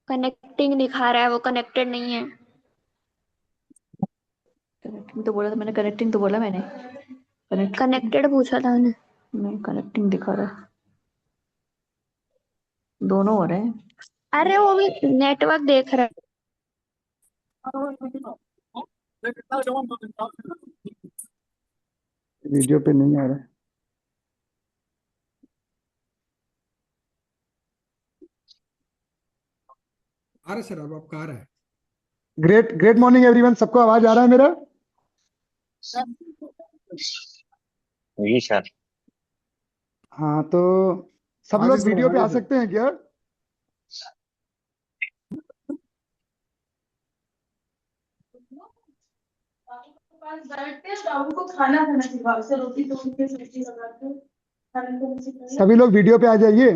Connecting दिखा रहा है, वो कनेक्टेड नहीं है। कनेक्टिंग तो बोला था मैंने, कनेक्टिंग तो बोला मैंने। कनेक्टिंग कनेक्टेड पूछा था मैंने। नहीं, कनेक्टिंग दिखा रहा है। दोनों हो रहे हैं। अरे वो भी नेटवर्क देख रहा वीडियो पे नहीं आ रहा है। आ रहा है सर, अब आपका आ रहा है। ग्रेट ग्रेट मॉर्निंग एवरीवन, सबको आवाज आ रहा है मेरा? जी सर। हाँ तो सब हाँ जी लोग सर, वीडियो हाँ पे जी आ सर। सकते हैं क्या? पास बैठते हैं, बाबू को खाना खाना सिखाओ से, रोटी तो उनके सब्जी लगाते हैं, खाने को नहीं सिखाया। सभी लोग वीडियो पे आ जाइए।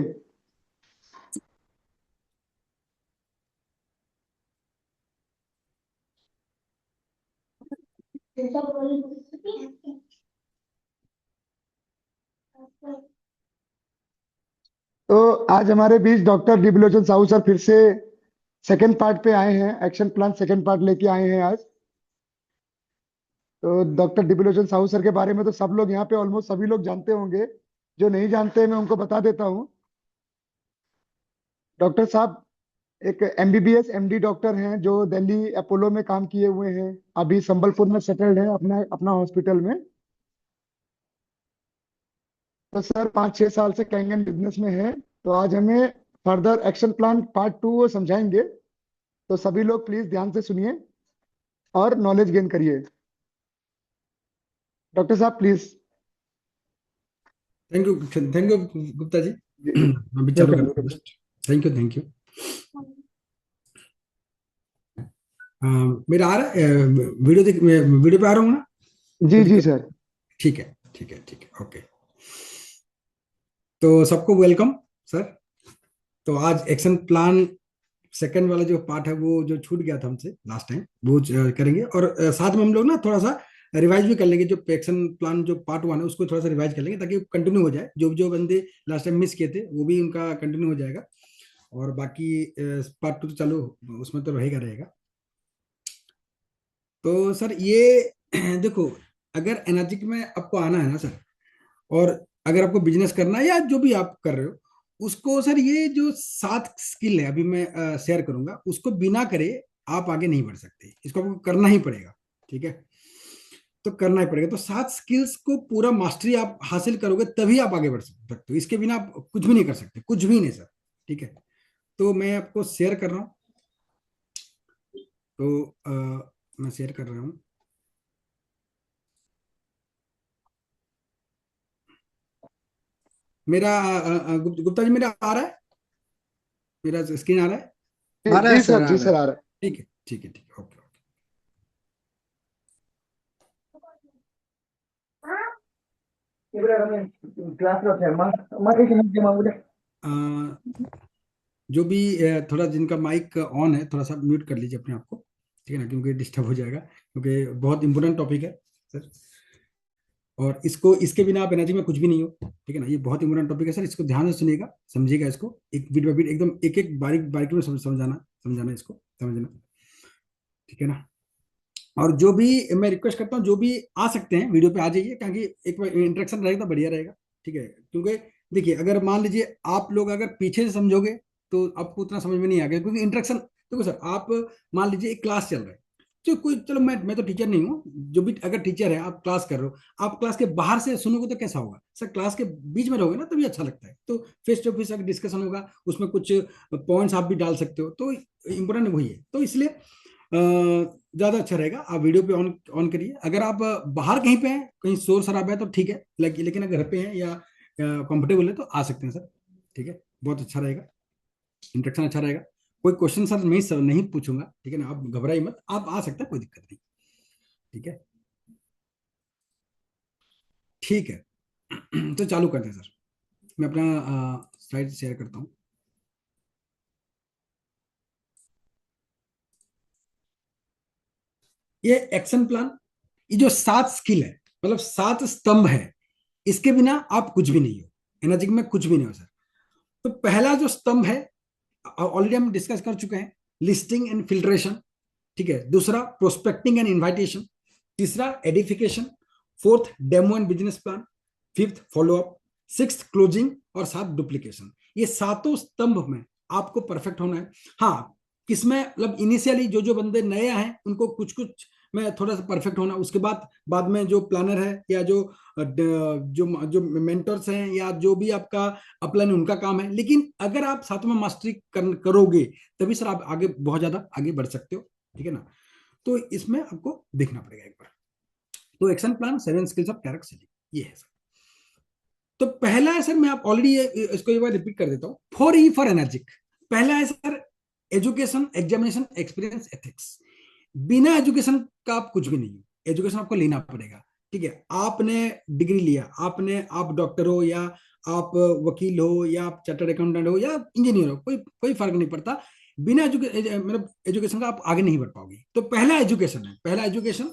जैसा बोले तो आज हमारे बीच डॉक्टर डिबलोचन साहू सर फिर से सेकंड पार्ट पे आए हैं, एक्शन प्लान सेकंड पार्ट लेके आए हैं आज। तो डॉक्टर डिबलोचन साहू सर के बारे में तो सब लोग यहाँ पे ऑलमोस्ट सभी लोग जानते होंगे। जो नहीं जानते मैं उनको बता देता हूँ। डॉक्टर साहब एक एमबीबीएस एमडी डॉक्टर हैं जो दिल्ली अपोलो में काम किए हुए हैं। अभी संबलपुर में सेटल्ड हैं अपना अपना हॉस्पिटल में। तो सर 5-6 साल से कैंगन बिजनेस में है। तो आज हमें फर्दर एक्शन प्लान पार्ट 2 वो समझाएंगे। तो सभी लोग प्लीज ध्यान से सुनिए और नॉलेज गेन करिए। डॉक्टर साहब please. Thank you Gupta ji. अभी चालू वेलकम। करते हैं जस्ट। Thank you. मेरा आ रहा है वीडियो देख, मैं वीडियो पे आ रहा हूँ ना? जी कोई जी दिक्कत? सर। ठीक है, ओके। तो सबको वेलकम सर। तो आज एक्शन प्लान सेकंड वाला जो पार्ट है वो जो छूट गया था हमसे लास्ट टाइम, वो करेंगे। और साथ में हम लोग ना थोड़ा सा रिवाइज भी कर लेंगे। जो एक्शन प्लान जो पार्ट 1 है उसको थोड़ा सा रिवाइज कर लेंगे ताकि कंटिन्यू हो जाए। जो जो बंदे लास्ट टाइम मिस किए थे वो भी उनका कंटिन्यू हो जाएगा। और बाकी पार्ट 2 तो चालू, उसमें तो रहेगा रहेगा। तो सर ये देखो, अगर एनर्जिक में आपको आना है ना सर, और अगर आपको बिजनेस करना है या जो भी आप कर रहे हो, उसको सर ये जो 7 स्किल है अभी मैं शेयर करूंगा, उसको बिना करे आप आगे नहीं बढ़ सकते। इसको आपको करना ही पड़ेगा। ठीक है, तो करना ही पड़ेगा। तो 7 स्किल्स को पूरा मास्टरी आप हासिल करोगे तभी आप आगे बढ़ सकते हो। इसके बिना आप कुछ भी नहीं कर सकते, कुछ भी नहीं सर। ठीक है, तो मैं आपको शेयर कर रहा हूँ। तो मैं शेयर कर रहा हूँ। मेरा गुप्ता जी मेरा आ रहा है? मेरा स्क्रीन आ रहा है? आ रहा है जी सर, सर, आ जी रहा सर है। आ रहा है। ठीक है, ओके ओके। क्लास रखे अ, जो भी थोड़ा जिनका माइक ऑन है थोड़ा सा म्यूट कर लीजिए अपने आप को। ठीक है ना, क्योंकि डिस्टर्ब हो जाएगा, क्योंकि बहुत इंपॉर्टेंट टॉपिक है सर। और इसको, इसके बिना आप एनर्जी में कुछ भी नहीं हो। ठीक है ना, ये बहुत इंपॉर्टेंट टॉपिक है सर। इसको ध्यान से सुनिएगा, समझिएगा इसको एक बीट बाय बीट, एकदम एक एक बारीक बारीक में समझाना समझाना इसको समझना। ठीक है ना। और जो भी मैं रिक्वेस्ट करता हूँ, जो भी आ सकते हैं वीडियो पे आ जाइए, क्योंकि एक बार इंटरेक्शन रहेगा तो बढ़िया रहेगा। ठीक है, क्योंकि देखिए अगर मान लीजिए आप लोग अगर पीछे से समझोगे तो आपको उतना समझ में नहीं आएगा, क्योंकि इंटरेक्शन देखो सर। आप मान लीजिए एक क्लास चल रहा है, तो कोई, चलो मैं तो टीचर नहीं हूँ, जो भी अगर टीचर है, आप क्लास कर रहे हो, आप क्लास के बाहर से सुनोगे तो कैसा होगा सर? क्लास के बीच में रहोगे ना तभी अच्छा लगता है। तो फेस टू फेस अगर डिस्कशन होगा, उसमें कुछ पॉइंट्स आप भी डाल सकते हो, तो इम्पोर्टेंट वही है। तो इसलिए ज्यादा अच्छा रहेगा आप वीडियो पे ऑन ऑन करिए। अगर आप बाहर कहीं पे हैं, कहीं शोर शराबा है तो ठीक है, लेकिन अगर घर पे हैं या कंफर्टेबल है तो आ सकते हैं सर। ठीक है, बहुत अच्छा रहेगा, इंटरेक्शन अच्छा रहेगा। कोई क्वेश्चन सर नहीं पूछूंगा। ठीक है ना, आप घबराइए मत, आप आ सकते हैं, कोई दिक्कत नहीं। ठीक है, ठीक है। तो चालू करते हैं सर। मैं अपना स्लाइड शेयर करता हूँ। ये एक्शन प्लान, ये जो 7 स्किल है, मतलब 7 स्तंभ है, इसके बिना आप कुछ भी नहीं हो। एनर्जी में कुछ भी नहीं हो सर। तो पहला जो स्तंभ है ऑलरेडी हम डिस्कस कर चुके हैं, लिस्टिंग एंड फिल्ट्रेशन, ठीक है। दूसरा प्रोस्पेक्टिंग एंड इन्वाइटेशन, तीसरा edification, fourth demo and business plan, fifth follow up, sixth closing और सात डुप्लीकेशन। ये सातों स्तंभ में आपको परफेक्ट होना है। हाँ, किसमें मतलब इनिशियली जो बंदे नए हैं उनको कुछ कुछ में थोड़ा सा परफेक्ट होना, उसके बाद में जो प्लानर है या जो जो मेंटर्स हैं या जो भी आपका अपलाइन उनका काम है। लेकिन अगर आप साथ में मास्टरी करोगे तभी सर आप आगे बहुत ज्यादा आगे बढ़ सकते हो, ठीक है ना। तो इसमें आपको देखना पड़ेगा एक बार। तो action plan 7 skills of direct selling, ये है सर। तो पहला है सर, मैं आप ऑलरेडी इसको एक बार रिपीट कर देता हूँ, 4E फॉर एनर्जिक। पहला है sir education, examination, experience, ethics. बिना एजुकेशन का आप कुछ भी नहीं है, एजुकेशन आपको लेना पड़ेगा, ठीक है। आपने डिग्री लिया, आप डॉक्टर हो या आप वकील हो या आप चार्टर्ड अकाउंटेंट हो या इंजीनियर हो, कोई फर्क नहीं पड़ता। बिना मतलब एजुकेशन का आप आगे नहीं बढ़ पाओगे। तो पहला एजुकेशन है, पहला एजुकेशन,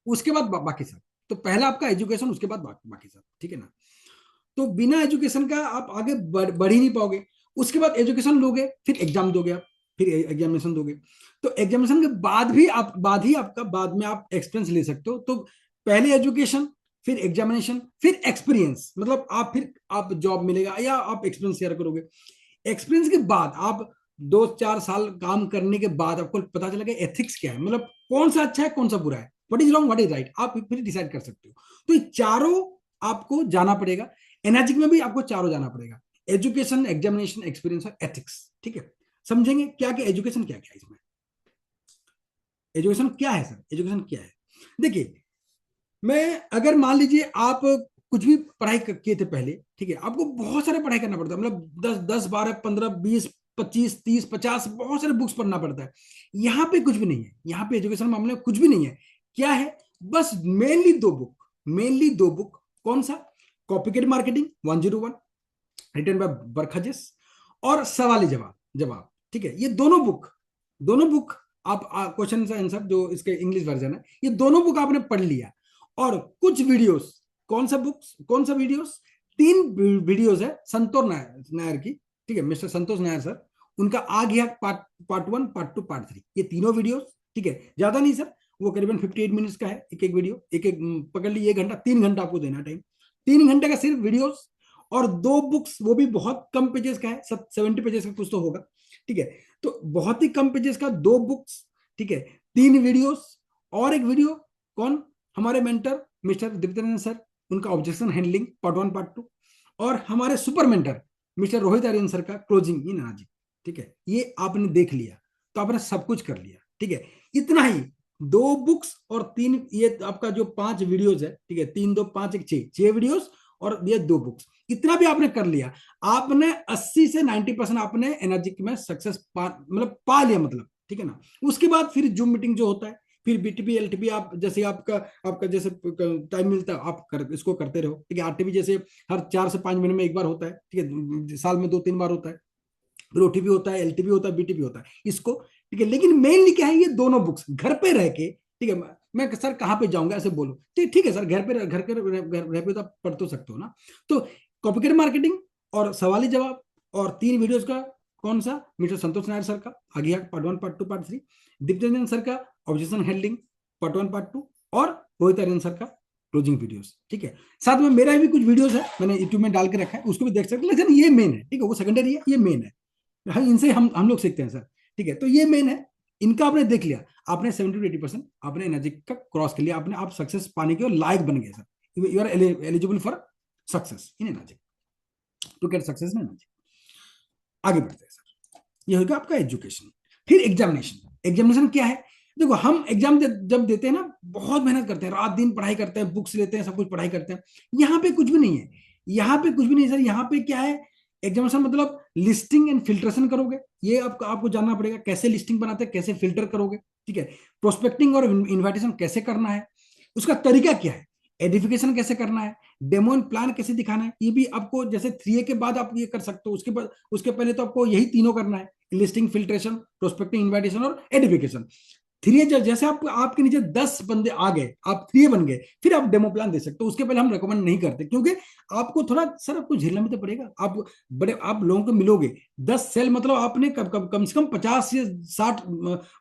उसके बाद बाकी सब। तो पहला आपका एजुकेशन, उसके बाद बाकी सब, ठीक है ना। तो बिना एजुकेशन का आप आगे बढ़ ही नहीं पाओगे। उसके बाद एजुकेशन लोगे, फिर एग्जाम दोगे आप, फिर एग्जामिनेशन दोगे। तो एग्जामिनेशन के बाद में आप एक्सपीरियंस ले सकते हो। तो पहले एजुकेशन, फिर एग्जामिनेशन, फिर एक्सपीरियंस, मतलब आप जॉब मिलेगा या आप एक्सपीरियंस शेयर करोगे। एक्सपीरियंस के बाद आप 2-4 साल काम करने के बाद आपको पता चलेगा एथिक्स क्या है, मतलब कौन सा अच्छा है कौन सा बुरा है, what is wrong what is right, आप फिर डिसाइड कर सकते हो। तो ये चारों आपको जाना पड़ेगा। एनर्जिक में भी आपको चारों जाना पड़ेगा, एजुकेशन, एग्जामिनेशन, एक्सपीरियंस और एथिक्स, ठीक है। समझेंगे क्या क्या एजुकेशन क्या क्या है इसमें। एजुकेशन क्या है सर, एजुकेशन क्या है, देखिए मैं अगर मान लीजिए आप कुछ भी पढ़ाई किए थे पहले, ठीक है, आपको बहुत सारे पढ़ाई करना पड़ता है, मतलब 10, 12, 15, 20, 25, 30, 50 बहुत सारे बुक्स पढ़ना पड़ता है। यहाँ पे कुछ भी नहीं है, यहाँ पे एजुकेशन मामले में कुछ भी नहीं है। क्या है, बस मेनली दो बुक। कौन सा, कॉपीकेट मार्केटिंग 101 रिटन बाय बरखजिस और सवाल जवाब, ठीक है। ये दोनों बुक आप क्वेश्चन आंसर जो इसके इंग्लिश वर्जन है, ये दोनों बुक आपने पढ़ लिया। और कुछ वीडियोस, कौन सा वीडियोस, 3 वीडियोस है संतोष नायर की, ठीक है, मिस्टर संतोष नायर सर, उनका आ गया पार्ट 1, पार्ट 2, पार्ट 3, ये तीनों वीडियोस, ठीक है। ज्यादा नहीं सर, वो करीबन 58 मिनट्स का है एक वीडियो, एक पकड़ ली 1 घंटा, 3 घंटा आपको देना टाइम, 3 घंटे का सिर्फ वीडियोस। और 2 बुक्स, वो भी बहुत कम पेजेस का है, 70 पेजेस का कुछ तो होगा, ठीक है। तो बहुत ही कम पेजेस का 2 बुक्स, ठीक है, 3 वीडियोस और एक वीडियो, कौन, हमारे मेंटर मिस्टर दीप्तरंजन सर, उनका ऑब्जेक्शन हैंडलिंग पार्ट 1 पार्ट 2, और हमारे super mentor mister Rohit Aryan sir का क्लोजिंग इन एनर्जी, ठीक है। ये आपने देख लिया तो आपने सब कुछ कर लिया, ठीक है। इतना ही, 2 बुक्स और 3 ये आपका जो 5 वीडियोस है, ठीक है, 3 2 5 1 6 वीडियोस और ये 2 बुक्स, इतना भी आपने कर लिया, आपने 80 से 90% आपने एनर्जी में सक्सेस मतलब पा लिया, मतलब, ठीक है ना। उसके बाद फिर जूम मीटिंग जो होता है, फिर बीटीपी एलटीपी, आप जैसे आपका जैसे टाइम मिलता है आप इसको करते रहो, ठीक है। आरटीपी जैसे हर 4 से 5 महीने में एक बार होता है, ठीक है, साल में 2-3 बार होता है, फिर ओटीपी होता है, एलटीपी होता है, बीटीपी होता है, इसको, ठीक है। लेकिन मेनली क्या है, ये दोनों बुक्स घर पे रह के, ठीक है। मैं सर कहाँ पे जाऊंगा ऐसे बोलो, ठीक है सर, घर पे तो आप पढ़ तो सकते हो ना। तो कॉपीकेट मार्केटिंग और सवाली जवाब और 3 वीडियोस का, कौन सा, मिस्टर संतोष नायर सर का आ गया part 1 part 2 part 3, Diptaranjan sir का ऑब्जेक्शन हैंडलिंग पार्ट 1 पार्ट 2 और रोहित आर्यन सर का क्लोजिंग वीडियोस, ठीक है। साथ में मेरा भी कुछ वीडियोस है, मैंने यूट्यूब में डाल के रखा है, उसको भी देख सकते हैं। लेकिन ये मेन है, ठीक है, वो सेकेंडरी है, ये मेन है, इनसे हम लोग सीखते हैं सर, ठीक है। तो ये मेन है, इनका आपने देख लिया, आपने 70-80% आपने एनर्जी का क्रॉस कर लिया, आप सक्सेस पाने के लायक बन गए sir, you are eligible for success in energy, to get success in energy. आगे बढ़ते हैं सर, ये होगा आपका एजुकेशन। फिर एग्जामिनेशन क्या है, देखो हम एग्जाम जब देते हैं ना, बहुत मेहनत करते हैं, रात दिन पढ़ाई करते हैं, बुक्स लेते हैं, सब कुछ पढ़ाई करते हैं। यहाँ पे कुछ भी नहीं है, यहाँ पे कुछ भी नहीं सर। यहाँ पे क्या है, एग्जामिनेशन मतलब लिस्टिंग एंड फिल्ट्रेशन करोगे, ये आपको जानना पड़ेगा, कैसे लिस्टिंग बनाते हैं, कैसे फिल्टर करोगे, ठीक है। प्रोस्पेक्टिंग और इन्विटेशन कैसे करना है, उसका तरीका क्या है, एडिफिकेशन कैसे करना है, डेमो एंड प्लान कैसे दिखाना है, ये भी आपको जैसे 3A के बाद आप ये कर सकते हो, उसके पहले तो आपको यही तीनों करना है, लिस्टिंग, फिल्ट्रेशन, प्रोस्पेक्टिंग, इन्विटेशन और एडिफिकेशन। थ्री जैसे आप आपके नीचे 10 बंदे आ गए, आप थ्री बन गए, फिर आप डेमो प्लान दे सकते हो। उसके पहले हम रेकमेंड नहीं करते, क्योंकि आपको थोड़ा सर आपको झेलना भी तो पड़ेगा। आप बड़े आप लोगों को मिलोगे 10 सेल, मतलब आपने कम से कम 50 से 60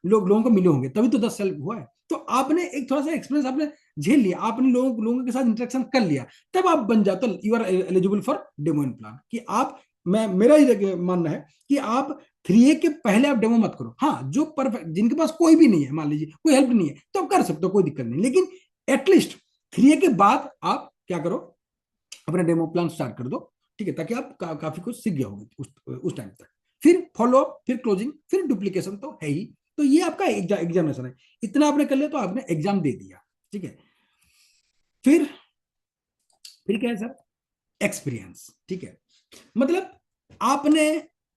लोगों को मिले होंगे, तभी तो 10 सेल हुआ है। तो आपने एक थोड़ा सा एक्सपीरियंस आपने झेल लिया, आपने लोगों के साथ इंटरेक्शन कर लिया, तब आप बन जाते हो, you are eligible for demo in plan. कि आप, मैं मेरा ही मानना है कि आप 3A के पहले आप डेमो मत करो। हाँ, जो परफेक्ट, जिनके पास कोई भी नहीं है, मान लीजिए कोई हेल्प नहीं है, तो आप कर सकते हो, कोई दिक्कत नहीं। लेकिन एटलीस्ट 3A के बाद आप क्या करो, अपना डेमो प्लान स्टार्ट कर दो, ठीक है, ताकि आप काफी कुछ सीख गए होंगे उस टाइम तक। फिर फॉलो अप, फिर क्लोजिंग, फिर डुप्लीकेशन तो है ही। तो ये आपका एग्जामिनेशन है, इतना आपने कर लिया तो आपने एग्जाम दे दिया, ठीक है। फिर क्या है सर, एक्सपीरियंस, ठीक है। मतलब आपने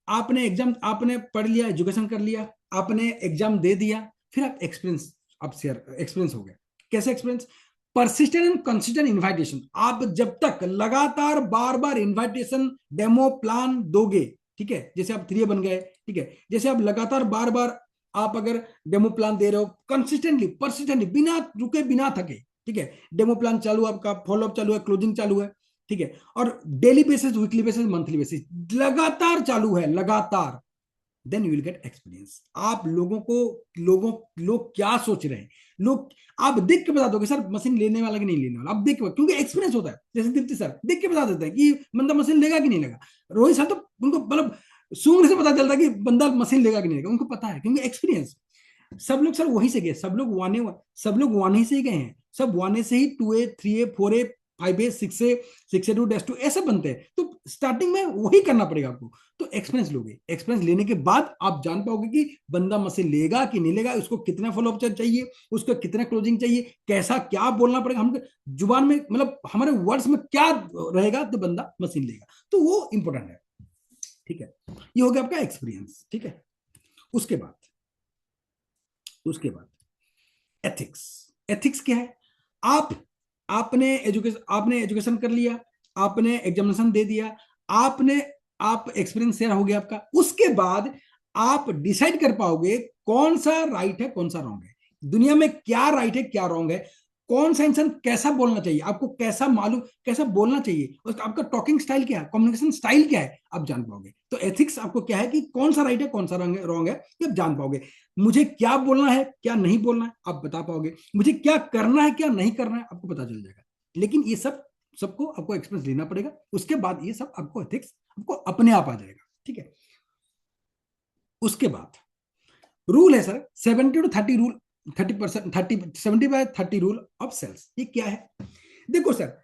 आपने एग्जाम, आपने पढ़ लिया, एजुकेशन कर लिया, आपने एग्जाम दे दिया, फिर आप एक्सपीरियंस, आप शेयर एक्सपीरियंस हो गया। कैसे experience, persistent and consistent invitation. आप जब तक लगातार बार बार इन्वाइटेशन डेमो प्लान दोगे, ठीक है, जैसे आप 3A बन गए, ठीक है, जैसे आप लगातार बार बार आप अगर डेमो प्लान दे रहे हो कंसिस्टेंटली, परसिस्टेंटली, बिना रुके बिना थके, ठीक है, डेमो प्लान चालू, आपका फॉलोअप चालू है, क्लोजिंग चालू है, ठीक है, और daily basis, weekly basis, monthly basis लगातार चालू है, लगातार, then you will get experience. आप लोग क्या सोच रहे हैं, लोग आप देख के बता दोगे सर मशीन लेने वाला कि नहीं लेने वाला, आप देख के, क्योंकि एक्सपीरियंस होता है। जैसे दीप्ति सर देख के बता देते हैं कि बंदा मशीन लेगा कि नहीं लेगा। रोहित सर तो उनको मतलब सूंघने से पता चलता है कि बंदा मशीन लेगा कि नहीं लेगा, उनको पता है, क्योंकि एक्सपीरियंस। सब लोग सर वहीं से गए, सब लोग वाने से ही गए हैं, सब वाने से ही 2A 3A 4A 5A 6A 6A2 ऐसे बनते हैं। तो स्टार्टिंग में वही करना पड़ेगा आपको। तो एक्सपीरियंस लोगे, एक्सपीरियंस लेने के बाद आप जान पाओगे कि बंदा मशीन लेगा कि नहीं लेगा, उसको कितना फॉलोअप चाहिए, उसको कितना क्लोजिंग चाहिए, कैसा क्या बोलना पड़ेगा, हम जुबान में मतलब हमारे वर्ड्स में क्या रहेगा तो बंदा मशीन लेगा। तो वो इंपॉर्टेंट है, ठीक है। ये हो गया आपका एक्सपीरियंस, ठीक है। उसके बाद एथिक्स। एथिक्स क्या है, आपने एजुकेशन कर लिया, आपने एग्जामिनेशन दे दिया, आप एक्सपीरियंस शेयर हो गया आपका। उसके बाद आप डिसाइड कर पाओगे कौन सा राइट है, कौन सा रॉन्ग है, दुनिया में क्या राइट है, क्या रॉन्ग है, कौन सा इंसान कैसा बोलना चाहिए, आपको कैसा मालूम, कैसा बोलना चाहिए, उसका आपका टॉकिंग स्टाइल क्या है, कम्युनिकेशन स्टाइल क्या है, आप जान पाओगे। तो एथिक्स आपको क्या है कि कौन सा राइट है, कौन सा रॉन्ग है, ये आप जान पाओगे। मुझे क्या बोलना है, क्या नहीं बोलना है, आप बता पाओगे। मुझे क्या करना है, क्या नहीं करना है, आपको पता चल जाएगा। लेकिन ये सबको आपको एक्सपीरियंस लेना पड़ेगा। उसके बाद ये सब आपको एथिक्स आपको अपने आप आ जाएगा, ठीक है। उसके बाद रूल है sir 70-30 rule, 30%, 70/30 rule of sales. ये क्या है, देखो सर,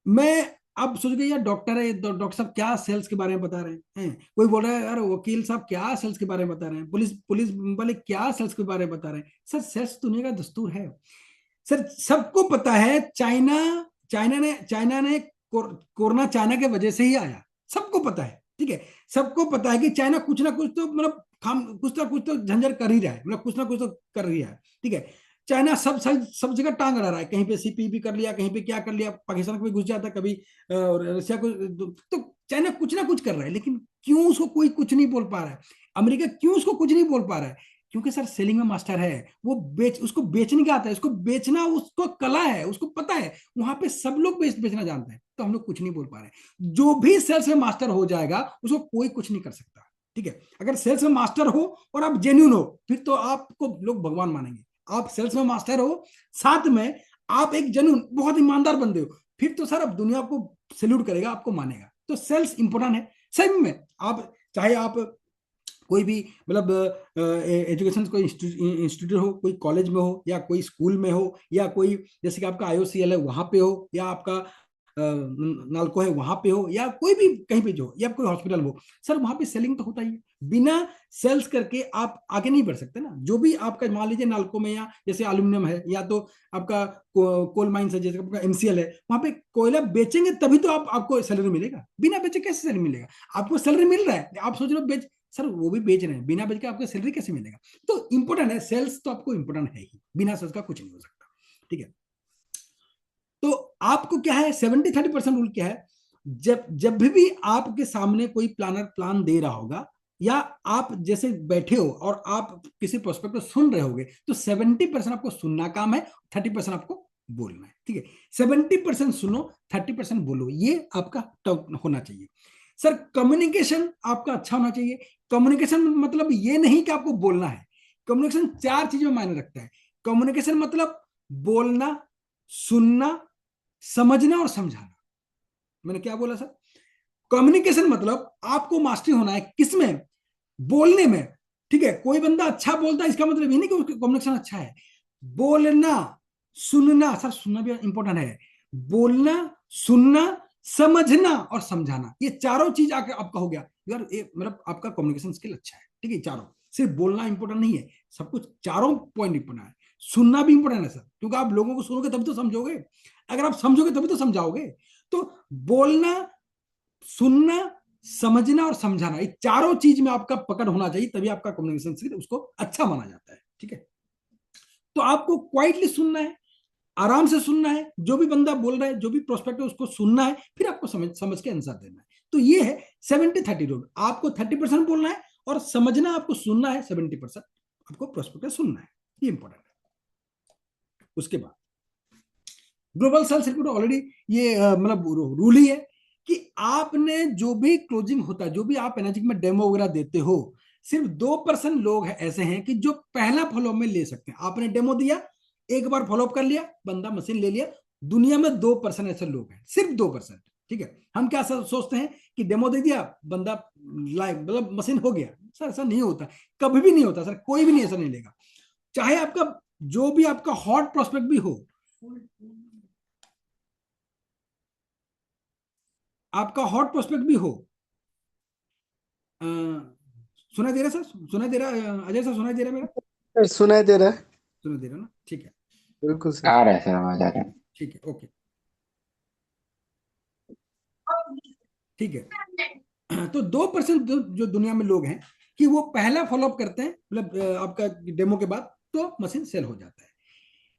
मैं अब सोच गए यार डॉक्टर है, डॉक्टर साहब क्या सेल्स के बारे में बता रहे हैं, कोई बोल रहा है यार वकील साहब क्या सेल्स के बारे में बता रहे हैं, पुलिस वाले क्या सेल्स के बारे में बता रहे हैं। सर सेल्स दुनिया का दस्तूर है सर, सबको पता है। चाइना ने कोरोना चाइना के वजह से ही आया, सबको पता है, ठीक है। सबको पता है कि चाइना कुछ ना कुछ तो मतलब कुछ ना कुछ तो झंझट कर ही रहा है, मतलब कुछ ना कुछ तो कर रही है, ठीक है। चाइना सब जगह टांग अड़ा रहा है, कहीं पे CPP कर लिया, कहीं पे क्या कर लिया, पाकिस्तान को भी घुस जाता, कभी रशिया को। तो चाइना कुछ ना कुछ कर रहा है, लेकिन क्यों उसको कोई कुछ नहीं बोल पा रहा है, अमेरिका क्यों उसको कुछ नहीं बोल पा रहा है, क्योंकि सर सेलिंग में मास्टर है, वो उसको बेचने का आता है, उसको बेचना उसको कला है, उसको पता है, वहां पे सब लोग बेचना जानते हैं। तो हम लोग कुछ नहीं बोल पा रहे। जो भी सेल्स में मास्टर हो जाएगा उसको कोई कुछ नहीं कर सकता, ठीक है। अगर सेल्स में मास्टर हो और आप जेन्युइन हो, फिर तो आपको लोग भगवान मानेंगे। आप सेल्स में मास्टर हो, साथ में आप एक जेन्युइन बहुत ईमानदार बंदे हो, फिर तो सर अब दुनिया आपको सैल्यूट करेगा, आपको मानेगा। तो सेल्स इंपॉर्टेंट है सही में। आप चाहे आप कोई भी मतलब एजुकेशन कोई इंस्टीट्यूट हो, कोई कॉलेज में हो, या कोई स्कूल में हो, या कोई जैसे कि आपका IOCL है वहां पे हो, या आपका नालको है वहां पे हो, या कोई भी कहीं पे जो, या कोई हॉस्पिटल हो, सर वहां पे सेलिंग तो होता ही है। बिना सेल्स करके आप आगे नहीं बढ़ सकते ना। जो भी आपका मान लीजिए नालको में, या जैसे एल्यूमिनियम है, या तो आपका कोल माइंस है, जैसे आपका MCL है, वहां पे कोयला बेचेंगे तभी तो आपको सैलरी मिलेगा। बिना बेचे कैसे सैलरी मिलेगा, आपको सैलरी मिल रहा है, आप सोच रहे हो बेच, सर वो भी बेच रहे हैं, बिना बेच के आपको सैलरी कैसे मिलेगा। तो इंपॉर्टेंट है सेल्स, तो आपको इंपॉर्टेंट है ही, बिना सेल्स का कुछ नहीं हो सकता, ठीक है। तो आपको क्या है 70-30% रूल क्या है, जब भी आपके सामने कोई प्लानर प्लान दे रहा होगा, या आप जैसे बैठे हो और आप किसी प्रोस्पेक्ट को सुन रहे होगे, तो 70% आपको सुनना काम है, 30% आपको बोलना है। ठीक है, 70% सुनो, 30% बोलो, ये आपका टॉक होना चाहिए। सर कम्युनिकेशन आपका अच्छा होना चाहिए। कम्युनिकेशन मतलब ये नहीं कि आपको बोलना है, कम्युनिकेशन 4 चीजों में मायने रखता है। कम्युनिकेशन मतलब बोलना, सुनना, समझना और समझाना। मैंने क्या बोला सर? कम्युनिकेशन मतलब आपको मास्टरी होना है किसमें? बोलने में। ठीक है, कोई बंदा अच्छा बोलता है इसका मतलब ये नहीं कि उसका कम्युनिकेशन अच्छा है। बोलना, सुनना, सर सुनना भी इंपॉर्टेंट है, बोलना, सुनना, समझना और समझाना, ये चारों चीज आकर आपका हो गया यार, मतलब आपका कम्युनिकेशन स्किल अच्छा है। ठीक है, चारों, सिर्फ बोलना इंपॉर्टेंट नहीं है, सब कुछ चारों पॉइंट इंपॉर्टेंट है। सुनना भी इंपॉर्टेंट है सर, क्योंकि आप लोगों को सुनोगे तभी तो समझोगे, अगर आप समझोगे तभी तो समझाओगे। तो बोलना, सुनना, समझना और समझाना, ये चारों चीज में आपका पकड़ होना चाहिए, तभी आपका कम्युनिकेशन स्किल उसको अच्छा माना जाता है। ठीक है, तो आपको क्वाइटली सुनना है, आराम से सुनना है, जो भी बंदा बोल रहा है, जो भी प्रोस्पेक्ट है उसको सुनना है, फिर आपको समझ समझ के आंसर देना है। तो ये है 70-30 रूल। आपको 30% बोलना है और समझना, आपको सुनना है, 70% आपको प्रोस्पेक्ट सुनना है, ये इंपॉर्टेंट है। उसके बाद ग्लोबल सेल्स रिक्रूट ऑलरेडी ये मतलब रूल ही है कि आपने जो भी क्लोजिंग होता है, जो भी आप एनर्जी में डेमो वगैरह देते हो, सिर्फ 2% लोग ऐसे हैं कि जो पहला फॉलोअप में ले सकते हैं। आपने डेमो दिया, एक बार फॉलोअप कर लिया, बंदा मशीन ले लिया, दुनिया में 2% ऐसे लोग हैं, सिर्फ 2%। ठीक है, हम क्या सोचते हैं कि डेमो दे दिया, बंदा लाइव मतलब मशीन हो गया। सर ऐसा नहीं होता, कभी भी नहीं होता सर, कोई भी नहीं ऐसा नहीं लेगा। चाहे आपका जो भी आपका हॉट प्रोस्पेक्ट भी हो, आपका हॉट प्रोस्पेक्ट भी हो, सुनाई दे रहा सर? सुनाई दे रहा अजय सर? सुनाई दे रहा मेरा? सर सुनाई दे रहा है। सुनाई दे रहा ना? ठीक है, बिल्कुल सर। आ रहा है सर, आवाज आ रहा है। ठीक है, ओके, ठीक है। तो 2% जो दुनिया में लोग हैं कि वो पहला फॉलोअप करते हैं, मतलब आपका डेमो के बाद तो मशीन सेल हो जाता है।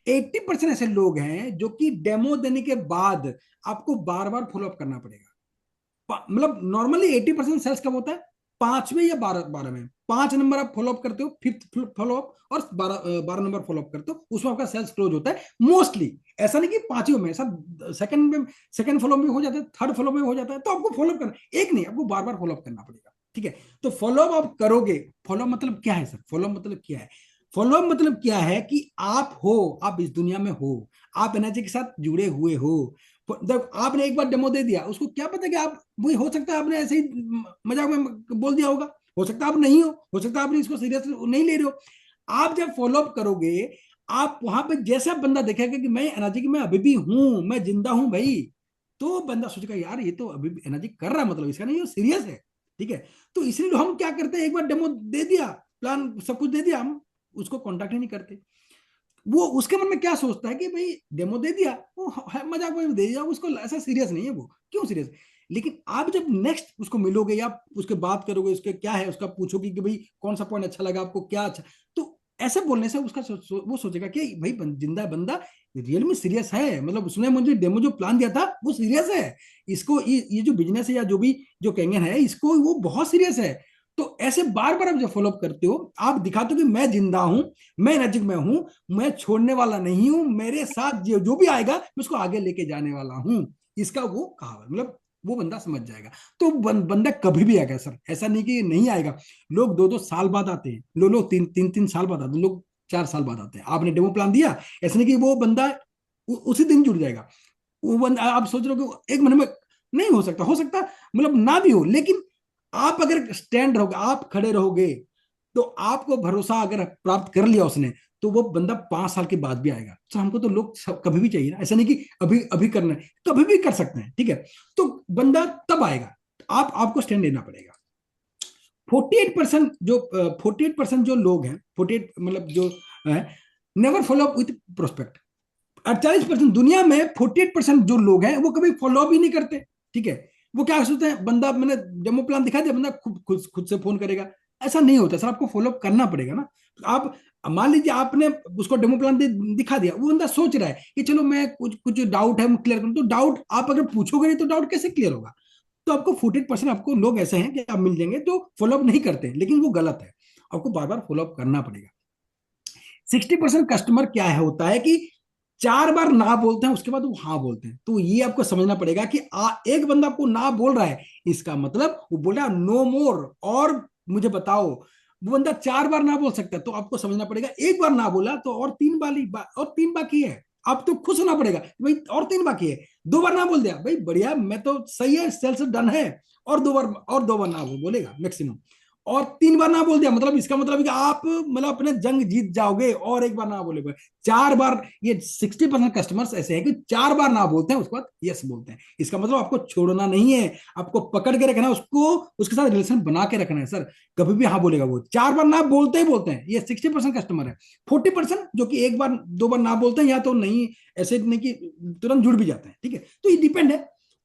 80% ऐसे लोग हैं जो कि डेमो देने के बाद आपको बार बार फॉलोअप करना पड़ेगा। मतलब नॉर्मली 80% सेल्स कब होता है? 5वें या 12 में। 5 नंबर आप फॉलोअप करते हो, 5th फॉलोअप, और 12 नंबर फॉलोअप करते हो, उसमें आपका सेल्स क्लोज होता है मोस्टली। ऐसा नहीं कि 5वें में, सब सेकंड फॉलोअप में हो जाता है, थर्ड फॉलोअप में हो जाता है। तो आपको फॉलोअप करना, एक नहीं, आपको बार बार फॉलोअप करना पड़ेगा। ठीक है, तो फॉलोअप आप करोगे। फॉलोअप मतलब क्या है सर? फॉलोअप मतलब क्या है? फॉलोअप मतलब क्या है कि आप हो, आप इस दुनिया में हो, आप एनर्जी के साथ जुड़े हुए हो। जब आपने एक बार डेमो दे दिया, उसको क्या पता कि आप, वही हो सकता है आपने ऐसे ही मजाक में बोल दिया होगा, हो सकता है आप नहीं हो सकता आपने इसको सीरियस नहीं ले रहे हो। आप जब फॉलोअप करोगे, आप वहां पे जैसा बंदा देखेगा कि मैं एनर्जी की, मैं अभी भी हूं, मैं जिंदा हूं भाई, तो बंदा सोचेगा यार ये तो अभी भी एनर्जी कर रहा है, मतलब इसका नहीं, ये सीरियस है। ठीक है, तो इसलिए हम क्या करते हैं, एक बार डेमो दे दिया, प्लान सब कुछ दे दिया, हम उसको कॉन्टेक्ट ही नहीं करते। वो उसके मन में क्या सोचता है कि भाई डेमो दे दिया, वो मजाक में दे दिया, उसको ऐसा सीरियस नहीं है, वो क्यों सीरियस। लेकिन आप जब नेक्स्ट उसको मिलोगे या उसके बात करोगे, उसके क्या है, उसका पूछोगे कि भाई कौन सा पॉइंट अच्छा लगा आपको, क्या अच्छा, तो ऐसे बोलने से उसका वो सोचेगा कि भाई जिंदा बंदा रियल में सीरियस है, मतलब उसने मुझे डेमो जो प्लान दिया था वो सीरियस है, इसको ये जो बिजनेस है या जो भी जो कैंगन है, इसको वो बहुत सीरियस है। तो ऐसे बार बार आप जब फॉलोअप करते हो, आप दिखाते हो कि मैं जिंदा हूं, मैं एनर्जिक में हूं, मैं छोड़ने वाला नहीं हूं, मेरे साथ जो भी आएगा मैं उसको आगे लेके जाने वाला हूं, इसका वो कहावत, मतलब वो बंदा समझ जाएगा। तो बंदा कभी भी आएगा सर, ऐसा नहीं कि नहीं आएगा। लोग 2-2 साल बाद आते हैं, लोग 3-3 साल बाद आते हैं, लोग 4 साल बाद आते हैं। आपने डेमो प्लान दिया, ऐसा नहीं कि वो बंदा उसी दिन जुड़ जाएगा। वो बंदा आप सोच रहे हो कि 1 महीने में, नहीं हो सकता, हो सकता मतलब ना भी हो, लेकिन आप अगर स्टैंड रहोगे, आप खड़े रहोगे, तो आपको भरोसा अगर प्राप्त कर लिया उसने, तो वो बंदा 5 साल के बाद भी आएगा। तो हमको तो लोग कभी भी चाहिए ना, ऐसा नहीं कि अभी अभी करना है, कभी भी कर सकते हैं। ठीक है, तो बंदा तब आएगा, आपको स्टैंड लेना पड़ेगा। 48% जो लोग हैं, 48 मतलब जो है, never follow up with prospect. 48% दुनिया में 48% जो लोग हैं वो कभी फॉलो अप ही नहीं करते। ठीक है, वो क्या सोचते हैं, बंदा मैंने डेमो प्लान दिखा दिया, बंदा खुद से फोन करेगा, ऐसा नहीं होता सर, आपको फॉलो अप करना पड़ेगा ना। आप मान लीजिए आपने उसको डेमो प्लान दिखा दिया, वो बंदा सोच रहा है कि चलो मैं कुछ डाउट है क्लियर करूं, तो डाउट आप अगर पूछोगे नहीं तो डाउट कैसे क्लियर होगा? तो आपको 48% आपको लोग ऐसे हैं कि आप मिल जाएंगे जो फॉलोअप नहीं करते, लेकिन वो गलत है, आपको बार बार फॉलोअप करना पड़ेगा। 60% कस्टमर क्या है होता है कि 4 बार ना बोलते हैं, उसके बाद वो हाँ बोलते हैं। तो ये आपको समझना पड़ेगा कि एक बंदा आपको ना बोल रहा है, इसका मतलब वो बोल रहा है नो मोर, और मुझे बताओ। वो बंदा 4 बार ना बोल सकता है, तो आपको समझना पड़ेगा एक बार ना बोला तो और 3 बाकी है। आप तो खुश होना पड़ेगा भाई, और 3 बाकी है। 2 बार ना बोल दिया भाई, बढ़िया, मैं तो सही है, सेल्स डन है। और 2 बार ना वो बोलेगा मैक्सिमम। और 3 बार ना बोल दिया, मतलब इसका मतलब है कि आप मतलब अपने जंग जीत जाओगे, और एक बार ना बोले। 4 बार, ये 60% कस्टमर्स ऐसे हैं कि 4 बार ना बोलते हैं, उसके बाद यस बोलते हैं। इसका मतलब आपको छोड़ना नहीं है, आपको पकड़ के रखना है, उसको उसके साथ रिलेशन बना के रखना है सर। कभी भी हाँ बोलेगा वो, 4 बार ना बोलते ही बोलते हैं, ये 60% कस्टमर है। 40% जो कि 1 बार 2 बार ना बोलते हैं, या तो नहीं, ऐसे नहीं कि तुरंत जुड़ भी जाते हैं, ठीक है। तो ये डिपेंड है।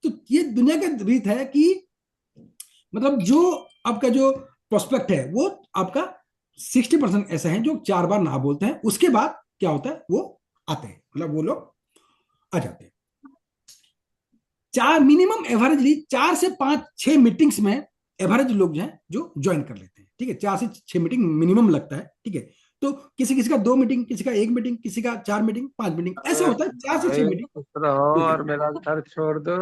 तो ये दुनिया का रीत है कि मतलब जो आपका जो प्रोस्पेक्ट है वो आपका 60% ऐसा है जो 4 बार ना बोलते हैं, उसके बाद क्या होता है वो आते हैं, मतलब वो लोग आ जाते हैं। चार मिनिमम एवरेजली 4 से 5 6 मीटिंग्स में एवरेज लोग जो है जो ज्वाइन कर लेते हैं, ठीक है। 4 से 6 मीटिंग मिनिमम लगता है, ठीक है। तो किसी किसी का 2 मीटिंग, किसी का 1 मीटिंग, किसी का 4 मीटिंग, 5 मीटिंग, ऐसे होता है। 4 से 6 मीटिंग खुश रहो हो और जाता मेरा घर छोड़ दो।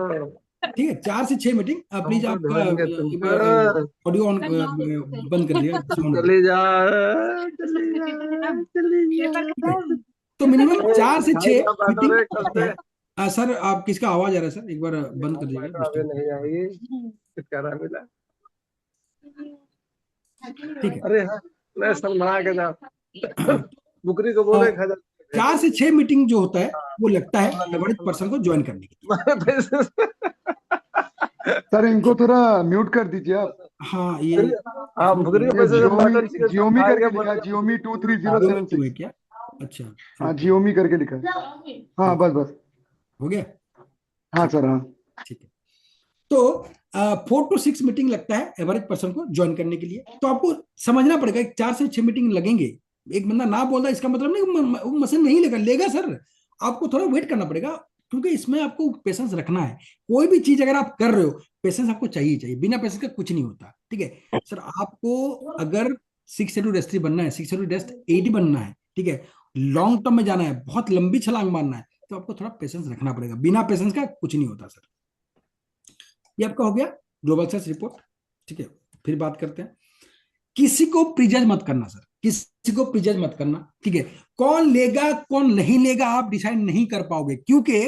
है, ठीक है। 4 से 6 मीटिंग। हम प्लीज तो आप ढूंढेंगे एक तुमको। बार ऑडियो ऑन बंद कर दिया साउंड को, चली जा, चली जा, चली ठीक है। जा। तो मिनिमम ए, चार से भाई छह कब बैठो मीटिंग रे कल लगता से? है। सर आप किसका आवाज आ रहा है सर, एक बार बंद कर दीजिएगा, बैठो, अभी डिस्टर्ब। नहीं आएगी। किसका रहा मिला? ठीक है। अरे हाँ, ले सब बना के जा। बुकरी को अ, बोले 1,000 भेज 4 से 6 मीटिंग जो होता है वो लगता है एवरेज दो। पर्सन को ज्वाइन करने के लिए। सर इनको थोड़ा म्यूट कर दीजिए आप। हाँ ये हाँ, इसमें बुकरी को ये पैसे जब जियोमी बैलेंस के सब जियोमी खाएंगे करके लिखा है, बोलेगा जियोमी टू थ्री जीरो दो सेवन में है सिक्स क्या? अच्छा हाँ फिर जियोमी करके लिखा है। हाँ ठीक बस बस। हो गया। हाँ ठीक सर हाँ। ठीक है। तो 4 to 6 मीटिंग लगता है एवरेज पर्सन को ज्वाइन करने के लिए। तो आपको समझना पड़ेगा 4 से 6 मीटिंग लगेंगे। एक बंदा ना बोल रहा है इसका मतलब नहीं वो मशीन नहीं लेगा, लेगा सर। आपको थोड़ा वेट करना पड़ेगा, क्योंकि इसमें आपको पेशेंस रखना है। कोई भी चीज अगर आप कर रहे हो, पेशेंस आपको चाहिए चाहिए, बिना पेशेंस का कुछ नहीं होता, ठीक है सर। आपको अगर 6 शेड्यूल बनना है, 6 शेड्यूल 80 बनना है, ठीक है, लॉन्ग टर्म में जाना है, बहुत लंबी छलांग मारना है, तो आपको थोड़ा पेशेंस रखना पड़ेगा। बिना पेशेंस का कुछ नहीं होता सर। ये आपका हो गया ग्लोबल सर्च रिपोर्ट, ठीक है। फिर बात करते हैं, किसी को प्रीजज मत करना सर, किसी को प्रीजज मत करना, ठीक है। कौन लेगा कौन नहीं लेगा आप डिसाइड नहीं कर पाओगे, क्योंकि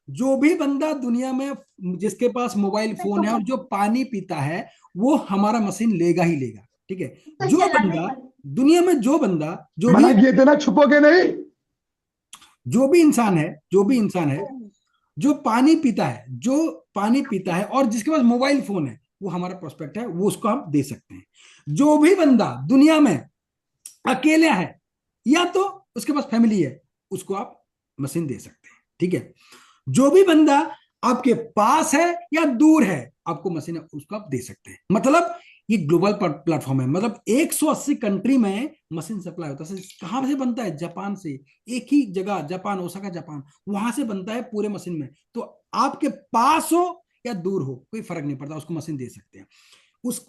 जो भी बंदा दुनिया में जिसके पास मोबाइल फोन है और जो पानी पीता है, वो हमारा मशीन लेगा ही लेगा, ठीक है। जो बंदा दुनिया में मना किए थे ना, छुपोगे नहीं। जो भी इंसान है जो पानी पीता है, जो पानी पीता है और जिसके पास मोबाइल फोन है, वो हमारा प्रोस्पेक्ट है, वो उसको हम दे सकते हैं। जो भी बंदा दुनिया में अकेला है या तो उसके पास फैमिली है, उसको आप मशीन दे सकते हैं, ठीक है। जो भी बंदा आपके पास है या दूर है, आपको मशीन उसको आप दे सकते हैं। मतलब ये ग्लोबल प्लेटफॉर्म है, मतलब 180 कंट्री में मशीन सप्लाई होता है। कहां से बनता है? जापान से। एक ही जगह जापान, ओसाका जापान, वहां से बनता है पूरे मशीन में। तो आपके पास हो या दूर हो कोई फर्क नहीं पड़ता, उसको मशीन दे सकते हैं।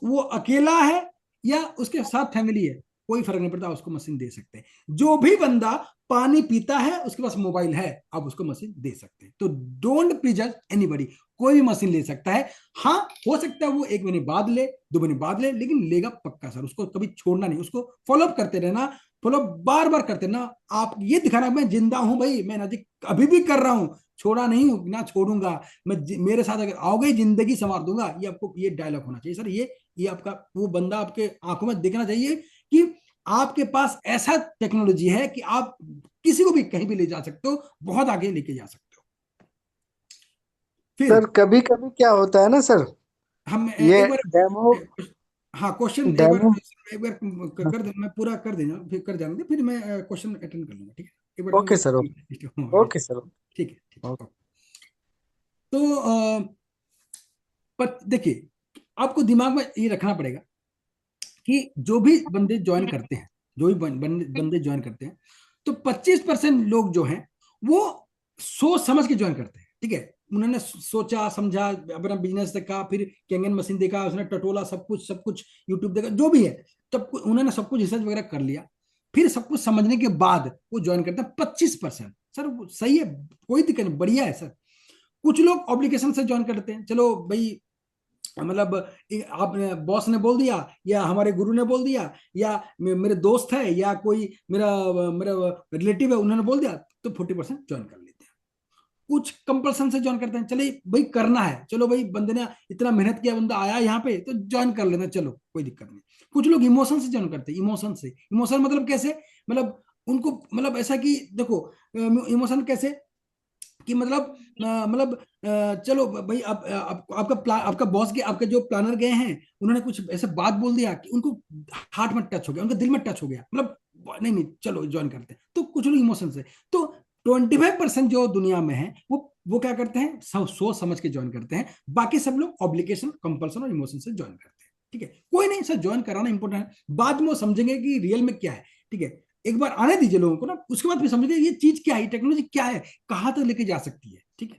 वो अकेला है या उसके साथ फैमिली है, कोई फर्क नहीं पड़ता, उसको मशीन दे सकते हैं। जो भी बंदा पानी पीता है, उसके पास मोबाइल है, आप उसको मशीन दे सकते हैं। तो डोंट प्रीजज एनीबॉडी, कोई भी मशीन ले सकता है। हाँ हो सकता है वो 1 महीने बाद ले, 2 महीने बाद ले, लेकिन लेगा पक्का सर। उसको कभी छोड़ना नहीं, उसको फॉलोअप करते रहना, फॉलो बार बार करते रहना। आप ये दिखाना मैं जिंदा हूं भाई, मैं नजीक अभी भी कर रहा हूं, छोड़ा नहीं हूं ना छोड़ूंगा मैं, मेरे साथ अगर आओगे जिंदगी संवार दूंगा। ये आपको ये डायलॉग होना चाहिए सर। ये आपका वो बंदा आपके आंखों में देखना चाहिए कि आपके पास ऐसा टेक्नोलॉजी है कि आप किसी को भी कहीं भी ले जा सकते हो, बहुत आगे लेके जा सकते हो। फिर सर कभी कभी क्या होता है ना सर, हम ये एक बार, डेमो हाँ क्वेश्चन डेमो एक बार कर देना, मैं पूरा कर देना, फिर कर जाएंगे, फिर मैं क्वेश्चन अटेंड कर लूंगा, ठीक है। एक बार okay sir, wait, okay sir. ठीक है ठीक है। ओके। तो पर देखिए, आपको दिमाग में ये रखना पड़ेगा कि जो भी बंदे ज्वाइन करते हैं, जो भी बंदे ज्वाइन करते हैं, तो 25% लोग जो हैं वो सोच समझ के ज्वाइन करते हैं, ठीक है। उन्होंने सोचा समझा, अपना बिजनेस देखा, फिर कैंगन मशीन देखा, उसने टटोला, सब कुछ यूट्यूब देखा, जो भी है उन्होंने सब कुछ रिसर्च वगैरह कर लिया। फिर सब कुछ समझने के बाद वो ज्वाइन करते हैं 25%। सर सही है, कोई दिक्कत नहीं, बढ़िया है सर। कुछ लोग ऑब्लिगेशन से ज्वाइन करते हैं, चलो भाई मतलब आप बॉस ने बोल दिया या हमारे गुरु ने बोल दिया या मेरे दोस्त है या कोई मेरा मेरा रिलेटिव है, उन्होंने बोल दिया तो 40% ज्वाइन कर लेते हैं। कुछ कंपल्सन से ज्वाइन करते हैं, चलिए भाई करना है, चलो भाई बंदे ने इतना मेहनत किया, बंदा आया यहाँ पे तो ज्वाइन कर लेना, चलो कोई दिक्कत नहीं। कुछ लोग इमोशन से ज्वाइन करते हैं, इमोशन से। इमोशन मतलब कैसे, मतलब उनको मतलब ऐसा कि देखो इमोशन कैसे कि मतलब चलो भाई आपका बॉस के आपके जो प्लानर गए हैं, उन्होंने कुछ ऐसे बात बोल दिया कि उनको हार्ट में टच हो गया, उनके दिल में टच हो गया, मतलब नहीं चलो ज्वाइन करते हैं। तो कुछ लोग इमोशन से। तो 25% जो दुनिया में है वो क्या करते हैं, सोच समझ के ज्वाइन करते हैं। बाकी सब लोग ऑब्लिगेशन, कंपल्सन और इमोशन से ज्वाइन करते हैं। ठीक है, कोई नहीं सर, ज्वाइन कराना इंपॉर्टेंट है, बाद में वो समझेंगे कि रियल में क्या है। ठीक है, एक बार आने दीजिए लोगों को ना, उसके बाद फिर समझिए ये चीज क्या है, टेक्नोलॉजी क्या है, कहां तक लेके जा सकती है। ठीक है,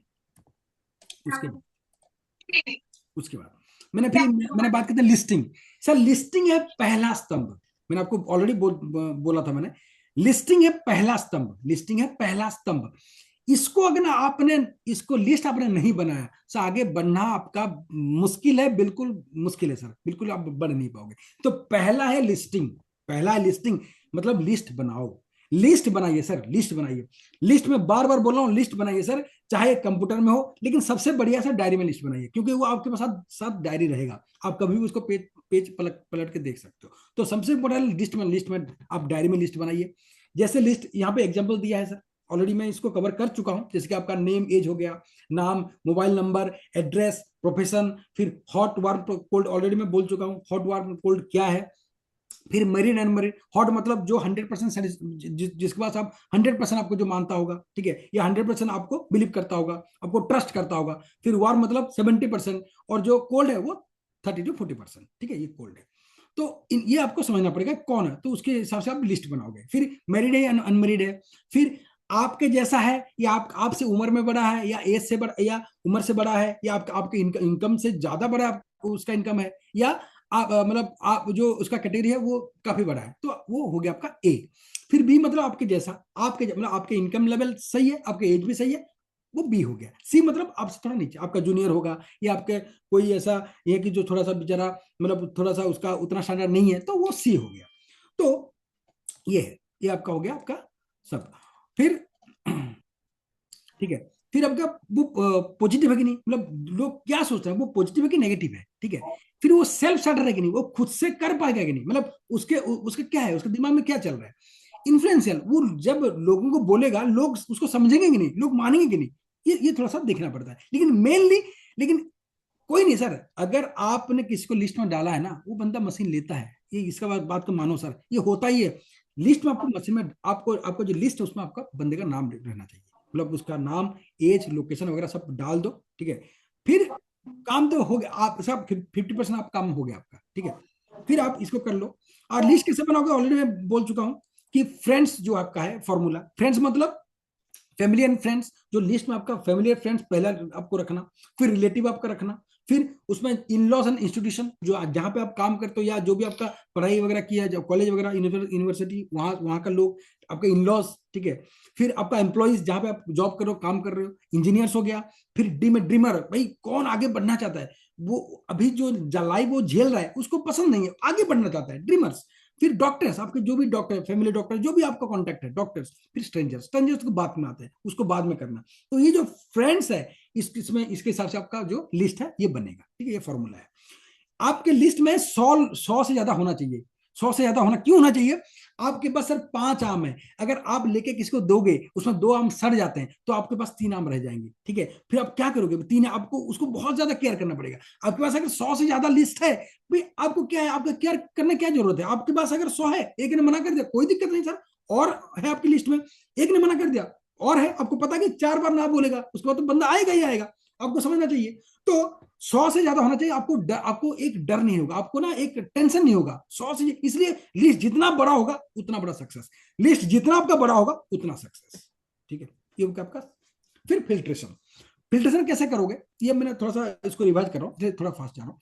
उसके बाद मैंने बात की थी लिस्टिंग। सर लिस्टिंग है पहला स्तंभ, मैंने आपको ऑलरेडी बोला था मैंने, लिस्टिंग है पहला स्तंभ, लिस्टिंग है पहला स्तंभ। इसको अगर ना आपने इसको लिस्ट आपने नहीं बनाया, सर आगे बढ़ना आपका मुश्किल है, बिल्कुल मुश्किल है सर, बिल्कुल आप बढ़ नहीं पाओगे। तो पहला है लिस्टिंग, पहला है लिस्टिंग, मतलब लिस्ट बनाओ, लिस्ट बनाइए सर, लिस्ट बनाइए। लिस्ट में बार बार बोल रहा हूं, लिस्ट बनाइए सर, चाहे कंप्यूटर में हो, लेकिन सबसे बढ़िया सर डायरी में लिस्ट बनाइए, क्योंकि वो आपके पास साथ डायरी रहेगा, आप कभी भी उसको पेज पलट के देख सकते हो। तो सबसे इंपॉर्टेंट लिस्ट में आप डायरी में लिस्ट बनाइए। जैसे लिस्ट यहाँ पे एग्जाम्पल दिया है सर, ऑलरेडी मैं इसको कवर कर चुका हूं, जैसे कि आपका नेम, एज हो गया, नाम, मोबाइल नंबर, एड्रेस, प्रोफेशन, फिर हॉट वार्म कोल्ड, ऑलरेडी मैं बोल चुका हूं हॉट वार्म कोल्ड क्या है। फिर मैरिड अनमैरिड, हॉट मतलब जो 100% जिसके पास आप 100% आपको जो मानता होगा, ठीक है, या 100% आपको बिलीव करता होगा, आपको ट्रस्ट करता होगा। फिर वार मतलब 70%, और जो कोल्ड है वो 30 to 40%। ठीक है, ये कोल्ड है। तो ये आपको समझना पड़ेगा कौन है, तो उसके हिसाब से आप लिस्ट बनाओगे। फिर मैरिड है या अनमैरिड है, फिर आपके जैसा है या आपसे उम्र में बड़ा है, या एज से बड़ा, या उम्र से बड़ा है, या आपके इनकम से ज्यादा बड़ा उसका इनकम है, या आप मतलब आप जो उसका कैटेगरी है वो काफी बड़ा है, तो वो हो गया आपका ए। फिर बी मतलब आपके जैसा, आपके मतलब आपके इनकम लेवल सही है, आपके एज भी सही है, वो बी हो गया। सी मतलब आपसे थोड़ा नीचे, आपका जूनियर होगा, या आपके कोई ऐसा ये कि जो थोड़ा सा बेचारा मतलब थोड़ा सा उसका उतना स्टैंडर्ड नहीं है, तो वो सी हो गया। तो ये है, ये आपका हो गया आपका सब। फिर ठीक है, फिर आपका वो पॉजिटिव है कि नहीं, मतलब लोग क्या सोचते हैं, वो पॉजिटिव है कि नेगेटिव है। ठीक है, फिर वो सेल्फ स्टार्टर है कि नहीं, वो खुद से कर पाएगा कि नहीं, मतलब उसके क्या है, उसके दिमाग में क्या चल रहा है। इन्फ्लुएंशियल, वो जब लोगों को बोलेगा, लोग उसको समझेंगे कि नहीं, लोग मानेंगे कि नहीं, ये थोड़ा सा देखना पड़ता है। लेकिन कोई नहीं सर, अगर आपने किसी को लिस्ट में डाला है ना, वो बंदा मशीन लेता है, ये इसका बात को मानो सर, ये होता ही है। लिस्ट में आपको मशीन में आपको जो लिस्ट है उसमें आपका बंदे का नाम रहना चाहिए, मतलब उसका नाम, एज, लोकेशन वगैरह सब डाल दो। ठीक है, फिर काम तो हो गया, आप सब 50% आप काम हो गया आपका। ठीक है, फिर आप इसको कर लो। और लिस्ट कैसे बनाओगे, ऑलरेडी मैं बोल चुका हूं कि फ्रेंड्स जो आपका है फॉर्मूला, फ्रेंड्स मतलब फैमिली एंड फ्रेंड्स, जो लिस्ट में आपका फैमिली एंड फ्रेंड्स पहला आपको रखना, फिर रिलेटिव आपका रखना, फिर उसमें इन लॉज एंड इंस्टीट्यूशन, जो जहां पे आप काम करते हो या जो भी आपका पढ़ाई वगैरह किया, जो कॉलेज वगैरह, यूनिवर्सिटी, वहां का लोग, आपके इन लॉज। ठीक है, फिर आपका एम्प्लॉइज जहां पे आप जॉब कर रहे हो, काम कर रहे हो, इंजीनियर्स हो गया। फिर ड्रीमर, भाई कौन आगे बढ़ना चाहता है, वो अभी जो लाइफ वो झेल रहा है उसको पसंद नहीं है, आगे बढ़ना चाहता है, ड्रीमर्स। फिर डॉक्टर्स, आपके जो भी डॉक्टर, फैमिली डॉक्टर, जो भी आपका कॉन्टेक्ट है, डॉक्टर्स। फिर स्ट्रेंजर्स को बाद में आते हैं, उसको बाद में करना। तो ये जो फ्रेंड्स है, इसमें इसके हिसाब से आपका जो लिस्ट है ये बनेगा। ठीक है, ये फॉर्मूला है। आपके लिस्ट में 100 से ज्यादा होना चाहिए। 100 से ज्यादा होना क्यों होना चाहिए, आपके पास सर 5 आम है, अगर आप लेके किसी को दोगे, उसमें 2 आम सड़ जाते हैं, तो आपके पास 3 आम रह जाएंगे। ठीक है, फिर आप क्या करोगे, 3 आपको उसको बहुत ज्यादा केयर करना पड़ेगा। आपके पास अगर 100 से ज्यादा लिस्ट है, भाई आपको क्या है, आपका केयर करने क्या जरूरत है। आपके पास अगर 100 है, एक ने मना कर दिया, कोई दिक्कत नहीं सर, और है आपकी लिस्ट में, एक ने मना कर दिया और है, आपको पता कि 4 बार ना बोलेगा, उसके बाद तो बंदा आएगा ही आएगा, आपको समझना चाहिए। तो 100 से ज्यादा होना चाहिए, आपको एक डर नहीं होगा, आपको ना एक टेंशन नहीं होगा 100 से। इसलिए लिस्ट जितना बड़ा होगा उतना बड़ा सक्सेस, लिस्ट जितना आपका बड़ा होगा उतना सक्सेस। ठीक है, ये होगा आपका। फिर फिल्ट्रेशन, फिल्ट्रेशन कैसे करोगे, ये मैंने थोड़ा सा इसको रिवाइज कर रहा हूँ, थोड़ा फास्ट जा रहा हूँ।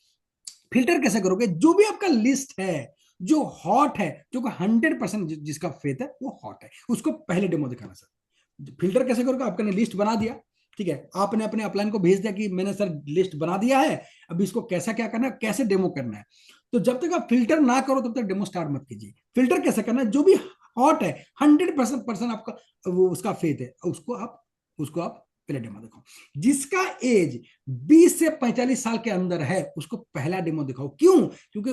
फिल्टर कैसे करोगे, जो भी आपका लिस्ट है जो हॉट है, जो 100% जिसका फेथ है वो हॉट है, उसको पहले डेमो दिखाना सर। फिल्टर कैसे करोगे, आपने लिस्ट बना दिया, ठीक है, आपने अपने अपलाइन को भेज दिया कि मैंने सर लिस्ट बना दिया है, अब इसको कैसा क्या करना है, कैसे डेमो करना है। तो जब तक आप फिल्टर ना करो तब तक डेमो स्टार्ट मत कीजिए। फिल्टर कैसे करना है, जो भी हॉट है 100% आपका वो उसका फेथ है, उसको आप पहले डेमो दिखाओ। जिसका एज 20 से 45 साल के अंदर है उसको पहला डेमो दिखाओ। क्यों? क्योंकि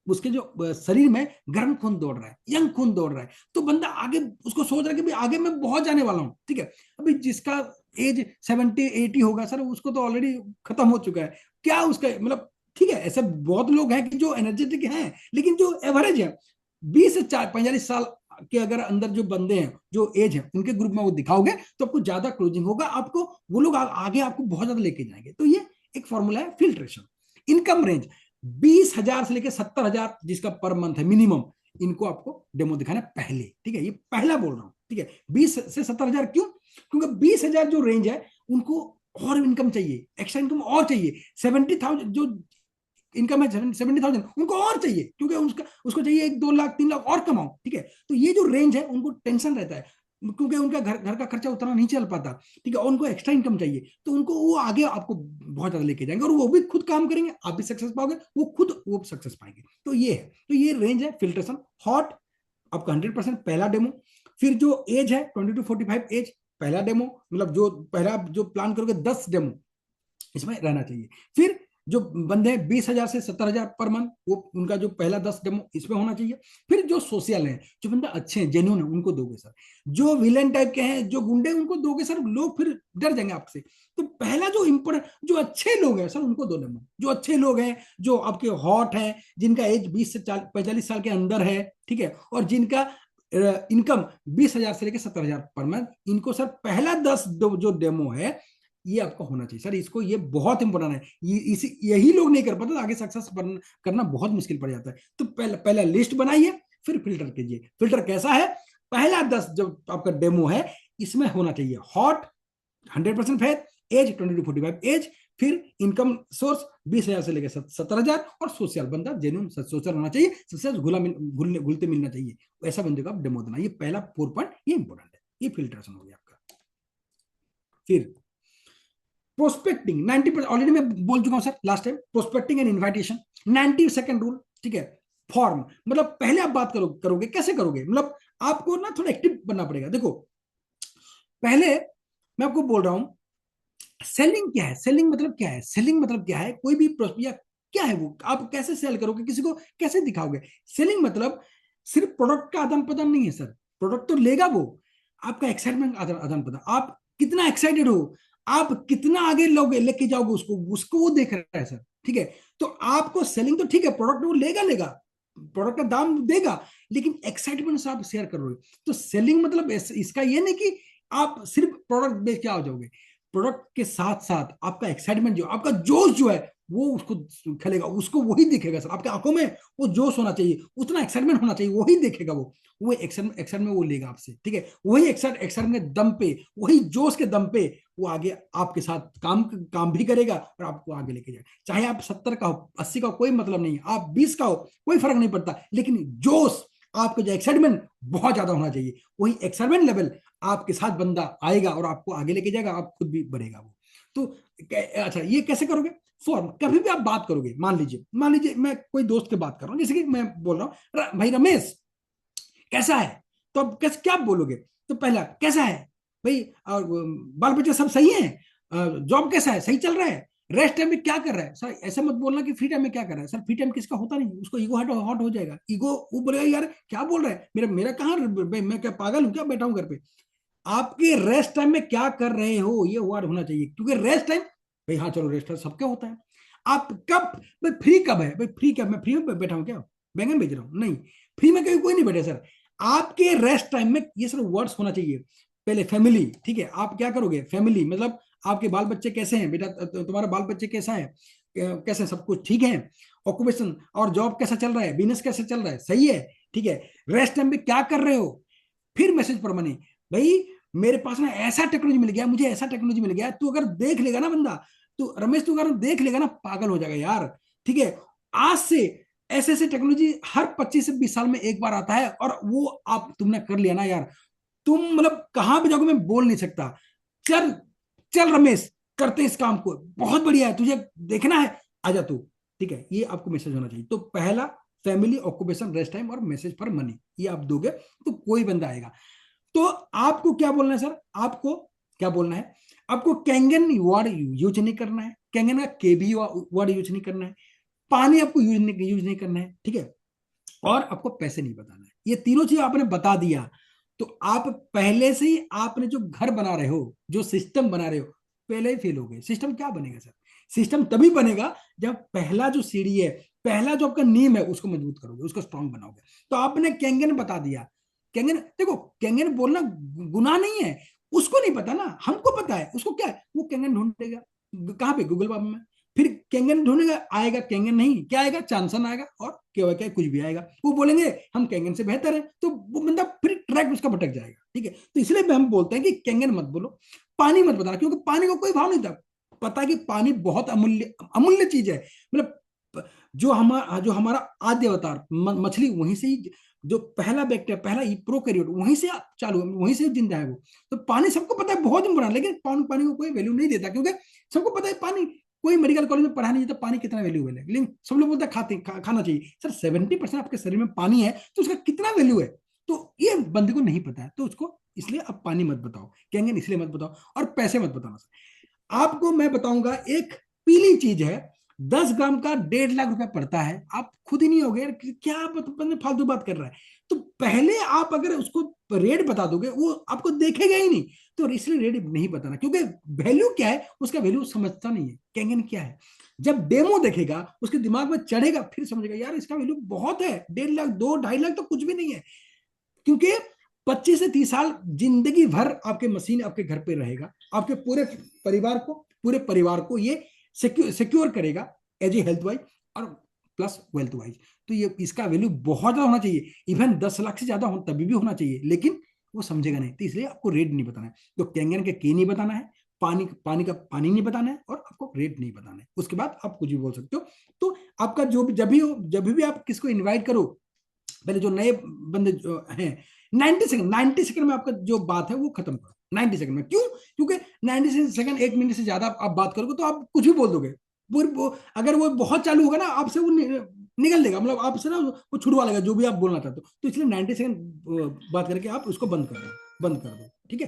उसके जो शरीर में गर्म खून दौड़ रहा है, यंग खून दौड़ रहा है, तो बंदा आगे उसको सोच रहा है कि भाई आगे मैं बहुत जाने वाला हूं, ठीक है। अभी जिसका एज 70-80 होगा सर, उसको तो ऑलरेडी खत्म हो चुका है, क्या उसका मतलब, ठीक है, ऐसे बहुत लोग हैं कि जो एनर्जेटिक हैं, लेकिन जो एवरेज है 20 से 45 साल के अगर अंदर जो बंदे हैं, जो एज है, उनके ग्रुप में वो दिखाओगे तो आपको ज्यादा क्लोजिंग होगा, आपको वो लोग आगे आपको बहुत ज्यादा लेके जाएंगे। तो ये एक फॉर्मूला है फिल्ट्रेशन। इनकम रेंज 20,000 से लेकर 70,000 जिसका पर मंथ है मिनिमम, इनको आपको डेमो दिखाना है पहले, ठीक है, ये पहला बोल रहा हूं, ठीक है। 20 से 70,000 क्यों? क्योंकि 20,000 जो रेंज है उनको और इनकम चाहिए, एक्स्ट्रा इनकम और चाहिए। 70,000 जो इनकम है 70,000 उनको और चाहिए, क्योंकि उसको चाहिए 1-2 लाख 3 लाख और कमाओ, ठीक है। तो ये जो रेंज है उनको टेंशन रहता है, क्योंकि उनका घर का खर्चा उतना नहीं चल पाता, ठीक है, और उनको एक्स्ट्रा इनकम चाहिए, तो उनको वो आगे आपको बहुत ज्यादा लेके जाएंगे, और वो भी खुद काम करेंगे, आप भी सक्सेस पाओगे, वो सक्सेस पाएंगे। तो ये है, तो ये रेंज है फिल्ट्रेशन। हॉट आपका 100% पहला डेमो। फिर जो एज है 20 to 45 एज, पहला डेमो, मतलब जो पहला जो प्लान करोगे 10 डेमो इसमें रहना चाहिए। फिर जो बंदे 20,000 से 70,000 पर मंथ, वो उनका जो पहला 10 डेमो इसमें होना चाहिए। फिर जो सोशल है, जो बंदा अच्छे हैं, जेन्युइन है, उनको दोगे सर। जो विलेन टाइप के हैं, जो गुंडे, उनको दोगे सर, लोग फिर डर जाएंगे आपसे। तो पहला जो इंपोर्टेंट, जो अच्छे लोग हैं सर उनको दो डेमो। जो अच्छे लोग हैं, जो आपके हॉट हैं, जिनका एज 20 से 45 साल के अंदर है, ठीक है, और जिनका इनकम 20,000 से लेकर 70,000 पर मंथ, इनको सर पहला 10 जो डेमो है ये आपका होना चाहिए सर। इसको, ये बहुत इंपॉर्टेंट है, यही लोग नहीं कर पाते, तो आगे सक्सेस करना बहुत मुश्किल पड़ जाता है। तो पहला लिस्ट बनाइए, फिर फिल्टर कीजिए। फिल्टर कैसा है, पहला 10 जो आपका डेमो है इसमें होना चाहिए hot 100% faith, age 20 to 45 age, फिर इनकम सोर्स 20,000 से लेकर 70,000, और सोशल बंदा जेन्युइन सोशल होना चाहिए, सबसे घुलते मिलना चाहिए, ऐसा बंदे को आप डेमो देना। ये पहला 4 पॉइंट, ये इंपॉर्टेंट है, ये फिल्ट्रेशन हो गया आपका। फिर प्रोस्पेक्टिंग 90%, ऑलरेडी मैं बोल चुका हूं sir last time, prospecting and invitation 90 second rule, ठीक है। फॉर्म मतलब पहले आप बात करोगे कैसे करोगे, मतलब आपको ना थोड़ा एक्टिव बनना पड़ेगा। देखो पहले मैं आपको बोल रहा हूं सेलिंग क्या है, सेलिंग मतलब क्या है, सेलिंग मतलब क्या है, कोई भी या क्या है वो, आप कैसे सेल करोगे, किसी को कैसे दिखाओगे। सेलिंग मतलब सिर्फ प्रोडक्ट का आदान प्रदान नहीं है सर, प्रोडक्ट तो लेगा वो, आपका एक्साइटमेंट आदान प्रदान, आप कितना एक्साइटेड हो, आप कितना आगे लोगे लेके जाओगे उसको वो देख रहा है सर, ठीक है। तो आपको सेलिंग तो ठीक है, प्रोडक्ट वो लेगा, प्रोडक्ट का दाम देगा, लेकिन एक्साइटमेंट से आप शेयर कर रहे हो। तो सेलिंग मतलब इसका ये नहीं कि आप सिर्फ प्रोडक्ट बेच के आ जाओगे, प्रोडक्ट के साथ साथ आपका एक्साइटमेंट, जो आपका जोश जो है वो उसको खेलेगा, उसको वही दिखेगा सर, आपके आंखों में वो जोश होना चाहिए, उतना एक्साइटमेंट होना चाहिए, वही देखेगा वो एक्साइटमेंट वो लेगा आपसे, ठीक है। वही एक्साइटमेंट के दम पे, वही जोश के दम पे वो आगे आपके साथ काम भी करेगा और आपको आगे लेके जाएगा। चाहे आप 70 का हो, 80 का हो, कोई मतलब नहीं, आप 20 का हो, कोई फर्क नहीं पड़ता, लेकिन जोश, आपका जो एक्साइटमेंट बहुत ज्यादा होना चाहिए, वही एक्साइटमेंट लेवल आपके साथ बंदा आएगा और आपको आगे लेके जाएगा, आप खुद भी बढ़ेगा वो। तो अच्छा, ये कैसे करोगे, फॉर्म, कभी भी आप बात करोगे, मान लीजिए मैं कोई दोस्त की बात कर रहा हूँ, जैसे कि मैं बोल रहा हूँ भाई रमेश कैसा है, तो अब कैसे क्या बोलोगे, तो पहला कैसा है भाई, और बाल बच्चे सब सही है, जॉब कैसा है, सही चल रहा है, रेस्ट टाइम में क्या कर रहा है सर, ऐसा मत बोलना कि फ्री टाइम में क्या कर रहा है सर, फ्री टाइम किसका होता नहीं, उसको ईगो हॉट हो जाएगा, ईगो वो बोलेगा यार क्या बोल रहा है, मेरा कहाँ, मैं क्या पागल हूँ क्या, बैठा हूँ घर पे। आपके रेस्ट टाइम में क्या कर रहे हो ये वर्ड होना चाहिए, क्योंकि रेस्ट टाइम, भाई हाँ चलो रेस्ट टाइम सबका होता है, आप कब, भाई फ्री कब है, भाई फ्री कब, मैं फ्री में बैठा हूँ क्या, बैंगन बेच रहा हूँ, नहीं, फ्री में कभी कोई नहीं बैठे सर। आपके रेस्ट टाइम में ये सर वर्ड्स होना चाहिए, पहले फैमिली, ठीक है, आप क्या करोगे, फैमिली मतलब आपके बाल बच्चे कैसे हैं बेटा, तुम्हारा बाल बच्चे कैसा है, कैसे, सब कुछ ठीक है, ऑक्यूपेशन और जॉब कैसा चल रहा है, बिजनेस कैसा चल रहा है, सही है, ठीक है, रेस्ट टाइम में क्या कर रहे हो। फिर मैसेज पर मनी, भाई मेरे पास ना ऐसा टेक्नोलॉजी मिल गया, मुझे ऐसा टेक्नोलॉजी मिल गया, तू अगर देख लेगा ना बंदा, तो रमेश तू अगर देख लेगा ना पागल हो जाएगा यार। ठीक है, आज से ऐसे ऐसे टेक्नोलॉजी हर 25 से 20 साल में एक बार आता है, और वो आप तुमने कर लिया ना यार, तुम मतलब कहां पे जाओगे मैं बोल नहीं सकता। चल चल रमेश, करते इस काम को, बहुत बढ़िया है, तुझे देखना है, आजा तू। ठीक है, ये आपको मैसेज होना चाहिए। तो पहला, फैमिली, ऑक्यूपेशन, रेस्ट टाइम और मैसेज फॉर मनी, ये आप दोगे तो कोई बंदा आएगा। तो आपको क्या बोलना है सर, आपको क्या बोलना है, आपको कैंगन वर्ड यूज नहीं करना है, कैंगन का केबी वर्ड यूज नहीं करना है, पानी आपको यूज नहीं करना है। ठीक है, और आपको पैसे नहीं बताना है। ये तीनों चीज आपने बता दिया, तो आप पहले से ही आपने जो घर बना रहे हो, जो सिस्टम बना रहे हो, पहले ही फेल हो गए। सिस्टम क्या बनेगा सर, सिस्टम तभी बनेगा जब पहला जो सीढ़ी है, पहला जो आपका नींव है, उसको मजबूत करोगे, उसको स्ट्रांग बनाओगे। तो आपने कैंगन बता दिया, कैंगन देखो, कैंगन बोलना गुनाह नहीं है, उसको नहीं पता ना, हमको पता है, उसको क्या है, वो कैंगन ढूंढेगा कहाँ पे, गूगल मैप में, फिर कैंगन ढूंढेगा, आएगा कैंगन नहीं, क्या आएगा, चांसन आएगा, और क्या कुछ भी आएगा। वो बोलेंगे हम कैंगन से बेहतर है, तो वो बंदा फिर ट्रैक उसका भटक जाएगा। ठीक है, तो इसलिए हम बोलते हैं कि कैंगन मत बोलो, पानी मत बताना, क्योंकि पानी को कोई भाव नहीं था। पता कि पानी बहुत अमूल्य अमूल्य चीज है, मतलब जो हमारा आद्य अवतार मछली, वहीं से ही जो पहला बैक्टीरिया, पहला प्रोकैरियोट, वहीं से चालू, वहीं से जिंदा है वो। तो पानी सबको पता है बहुत इंपॉर्टेंट, लेकिन पानी को कोई वैल्यू नहीं देता, क्योंकि सबको पता है पानी, कोई मेडिकल कॉलेज में पढ़ा नहीं जाता पानी कितना वैल्यूएबल है, लेकिन सब लोग बोलते हैं खाना चाहिए। सर 70% आपके शरीर में पानी है, तो उसका कितना वैल्यू है, तो ये बंदे को नहीं पता है। तो उसको इसलिए आप पानी मत बताओ, कैंगन इसलिए मत बताओ, और पैसे मत बताना। आपको मैं बताऊंगा, एक पीली चीज है, 10 ग्राम का 1.5 लाख रुपया पड़ता है, आप खुद ही नहीं होगे क्या फालतू बात कर रहा है। तो पहले आप अगर उसको रेट बता दोगे, वो आपको देखेगा ही नहीं, तो इसलिए रेट नहीं बताना, क्योंकि वैल्यू क्या है, उसका वैल्यू समझता नहीं है। कैंगन क्या है, जब डेमो देखेगा, उसके दिमाग में चढ़ेगा, फिर समझेगा यार इसका वैल्यू बहुत है, 1.5 लाख 2-2.5 लाख तो कुछ भी नहीं है। क्योंकि 25 से 30 साल जिंदगी भर आपके मशीन आपके घर पे रहेगा, आपके पूरे परिवार को ये सिक्योर करेगा, एज ए हेल्थ वाइज और प्लस वेल्थ वाइज। तो ये इसका वैल्यू बहुत ज्यादा होना चाहिए, इवन 10 लाख से ज्यादा हो तभी भी होना चाहिए, लेकिन वो समझेगा नहीं, तो इसलिए आपको रेट नहीं बताना है। तो कैंगन के के नहीं बताना है, पानी का पानी नहीं बताना है, और आपको रेट नहीं बताना है। उसके बाद आप कुछ भी बोल सकते हो। तो आपका जो भी जब भी आप किसको इन्वाइट करो, पहले जो नए बंदे जो हैं, 90 सेकंड में आपका जो बात है वो खत्म करो, 90 सेकंड में। क्यों, क्योंकि 90 सेकंड, 1 मिनट से ज्यादा आप बात करोगे तो आप कुछ भी बोल दोगे, अगर वो बहुत चालू होगा ना, आपसे वो निकल देगा, मतलब आपसे ना वो छुड़वा लेगा जो भी आप बोलना चाहते हो। तो इसलिए 90 सेकंड बात करके आप उसको बंद कर दो। ठीक है,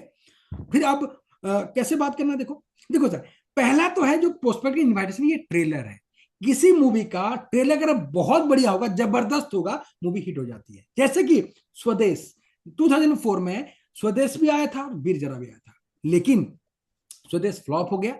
फिर आप कैसे बात करना, देखो सर, पहला तो है जो प्रोस्पेक्ट इनविटेशन, ये ट्रेलर है। किसी मूवी का ट्रेलर अगर बहुत बढ़िया होगा, जबरदस्त होगा, मूवी हिट हो जाती है। जैसे कि स्वदेश 2004 में स्वदेश भी आया था, वीर जरा भी आया था, लेकिन स्वदेश फ्लॉप हो गया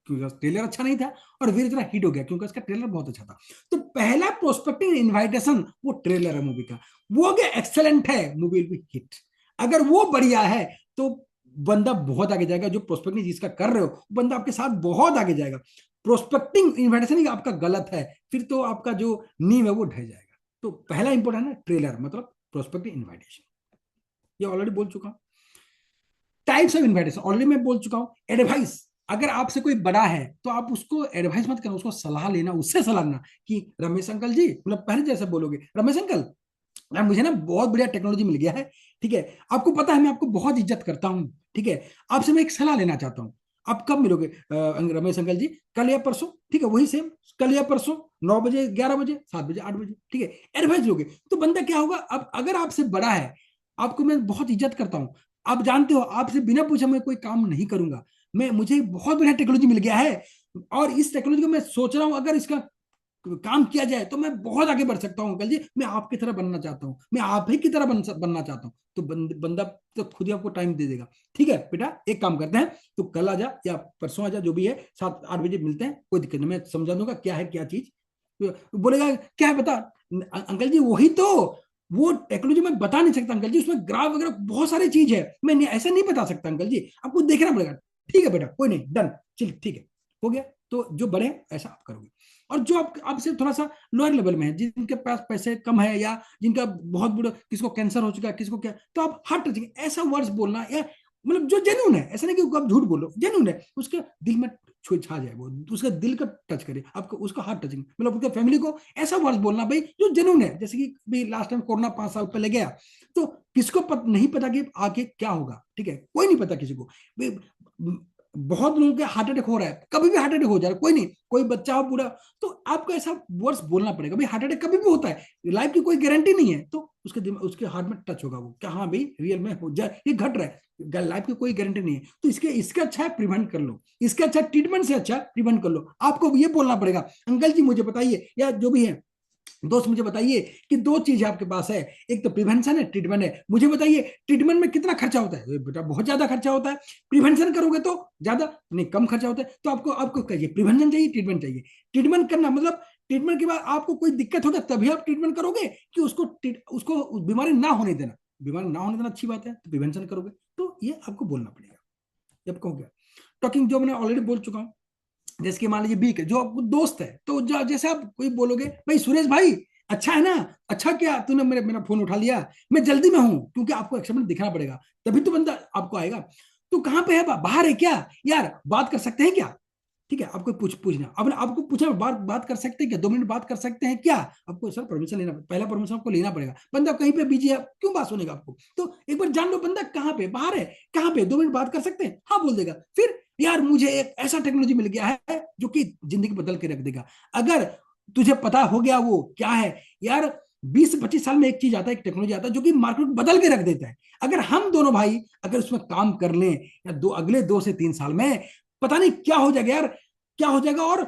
क्योंकि उसका ट्रेलर अच्छा नहीं था, और वीर जरा हिट हो गया क्योंकि उसका ट्रेलर बहुत अच्छा था। तो पहला प्रोस्पेक्टिंग इनविटेशन वो ट्रेलर है मूवी का, वो अगर एक्सेलेंट है, मूवी विल बी हिट। अगर वो बढ़िया है तो बंदा बहुत आगे जाएगा। जो प्रोस्पेक्टिंग जिसका कर रहे हो, बंदा आपके साथ बहुत आगे जाएगा। प्रोस्पेक्टिंग इन्विटेशन ही आपका गलत है, फिर तो आपका जो नींव है वो ढह जाएगा। तो पहला इंपॉर्टेंट है ट्रेलर, मतलब प्रोस्पेक्टिव इन्विटेशन, ये ऑलरेडी बोल चुका हूं। टाइप्स ऑफ इन्विटेशन ऑलरेडी मैं बोल चुका हूं। एडवाइस, अगर आपसे कोई बड़ा है तो आप उसको एडवाइस मत करना, उसको सलाह लेना, उससे सलाह लेना कि रमेश अंकल जी, मतलब पहले जैसे बोलोगे, रमेश अंकल यार मुझे ना बहुत बढ़िया टेक्नोलॉजी मिल गया है, ठीक है, आपको पता है मैं आपको बहुत इज्जत करता हूं, ठीक है, आपसे मैं एक सलाह लेना चाहता हूं, आप कब मिलोगे रमेश अंकल जी? कल या परसों, ठीक है, वही सेम, कल या परसों 9 बजे, 11 बजे, 7 बजे, 8 बजे, ठीक है, एडवाइस लोगे। तो बंदा क्या होगा, अब अगर आपसे बड़ा है, आपको मैं बहुत इज्जत करता हूं, आप जानते हो आपसे बिना पूछे मैं कोई काम नहीं करूंगा, मुझे बहुत बढ़िया टेक्नोलॉजी मिल गया है, और इस टेक्नोलॉजी को मैं सोच रहा हूं अगर इसका काम किया जाए तो मैं बहुत आगे बढ़ सकता हूं अंकल जी, मैं आपकी तरह बनना चाहता हूं, मैं आप ही की तरह बनना चाहता हूं। तो बंदा तो खुद ही आपको टाइम दे देगा। ठीक है बेटा, एक काम करते हैं, तो कल आ जा या परसों आ जा, जो भी है, 7-8 बजे मिलते हैं, कोई दिक्कत नहीं, मैं समझा दूंगा क्या है क्या चीज। तो बोलेगा क्या है बता अंकल जी, वही तो, वो टेक्नोलॉजी मैं बता नहीं सकता अंकल जी, उसमें ग्राफ वगैरह बहुत सारी चीज है, मैं ऐसा नहीं बता सकता अंकल जी, आपको देखना पड़ेगा। ठीक है बेटा, कोई नहीं, डन, चल ठीक है, हो गया। तो जो बड़े हैं ऐसा आप करोगे, और जो आपसे थोड़ा सा लोअर लेवल में है, जिनके पास पैसे कम है, या जिनका बहुत बुरा, किसको कैंसर हो चुका है, किसको क्या, तो आप हार्ट टचिंग ऐसा वर्ड्स बोलना, या मतलब जो जेन्युइन है, ऐसा नहीं कि आप झूठ बोलो, जेन्युइन है, उसके दिल में छा जाए, वो उसका दिल का टच करे आपको, उसका हार्ट टचिंग, मतलब उसके फैमिली को ऐसा वर्ड्स बोलना भाई जो जेन्युइन है। जैसे कि भी लास्ट टाइम कोरोना 5 साल पहले गया, तो किसको नहीं पता कि आगे क्या होगा, ठीक है, कोई नहीं पता किसी को। बहुत लोगों के हार्ट अटैक हो रहा है, कभी भी हार्ट अटैक हो जा रहा है, कोई नहीं, कोई बच्चा हो पूरा, तो आपको ऐसा वर्ड्स बोलना पड़ेगा भाई हार्ट अटैक कभी भी होता है, लाइफ की कोई गारंटी नहीं है, तो उसके हार्ट में टच होगा वो, क्या हाँ भाई रियल में हो जाए, ये घट रहा है, लाइफ की कोई गारंटी नहीं है, तो इसके अच्छा है प्रिवेंट कर लो, इसके अच्छा ट्रीटमेंट से अच्छा प्रिवेंट कर लो। आपको ये बोलना पड़ेगा, अंकल जी मुझे बताइए, या जो भी है दोस्त मुझे बताइए कि 2 चीज आपके पास है, एक तो प्रिवेंशन है, ट्रीटमेंट है, मुझे बताइए ट्रीटमेंट में कितना खर्चा होता है? बेटा बहुत ज्यादा खर्चा होता है, प्रिवेंशन करोगे तो ज्यादा नहीं, कम खर्चा होता है, तो आपको आपको कहिए प्रिवेंशन चाहिए, ट्रीटमेंट चाहिए। ट्रीटमेंट करना मतलब ट्रीटमेंट के बाद आपको कोई दिक्कत होगा तभी आप ट्रीटमेंट करोगे, कि उसको बीमारी ना होने देना, बीमारी ना होने देना अच्छी बात है, तो प्रिवेंशन करोगे, तो ये आपको बोलना पड़ेगा। जब कहोगे टॉकिंग, जो मैंने ऑलरेडी बोल चुका हूँ, जैसे कि मान लीजिए बीक है, जो आपको दोस्त है, तो जैसे आप कोई बोलोगे भाई सुरेश भाई अच्छा है ना, अच्छा क्या तूने मेरा फोन उठा लिया, मैं जल्दी में हूं, क्योंकि आपको एक्सेप्ट दिखाना पड़ेगा, तभी तो बंदा आपको आएगा। तू कहाँ पे है, बाहर है क्या यार, बात कर सकते हैं क्या, ठीक है, आपको पूछना, अब आपको पूछना बात कर सकते हैं क्या, 2 मिनट बात कर सकते हैं क्या, आपको सर परमिशन लेना, पहला परमिशन आपको लेना पड़ेगा, बंदा कहीं पे बिजी है क्यों बात सुनेगा आपको, तो एक बार जान लो बंदा कहाँ पे, बाहर है, कहाँ पे, 2 मिनट बात कर सकते हैं, हाँ बोल देगा, फिर यार मुझे एक ऐसा टेक्नोलॉजी मिल गया है जो कि जिंदगी बदल के रख देगा। अगर तुझे पता हो गया वो क्या है यार, 20 से 25 साल में एक चीज आता है, एक टेक्नोलॉजी आता है जो कि मार्केट को बदल के रख देता है, अगर हम दोनों भाई अगर उसमें काम कर लें, या अगले 2 से 3 साल में पता नहीं क्या हो जाएगा यार, क्या हो जाएगा। और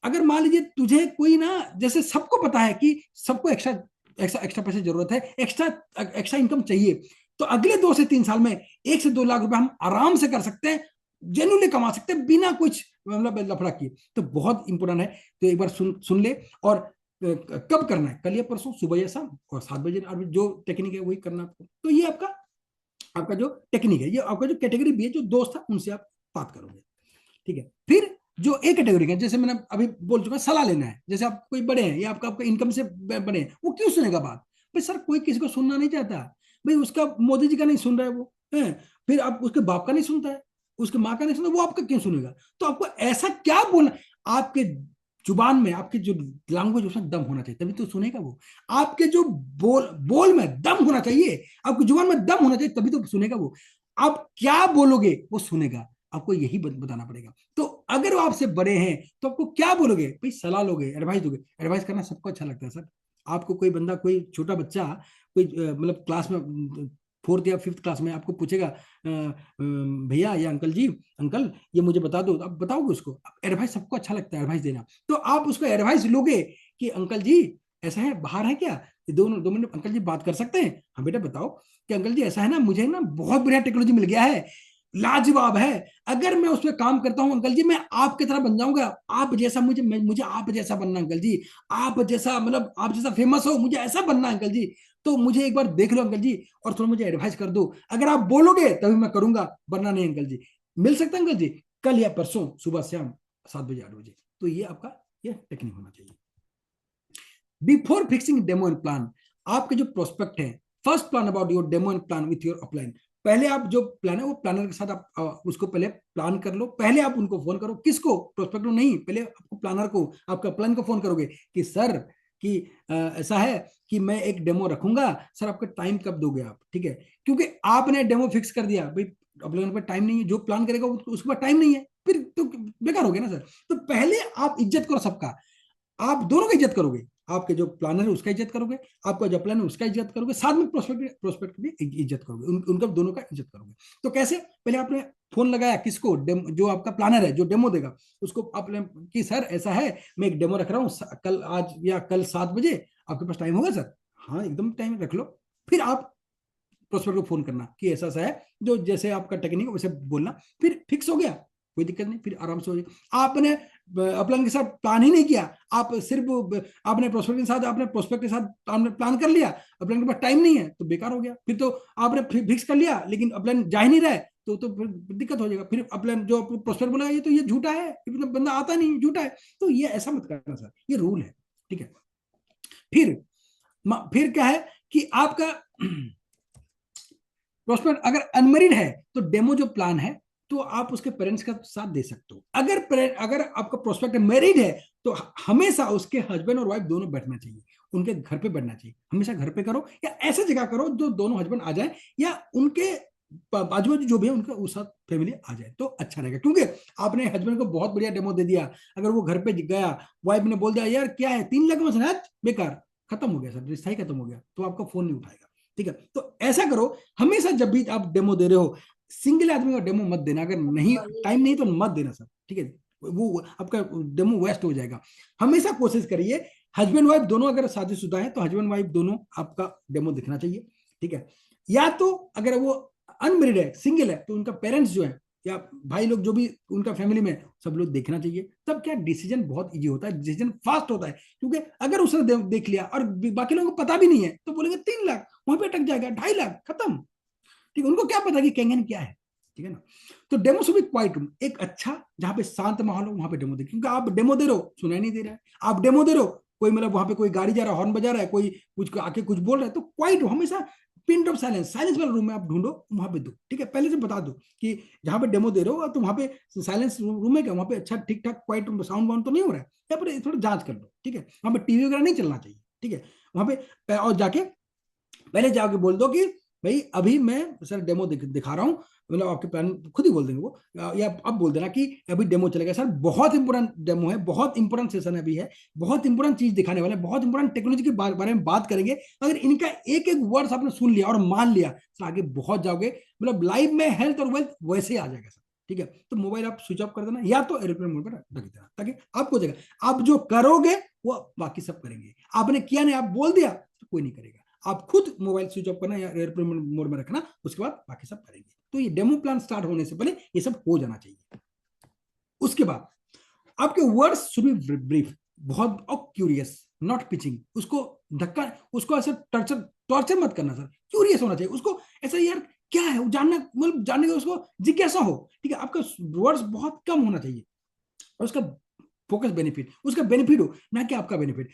अगर मान लीजिए तुझे कोई ना, जैसे सबको पता है कि सबको एक्स्ट्रा एक्स्ट्रा एक्स्ट्रा पैसे जरूरत है, एक्स्ट्रा एक्स्ट्रा इनकम चाहिए, तो अगले 2 से 3 साल में 1 से 2 लाख रुपए हम आराम से कर सकते हैं, जेन्युइनली कमा सकते हैं बिना कुछ मतलब लफड़ा किए, तो बहुत इंपॉर्टेंट है। तो एक बार सुन ले, और कब करना है, कल या परसों, सुबह या शाम, और 7 बजे जो टेक्निक है वही करना आपको। तो ये आपका आपका जो टेक्निक है, ये आपका जो कैटेगरी बी है, जो दोस्त है उनसे आप बात करोगे, ठीक है। फिर जो एक कैटेगरी है, जैसे मैंने अभी बोल चुका, सलाह लेना है, जैसे आप कोई बड़े हैं या आपका इनकम से बड़े हैं, वो क्यों सुनेगा बात, भाई सर कोई किसी को सुनना नहीं चाहता, भाई उसका मोदी जी का नहीं सुन रहा है वो है, फिर आप उसके बाप का नहीं सुनता है, उसके माँ का नहीं सुनता, वो आपका क्यों सुनेगा। तो आपको ऐसा क्या बोलना, आपके जुबान में, आपके जो लैंग्वेज उसमें दम होना चाहिए, तभी तो सुनेगा वो। आपके जो बोल में दम होना चाहिए, आपकी जुबान में दम होना चाहिए, तभी तो सुनेगा वो। आप क्या बोलोगे वो सुनेगा, आपको यही बताना पड़ेगा। तो अगर वो आपसे बड़े हैं तो आपको क्या बोलोगे, भाई सलाह लोगे, एडवाइस दोगे, एडवाइस करना सबको अच्छा लगता है सर। आपको कोई बंदा, कोई छोटा बच्चा, कोई मतलब क्लास में 4th या 5th क्लास में आपको पूछेगा भैया या अंकल जी, अंकल ये मुझे बता दो, आप बताओगे उसको, एडवाइस सबको अच्छा लगता है एडवाइस देना, तो आप उसको एडवाइस लोगे कि अंकल जी ऐसा है, बाहर है क्या, 2 मिनट अंकल जी बात कर सकते हैं, हाँ बेटा बताओ, कि अंकल जी ऐसा है ना, मुझे ना बहुत बढ़िया टेक्नोलॉजी मिल गया है, लाजवाब है, अगर मैं उसमें काम करता हूं अंकल जी, मैं आपकी तरह बन जाऊंगा, आप जैसा, मुझे आप जैसा बनना अंकल जी, आप जैसा मतलब आप जैसा फेमस हो, मुझे ऐसा बनना अंकल जी, तो मुझे एक बार देख लो अंकल जी, और थोड़ा मुझे एडवाइस कर दो, अगर आप बोलोगे तभी मैं करूंगा, वरना नहीं अंकल जी। मिल सकता है अंकल जी कल या परसों सुबह शाम 7 बजे 8 बजे। तो ये आपका ये टेक्निक होना चाहिए। Before fixing demo and plan, आपके जो प्रोस्पेक्ट है, first plan about your demo and plan with your upline, पहले आप जो प्लान है वो प्लानर के साथ आप उसको पहले प्लान कर लो, पहले आप उनको फोन करो, किसको, प्रोस्पेक्ट को नहीं, पहले आपको प्लानर को, आपका प्लान को फोन करोगे कि सर कि ऐसा है कि मैं एक डेमो रखूंगा, सर आपका टाइम कब दोगे आप, ठीक है, क्योंकि आपने डेमो फिक्स कर दिया, भाई अपने पर टाइम नहीं है, जो प्लान करेगा उसके पास टाइम नहीं है, फिर तो बेकार हो गया ना सर। तो पहले आप इज्जत करो सबका, आप दोनों की इज्जत करोगे, आपके जो प्लानर है उसका इज्जत करोगे, आपका जो प्लान है उसका इज्जत करोगे, साथ में प्रोस्पेक्ट भी इज्जत करोगे, उनका दोनों का इज्जत करोगे। तो कैसे, पहले आपने फोन लगाया किसको, जो आपका प्लानर है जो डेमो देगा उसको, आपने कि सर ऐसा है मैं एक डेमो रख रहा हूँ कल, आज या कल 7 बजे, आपके पास टाइम होगा सर, हाँ एकदम टाइम रख लो। फिर आप प्रोस्पेक्ट को फोन करना कि ऐसा ऐसा है, जो जैसे आपका टेक्निक है वैसे बोलना, फिर फिक्स हो गया, कोई दिक्कत नहीं, फिर आराम से हो जाएगा। आपने अपलाइन के साथ प्लान ही नहीं किया, आप सिर्फ आपने प्रोस्पेक्ट के साथ, आपने प्रोस्पेक्ट के साथ आपने प्लान कर लिया, अपलाइन के पास टाइम नहीं है, तो बेकार हो गया। फिर तो आपने फिक्स कर लिया लेकिन अपलाइन जा ही नहीं रहा है, तो फिर दिक्कत हो जाएगा। फिर अपलाइन जो प्रोस्पेक्ट बोला ये तो ये झूठा है, बंदा आता नहीं, झूठा है, तो ये ऐसा मत करना सर, ये रूल है, ठीक है। फिर क्या है कि आपका प्रोस्पेक्ट अगर अनमेरिड है तो डेमो जो प्लान है तो आप उसके पेरेंट्स का साथ दे सकते हो। अगर आपका प्रोस्पेक्ट मैरिड है तो हमेशा उसके हस्बैंड और वाइफ दोनों बैठना चाहिए, उनके घर पे बैठना चाहिए। हमेशा घर पे करो या ऐसे जगह करो जो दोनों हस्बैंड आ जाए या उनके बाजू बाजू जो भी है उनका उस साथ फैमिली आ जाए तो अच्छा रहेगा। क्योंकि आपने हस्बैंड को बहुत बढ़िया डेमो दे दिया, अगर वो घर पे गया, वाइफ ने बोल दिया यार क्या है 3 लाख में है, बेकार, खत्म हो गया सर, रिश्ता ही खत्म हो गया, तो आपका फोन नहीं उठाएगा। ठीक है, तो ऐसा करो हमेशा जब भी आप डेमो दे रहे हो सिंगल आदमी का डेमो मत देना, अगर नहीं टाइम नहीं तो मत देना सर। ठीक है, वो आपका डेमो वेस्ट हो जाएगा। हमेशा कोशिश करिए हस्बैंड वाइफ दोनों अगर शादीशुदा है तो हस्बैंड वाइफ दोनों आपका डेमो दिखना चाहिए। ठीक है, या तो अगर वो अनमेरिड है, सिंगल है, तो उनका पेरेंट्स जो है या भाई लोग जो भी उनका फैमिली में सब लोग देखना चाहिए। तब क्या डिसीजन बहुत इजी होता है, डिसीजन फास्ट होता है। क्योंकि अगर उसने देख लिया और बाकी लोगों को पता भी नहीं है तो बोलेंगे 3 लाख, वहां पे अटक जाएगा, 2.5 लाख, खत्म। ठीक है, उनको क्या पता कि कैंगन क्या है। ठीक है ना, तो demo should be quiet room, एक अच्छा जहां पे शांत माहौल हो वहां पे डेमो दे। क्योंकि आप डेमो दे रहे हो सुनाई नहीं दे रहा है, आप डेमो दे रहे हो कोई मतलब वहां पे कोई गाड़ी जा रहा है, हॉर्न बजा रहा है, कोई कुछ आके कुछ बोल रहा है, तो क्वाइट हो, हमेशा पिन ऑफ साइलेंस, साइलेंस वाला रूम में आप ढूंढो, वहां पे दो। ठीक है, पहले से बता दो कि जहां पे डेमो दे रहे हो तो वहां पे साइलेंस रूम है क्या, वहां पे अच्छा ठीक ठाक क्वाइट साउंड वाउंड तो नहीं हो रहा है, या फिर थोड़ा जांच कर लो। ठीक है, वहां पे टीवी वगैरह नहीं चलना चाहिए। ठीक है, वहां पे और जाके पहले जाके बोल दो कि भाई अभी मैं सर डेमो दिखा रहा हूँ, मतलब आपके प्लान खुद ही बोल देंगे वो, या अब बोल देना कि अभी डेमो चलेगा सर, बहुत इंपॉर्टेंट डेमो है, बहुत इंपॉर्टेंट सेशन अभी है, बहुत इंपॉर्टेंट चीज दिखाने वाले, बहुत इंपॉर्टेंट टेक्नोलॉजी के बारे में बात करेंगे। अगर इनका एक एक वर्ड आपने सुन लिया और मान लिया तो आगे बहुत जाओगे, मतलब लाइफ में हेल्थ और वेल्थ वैसे ही आ जाएगा सर। ठीक है, तो मोबाइल आप स्विच ऑफ कर देना या तो एरोप्लेन मोड पर रख देना, ताकि आपको जगह आप जो करोगे वो बाकी सब करेंगे। आपने किया नहीं, आप बोल दिया तो कोई नहीं करेगा। आप खुद मोबाइल स्विच ऑफ करना या एयरप्लेन मोड में रखना, उसके बाद बाकी सब करेंगे। तो ये डेमो प्लान स्टार्ट होने से पहले ये सब हो जाना चाहिए। उसके बाद आपके वर्ड्स शुड बी ब्रीफ, बहुत और क्यूरियस, नॉट पिचिंग। उसको धक्का, उसको ऐसे टॉर्चर मत करना सर, क्यूरियस होना चाहिए उसको, ऐसा यार क्या है जानना, मतलब जानने का उसको जिज्ञासा हो। ठीक है, आपका वर्ड्स बहुत कम होना चाहिए और उसका फोकस बेनिफिट, उसका बेनिफिट हो ना कि आपका बेनिफिट।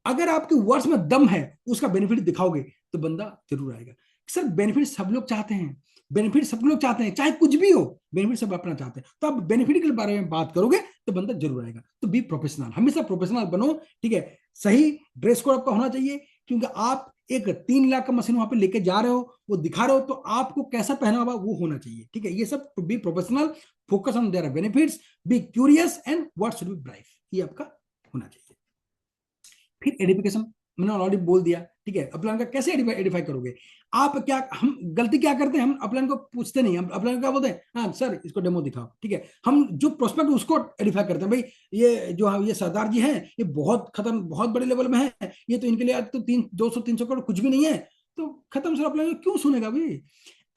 अगर आपके वर्ड्स में दम है, उसका बेनिफिट दिखाओगे तो बंदा जरूर आएगा। सर बेनिफिट सब लोग चाहते हैं, बेनिफिट सब लोग चाहते हैं, चाहे कुछ भी हो, बेनिफिट सब अपना चाहते हैं। तो आप बेनिफिट के बारे में बात करोगे तो बंदा जरूर आएगा। तो बी प्रोफेशनल, हमेशा प्रोफेशनल बनो। ठीक है, सही ड्रेस कोड आपका होना चाहिए, क्योंकि आप एक 3 लाख का मशीन वहां पे लेके जा रहे हो, वो दिखा रहे हो, तो आपको कैसा पहना हुआ वो होना चाहिए। ठीक है, ये सब to be professional, focus on their benefits, be curious and what should be brief, ये आपका होना चाहिए। फिर एडिफिकेशन मैंने ऑलरेडी बोल दिया। ठीक है, अपलाइन का कैसे एडिफाई करोगे आप, क्या हम गलती क्या करते हैं, हम अपलाइन को पूछते नहीं, हम अपलाइन को क्या बोलते हैं, हाँ सर इसको डेमो दिखाओ। ठीक है, हम जो प्रोस्पेक्ट उसको एडिफाई करते हैं, भाई ये जो ये सरदार जी हैं ये बहुत खत्म, बहुत बड़े लेवल में है, ये तो इनके लिए तो 200-300 करोड़ कुछ भी नहीं है, तो खत्म सर। अपलाइन क्यों सुनेगा भाई,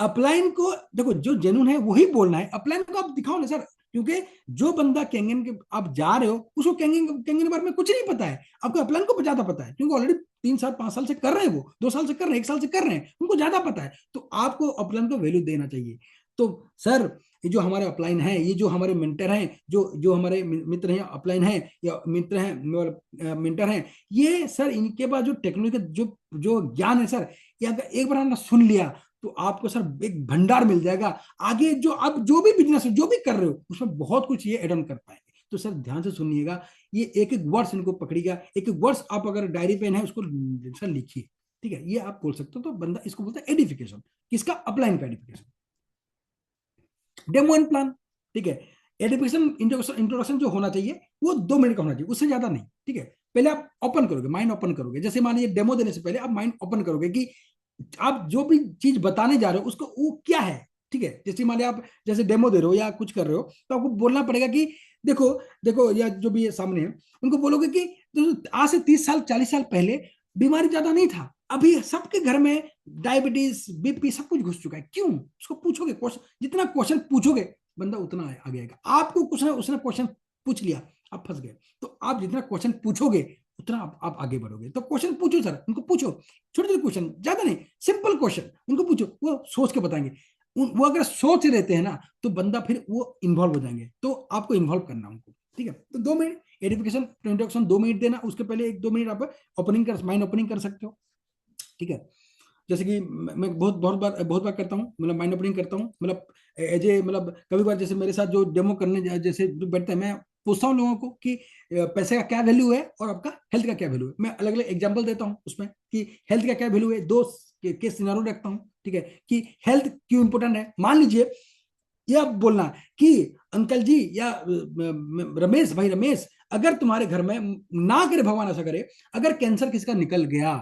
अपलाइन को देखो जो जेन्युइन है वही बोलना है, अपलाइन को आप दिखाओ ना सर। क्योंकि जो बंदा कैंगन के आप जा रहे हो उसको कैंगन के बारे में कुछ नहीं पता है, आपको अपलाइन को ज्यादा पता है, क्योंकि ऑलरेडी 3 साल 5 साल से कर रहे हैं, वो 2 साल से कर रहे हैं, 1 साल से कर रहे हैं, उनको ज्यादा पता है। तो आपको अपलाइन को वैल्यू देना चाहिए। तो सर ये जो हमारे अपलाइन है, ये जो हमारे मेंटर हैं, जो हमारे मित्र हैं अपलाइन हैं या मित्र हैं मेंटर हैं, ये सर इनके पास जो टेक्नोलॉजी का जो ज्ञान है सर, ये अगर एक बार हमने सुन लिया तो आपको सर एक भंडार मिल जाएगा। आगे जो आप जो भी बिजनेस जो भी कर रहे हो उसमें बहुत कुछ ये एड ऑन कर पाएंगे। तो सर ध्यान से सुनिएगा, ये एक एक वर्ड्स इनको पकड़िएगा, एक एक वर्ड्स आप अगर डायरी पेन है उसको सर लिखिए। ठीक है, ये आप बोल सकते हो। तो बंदा इसको बोलता है एडिफिकेशन, किसका, अपलाइन का एडिफिकेशन। डेमो एंड प्लान, ठीक है, एडिफिकेशन इंट्रोडक्शन जो होना चाहिए वो 2 मिनट का होना चाहिए, उससे ज्यादा नहीं। ठीक है, पहले आप ओपन करोगे, माइंड ओपन करोगे, जैसे मान लीजिए डेमो देने से पहले आप माइंड ओपन करोगे कि आप जो भी चीज बताने जा रहे हो उसको वो क्या है। ठीक है, जैसे मान लिया आप जैसे डेमो दे रहे हो या कुछ कर रहे हो, तो आपको बोलना पड़ेगा कि देखो देखो, या जो भी सामने है उनको बोलोगे कि आज से 30 साल 40 साल पहले बीमारी ज्यादा नहीं था, अभी सबके घर में डायबिटीज बीपी सब कुछ घुस चुका है। क्यों, उसको पूछोगे क्वेश्चन, जितना क्वेश्चन पूछोगे बंदा उतना आगे आएगा। आपको कुछ ना उसने क्वेश्चन पूछ लिया, आप फंस गए। तो आप जितना क्वेश्चन पूछोगे उतना आप आगे बढ़ोगे। तो क्वेश्चन पूछो सर, उनको पूछो, छोटे छोटे क्वेश्चन, ज्यादा नहीं, सिंपल क्वेश्चन उनको पूछो, वो सोच के बताएंगे। वो अगर सोच रहते हैं ना तो बंदा फिर वो इन्वॉल्व हो जाएंगे। तो आपको इन्वॉल्व करना उनको। ठीक है, तो 2 मिनट एडिफिकेशन इंट्रोडक्शन 2 मिनट देना, उसके पहले 1-2 मिनट आप ओपनिंग कर, माइंड ओपनिंग कर सकते हो। ठीक है, जैसे कि मैं बहुत बार करता हूँ, मतलब माइंड ओपनिंग करता हूँ, मतलब एज ए, मतलब कभी बार जैसे मेरे साथ जो डेमो करने जैसे बैठते हैं, मैं पूछता हूँ लोगों को कि पैसे का क्या वैल्यू है और आपका हेल्थ का क्या वैल्यू है। मैं अलग अलग एग्जांपल देता हूँ उसमें कि हेल्थ का क्या वैल्यू है, दो केस सिनारियो रखता हूँ, ठीक है, कि हेल्थ क्यों इंपॉर्टेंट है। मान लीजिए या बोलना कि अंकल जी या रमेश भाई, रमेश, अगर तुम्हारे घर में, ना करे भगवान ऐसा करे, अगर कैंसर किसी का निकल गया,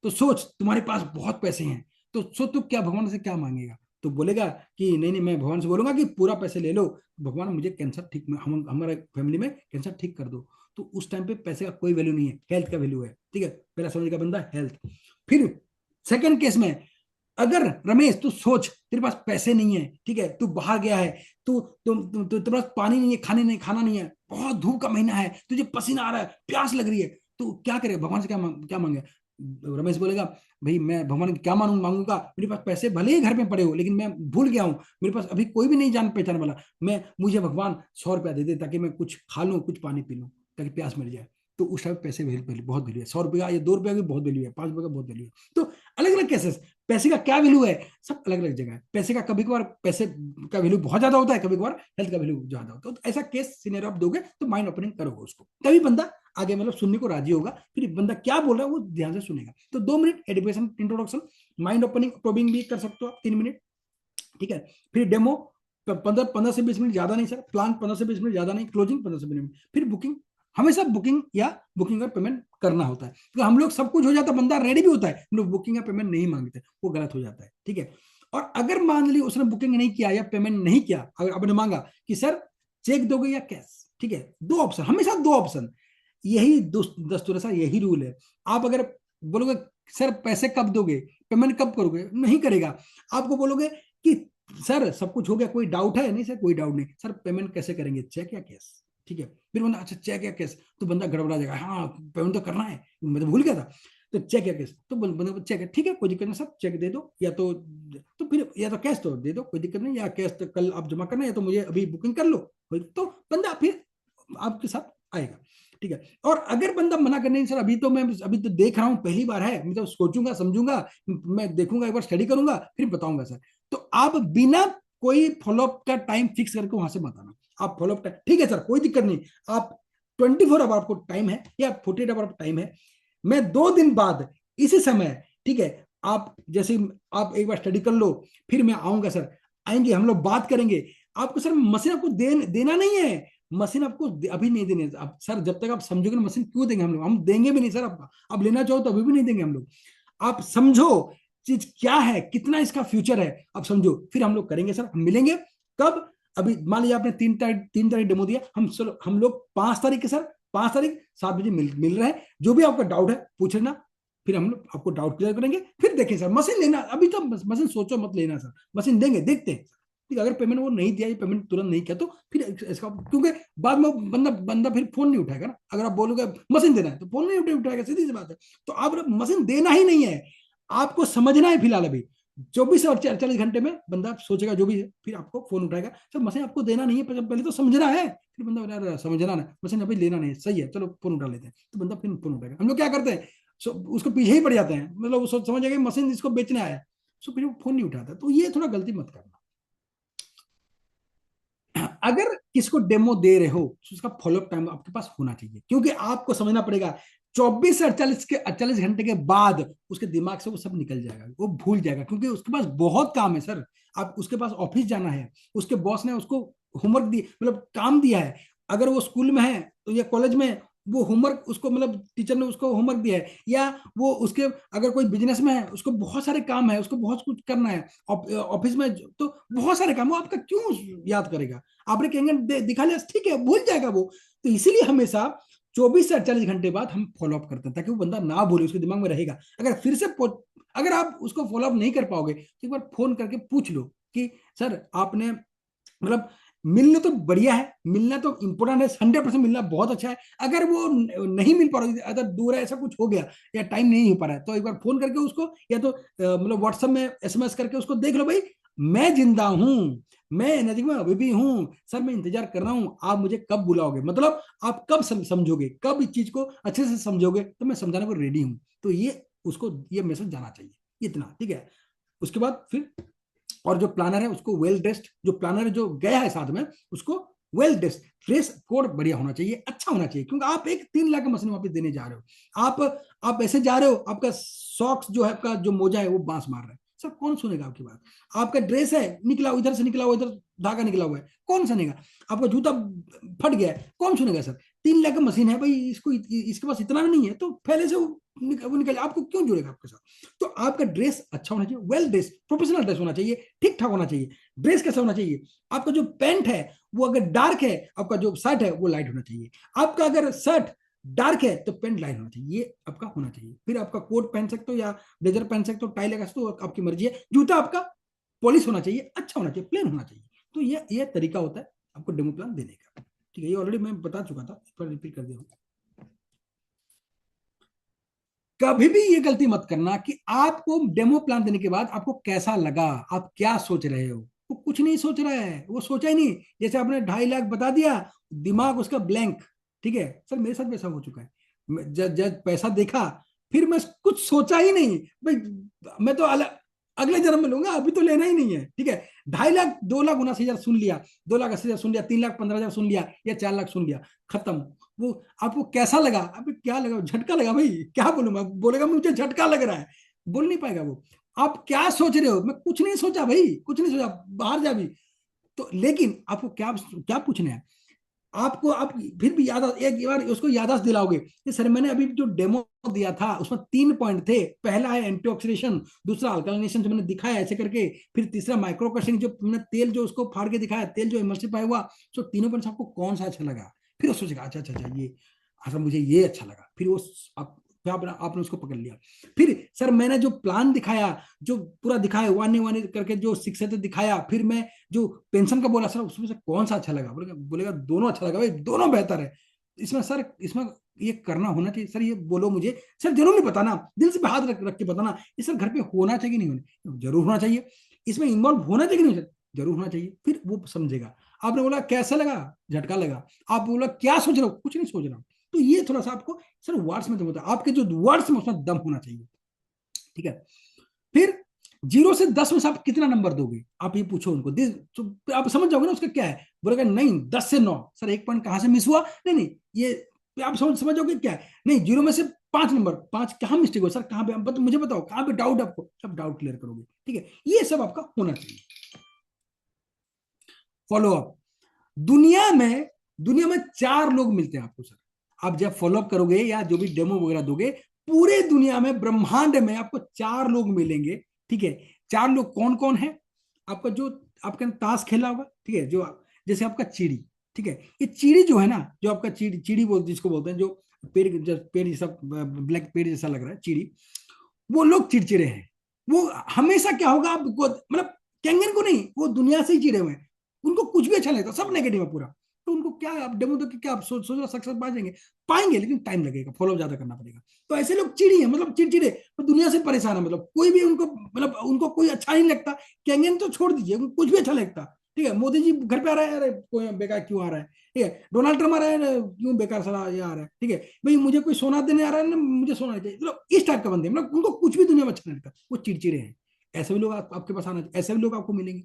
तो सोच तुम्हारे पास बहुत पैसे हैं, तो सोच तू क्या भगवान से क्या मांगेगा। तो बोलेगा कि नहीं नहीं, मैं भगवान से बोलूंगा कि पूरा पैसे ले लो, भगवान मुझे कैंसर ठीक, हमारे फैमिली में कैंसर ठीक कर दो। तो उस टाइम पे पैसे का कोई वैल्यू नहीं है, हेल्थ का वैल्यू है, ठीक है। पहला समझ का बंदा हेल्थ। फिर सेकंड केस में, अगर रमेश तू सोच तेरे पास पैसे नहीं है, ठीक है, तू बाहर गया है, तू तेरे पास पानी नहीं है, खाना नहीं है, बहुत धूप का महीना है, तुझे पसीना आ रहा है, प्यास लग रही है, तो क्या करे, भगवान से क्या मांगे। रमेश बोलेगा भाई मैं भगवान क्या मांगूंगा, मेरे पास पैसे भले ही घर में पड़े हो, लेकिन मैं भूल गया हूँ, मेरे पास अभी कोई भी नहीं जान पहचान वाला, मुझे भगवान 100 रुपया दे दे ताकि मैं कुछ खा लूँ, कुछ पानी पी लूँ, ताकि प्यास मिट जाए। तो उस टाइम पैसे बहुत वैल्यू है, 100 रुपया या 2 रुपया की बहुत वैल्यू है, 5 रुपये का बहुत वैल्यू है। तो अलग अलग केसेस, पैसे का क्या वैल्यू है, सब अलग अलग जगह है। पैसे का कभी कभार पैसे का वैल्यू बहुत ज्यादा होता है, कभी कभार हेल्थ का वैल्यू ज्यादा होता है। तो ऐसा केस सिनेरियो आप दोगे तो माइंड ओपनिंग करोगे उसको, तभी बंदा आगे मतलब सुनने को राजी होगा, फिर बंदा क्या बोल रहा है वो ध्यान से सुनेगा। तो 2 minute education introduction, mind opening probing भी कर सकते हो आप 3 मिनट, ठीक है। फिर डेमो 15 से 20 मिनट, ज्यादा नहीं सर, प्लान 15 से 20 मिनट, ज्यादा नहीं, क्लोजिंग 15 से 20 मिनट, फिर बुकिंग। हमेशा बुकिंग और पेमेंट करना होता है। तो हम लोग सब कुछ हो जाता है, बंदा रेडी भी होता है, हम लोग बुकिंग या पेमेंट नहीं मांगते, वो गलत हो जाता है, ठीक है। और अगर मान ली उसने बुकिंग नहीं किया या पेमेंट नहीं किया, अगर आपने मांगा कि सर चेक दोगे या कैश, ठीक है, 2 ऑप्शन, हमेशा 2 ऑप्शन, यही दस्तूर है सर, यही रूल है। आप अगर बोलोगे सर पैसे कब दोगे, पेमेंट कब करोगे, नहीं करेगा। आपको बोलोगे कि सर सब कुछ हो गया, कोई डाउट है, नहीं सर कोई डाउट नहीं, सर पेमेंट कैसे करेंगे, चेक या कैश, ठीक है। फिर बंदा अच्छा चेक या कैश, तो बंदा गड़बड़ा जाएगा, हाँ पेमेंट तो करना है, मैं तो भूल गया था, तो चेक या कैश, तो बंदा चेक है, ठीक है कोई दिक्कत नहीं सर, चेक दे दो, या तो फिर या तो कैश तो दे दो, कोई दिक्कत नहीं, या कैश तो कल आप जमा करना, या तो मुझे अभी बुकिंग कर लो, तो बंदा फिर आपके साथ आएगा, ठीक है। और अगर बंदा मना करने, सर अभी तो देख रहा हूँ, पहली बार है, मैं तो सोचूंगा समझूंगा, मैं देखूंगा, एक बार स्टडी करूंगा, फिर बताऊंगा सर, तो आप बिना कोई फॉलोअप का टाइम फिक्स करके वहां से मत आना। आप फॉलोअप टाइम, ठीक है सर कोई दिक्कत नहीं, आप 24 आवर आपको टाइम है या 48 आवर टाइम है, मैं 2 दिन बाद इसी समय, ठीक है, आप जैसे आप एक बार स्टडी कर लो, फिर मैं आऊंगा सर, आएंगे हम लोग बात करेंगे। आपको सर मशीन आपको देना नहीं है, मशीन आपको अभी नहीं देने, अब सर जब तक आप समझोगे ना मशीन क्यों देंगे हम लोग, हम देंगे भी नहीं सर, आप लेना चाहो तो अभी भी नहीं देंगे हम लोग। आप समझो चीज क्या है, कितना इसका फ्यूचर है, आप समझो, फिर हम लोग करेंगे सर, हम मिलेंगे कब, अभी मान लीजिए आपने 3 तारीख डेमो दिया, हम लोग 5 तारीख के सर, 5 तारीख 7 बजे मिल रहे हैं, जो भी आपका डाउट है पूछ लेना, फिर हम लोग आपको डाउट क्लियर करेंगे, फिर देखें सर मशीन लेना, अभी तो मशीन सोचो मत लेना सर, मशीन देंगे, देखते हैं, ठीक है। अगर पेमेंट वो नहीं दिया, पेमेंट तुरंत नहीं किया, तो फिर इसका, क्योंकि बाद में बंदा फिर फोन नहीं उठाएगा ना, अगर आप बोलोगे मशीन देना है तो फोन नहीं उठाएगा, सीधी सी बात है। तो आप मशीन देना ही नहीं है, आपको समझना है फिलहाल, अभी 24 और 48 घंटे में बंदा सोचेगा जो भी है, फिर आपको फोन उठाएगा, सर मशीन आपको देना नहीं है, पहले तो समझना है, फिर बंदा बोला समझना ना, मशीन अभी लेना नहीं है, सही है चलो फोन उठा लेते हैं, तो बंदा फिर फोन उठाएगा। हम लोग क्या करते हैं, उसको पीछे ही पड़ जाते हैं, मतलब वो समझ जाएगा मशीन इसको बेचने आया है, सो फिर वो फोन नहीं उठाता। तो ये थोड़ा गलती मत करना। अगर किसको डेमो दे रहे हो तो उसका फॉलोअप टाइम आपके पास होना चाहिए, क्योंकि आपको समझना पड़ेगा 24 से 48 घंटे के बाद उसके दिमाग से वो सब निकल जाएगा, वो भूल जाएगा, क्योंकि उसके पास बहुत काम है सर। आप उसके पास ऑफिस जाना है, उसके बॉस ने उसको होमवर्क दी, मतलब काम दिया है, अगर वो स्कूल में है तो या कॉलेज में, वो होमवर्क उसको, मतलब टीचर ने उसको होमवर्क दिया है, या वो उसके अगर कोई बिजनेस में है, उसको बहुत सारे काम है, उसको बहुत कुछ करना है ऑफिस में, तो बहुत सारे काम, वो आपका क्यों याद करेगा, आपने कहेंगे दिखा लिया ठीक है, भूल जाएगा वो। तो इसीलिए हमेशा 24 से 48 घंटे बाद हम फॉलोअप करते हैं, ताकि वो बंदा ना भूले, उसके दिमाग में रहेगा। अगर फिर से अगर आप उसको फॉलोअप नहीं कर पाओगे तो एक बार फोन करके पूछ लो कि सर आपने, मतलब मिलना तो बढ़िया है, मिलना तो इंपॉर्टेंट है, 100% मिलना बहुत अच्छा है। अगर वो नहीं मिल पा रहा, अगर दूर है, ऐसा कुछ हो गया या टाइम नहीं हो पा रहा है, तो एक बार फोन करके उसको, या तो मतलब व्हाट्सएप में SMS करके उसको देख लो, भाई मैं जिंदा हूं, मैं एनर्जी में अभी भी हूं सर, मैं इंतजार कर रहा हूं, आप मुझे कब बुलाओगे, मतलब आप कब समझोगे, कब इस चीज को अच्छे से समझोगे, तो मैं समझाने को रेडी हूं। तो ये उसको ये मैसेज जाना चाहिए, इतना, ठीक है। उसके बाद फिर और जो प्लानर है उसको वेल ड्रेस्ड, जो प्लानर जो गया है साथ में उसको वेल ड्रेस्ड, ड्रेस कोड बढ़िया होना चाहिए, अच्छा होना चाहिए, क्योंकि आप एक 3 लाख का मशीन वापस देने जा रहे हो। आप ऐसे जा रहे हो, आपका सॉक्स जो है, आपका जो मोजा है वो बांस मार रहा है, सर कौन सुनेगा आपकी बात। आपका ड्रेस है निकला, इधर से निकला हुआ, इधर धागा निकला हुआ है, कौन सुनेगा। आपका जूता फट गया है, कौन सुनेगा सर। 3 लाख का मशीन है भाई, इसको इसके पास इतना भी नहीं है, तो पहले से वो निकल, आपको क्यों जुड़ेगा आपके साथ। तो आपका ड्रेस अच्छा होना चाहिए, वेल ड्रेस, प्रोफेशनल ड्रेस होना चाहिए, ठीक ठाक होना चाहिए। ड्रेस कैसा होना चाहिए, आपका जो पैंट है वो अगर डार्क है, आपका जो शर्ट है वो लाइट होना चाहिए। आपका अगर शर्ट डार्क है तो पैंट लाइट होना चाहिए, ये आपका होना चाहिए। फिर आपका कोट पहन सकते हो या ब्लेजर पहन सकते हो, टाई लगा सकते हो, आपकी मर्जी है। जूता आपका पॉलिश होना चाहिए, अच्छा होना चाहिए, प्लेन होना चाहिए। तो ये तरीका होता है आपको डेमो प्लान देने का, ठीक है। ये ऑलरेडी मैं बता चुका था, इस पर रिपीट कर दिया। कभी भी ये गलती मत करना कि आपको डेमो प्लान देने के बाद आपको कैसा लगा, आप क्या सोच रहे हो। वो कुछ नहीं सोच रहा है, वो सोचा ही नहीं। जैसे आपने 2.5 लाख बता दिया, दिमाग उसका ब्लैंक, ठीक है सर। मेरे साथ वैसा हो चुका है, जब पैसा देखा फिर मैं कुछ सोचा ही नहीं भाई, मैं तो अगले जन्म में लूंगा, अभी तो लेना ही नहीं है, ठीक है। 2.5 लाख, 2,79,000 सुन लिया, 2,80,000 सुन लिया, 3,15,000 सुन लिया, या 4 लाख सुन लिया, खत्म। वो आपको कैसा लगा, अभी क्या लगा, झटका लगा भाई, क्या बोलूं मैं, बोलेगा मुझे झटका लग रहा है, बोल नहीं पाएगा वो। आप क्या सोच रहे हो, मैं कुछ नहीं सोचा भाई, कुछ नहीं सोचा, बाहर जा भी। तो लेकिन आपको क्या क्या पूछना है, आपको आप फिर भी याद, एक बार उसको याददाश्त दिलाओगे कि सर मैंने अभी जो डेमो दिया था उसमें 3 पॉइंट थे। पहला है एंटीऑक्सीडेशन, दूसरा अल्कलाइनेशन जो मैंने दिखाया ऐसे करके, फिर तीसरा माइक्रो क्रशिंग जो मैंने तेल जो उसको फाड़ के दिखाया, तेल जो इमल्सिफाई हुआ। तो तीनों पॉइंट्स आपको कौन सा अच्छा लगा, फिर वो सोचेगा अच्छा अच्छा अच्छा ये, अच्छा मुझे ये अच्छा लगा, फिर वो आपने उसको पकड़ लिया। फिर सर मैंने जो प्लान दिखाया, जो पूरा दिखाया वन वन करके, जो 6 दिखाया, फिर मैं जो पेंशन का बोला सर उसमें से कौन सा अच्छा लगा, बोलेगा दोनों अच्छा लगा भाई, दोनों बेहतर है। इसमें सर इसमें ये करना होना चाहिए सर, ये बोलो मुझे सर, जरूर नहीं बताना, दिल से हाथ रख के बताना, ये सर घर पे होना चाहिए नहीं होना, जरूर होना चाहिए। इसमें इन्वॉल्व होना चाहिए नहीं, जरूर होना चाहिए, फिर वो समझेगा। आपने बोला कैसा लगा, झटका लगा। आप बोला क्या सोच रहे हो, कुछ नहीं सोच रहा। तो ये थोड़ा सा आपको सर वर्ड्स में दम होता है, आपके जो वर्ड्स में उसमें दम होना चाहिए, ठीक है। फिर 0 से 10 में से आप कितना नंबर दोगे, आप ये पूछो उनको, तो आप समझ जाओगे ना उसका क्या है। बोलेगा नहीं 10 से 9, सर 1 पॉइंट कहां से मिस हुआ, नहीं नहीं ये आप समझ जाओगे क्या है। नहीं 0 में से 5 नंबर, 5 कहां मिस्टेक हो सर, कहां पे मुझे बताओ, कहां पे डाउट, आपको सब डाउट क्लियर करोगे, ठीक है। ये सब आपका होना चाहिए। फॉलो अप, दुनिया में 4 लोग मिलते हैं आपको सर। आप जब फॉलोअप करोगे या जो भी डेमो वगैरह दोगे, पूरे दुनिया में, ब्रह्मांड में आपको 4 लोग मिलेंगे, ठीक है। 4 लोग कौन कौन है, आपका जो आपके ताश खेला होगा, ठीक है, जो जैसे आपका चिड़ी, ठीक है। ये चिड़ी जो है ना, जो आपका चिड़ी जिसको बोलते हैं, जो पेड़ जैसा, ब्लैक पेड़ जैसा लग रहा है चिड़ी, वो लोग चिड़चिड़े हैं। वो हमेशा क्या होगा, आपको मतलब कैंगन को नहीं, वो दुनिया से ही चिड़े हुए हैं, उनको कुछ भी अच्छा नहीं लगता, सब नेगेटिव है पूरा। तो उनको क्या आप डेमो दो कि क्या आप सोच रहे सक्सेस पाएंगे, लेकिन टाइम लगेगा, फॉलो ज्यादा करना पड़ेगा। तो ऐसे लोग चिड़ी है, मतलब चिड़चिड़े, तो दुनिया से परेशान है, मतलब कोई भी उनको, मतलब उनको कोई अच्छा नहीं लगता। कैंगन तो छोड़ दीजिए, कुछ भी अच्छा लगता, ठीक है। मोदी जी घर पे आ रहा है, अरे कोई बेकार क्यों आ रहा है, ठीक है। डोनाल्ड ट्रम्प आ रहा है, क्यों बेकार सारा ये आ रहा है, ठीक है। भाई मुझे कोई सोना देने आ रहा है ना, मुझे सोना चाहिए, मतलब इस टाइप का बंदे, मतलब उनको कुछ भी दुनिया में अच्छा नहीं लगता, वो चिड़चिड़े हैं। ऐसे भी लोग आपके पास आना, ऐसे भी लोग आपको मिलेंगे।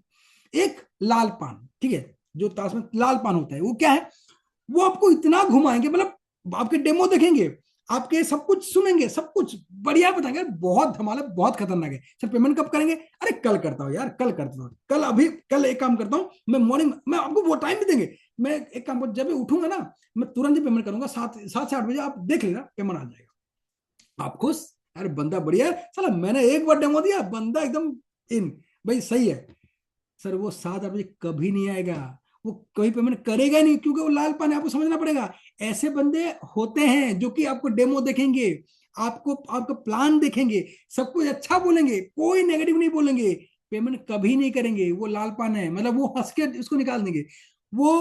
एक लाल पान, ठीक है, जो ताश में लाल पान होता है, वो क्या है, वो आपको इतना घुमाएंगे, मतलब आपके डेमो देखेंगे, आपके सब कुछ सुनेंगे, सब कुछ बढ़िया बताएंगे, बहुत धमाल है, बहुत खतरनाक है। सर पेमेंट कब करेंगे, अरे कल करता हूँ यार, कल करता हूँ, कल एक काम करता हूँ, मैं मॉर्निंग में आपको वो टाइम भी देंगे। मैं एक काम कर, जब उठूंगा ना, मैं तुरंत ही पेमेंट करूंगा, 7 से 8 बजे, आप देख लेना पेमेंट आ जाएगा। आप खुश, अरे बंदा बढ़िया है, चलो मैंने एक बार डेमो दिया, बंदा एकदम इन, भाई सही है। सर वो 7-8 बजे कभी नहीं आएगा, वो कभी पेमेंट करेगा नहीं, क्योंकि वो लाल पान है, आपको समझना पड़ेगा। ऐसे बंदे होते हैं जो कि आपको डेमो देखेंगे, आपका प्लान देखेंगे, सब कुछ अच्छा बोलेंगे, कोई नेगेटिव नहीं बोलेंगे, पेमेंट कभी नहीं करेंगे। वो लाल पान है, मतलब वो हंस के उसको निकाल देंगे। वो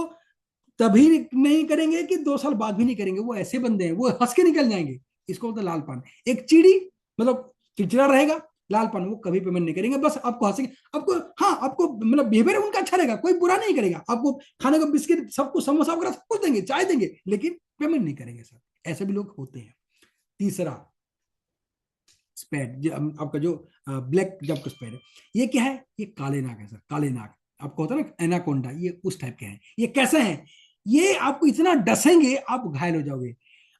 तभी नहीं करेंगे कि 2 साल बाद भी नहीं करेंगे, वो ऐसे बंदे हैं, वो हंस के निकल जाएंगे। इसको बोलते लाल पान। एक चिड़ी, मतलब चिड़चिड़ा रहेगा, लाल पान, वो कभी पेमेंट नहीं करेंगे, बस आपको हंसेंगे, आपको, हाँ आपको मतलब बिहेवियर उनका अच्छा रहेगा, कोई बुरा नहीं करेगा, आपको खाने को बिस्किट, सब कुछ समोसा वगैरह सब कुछ देंगे, चाय देंगे, लेकिन पेमेंट नहीं करेंगे सर। ऐसे भी लोग होते हैं। तीसरा, स्पैड, आपका जो ब्लैक जब का स्पैड है, ये क्या है? ये काले नाग है सर, काले नाग। आपको होता है ना एनाकोंडा, ये उस टाइप के हैं। ये कैसे हैं? ये आपको इतना डसेंगे आप घायल हो जाओगे।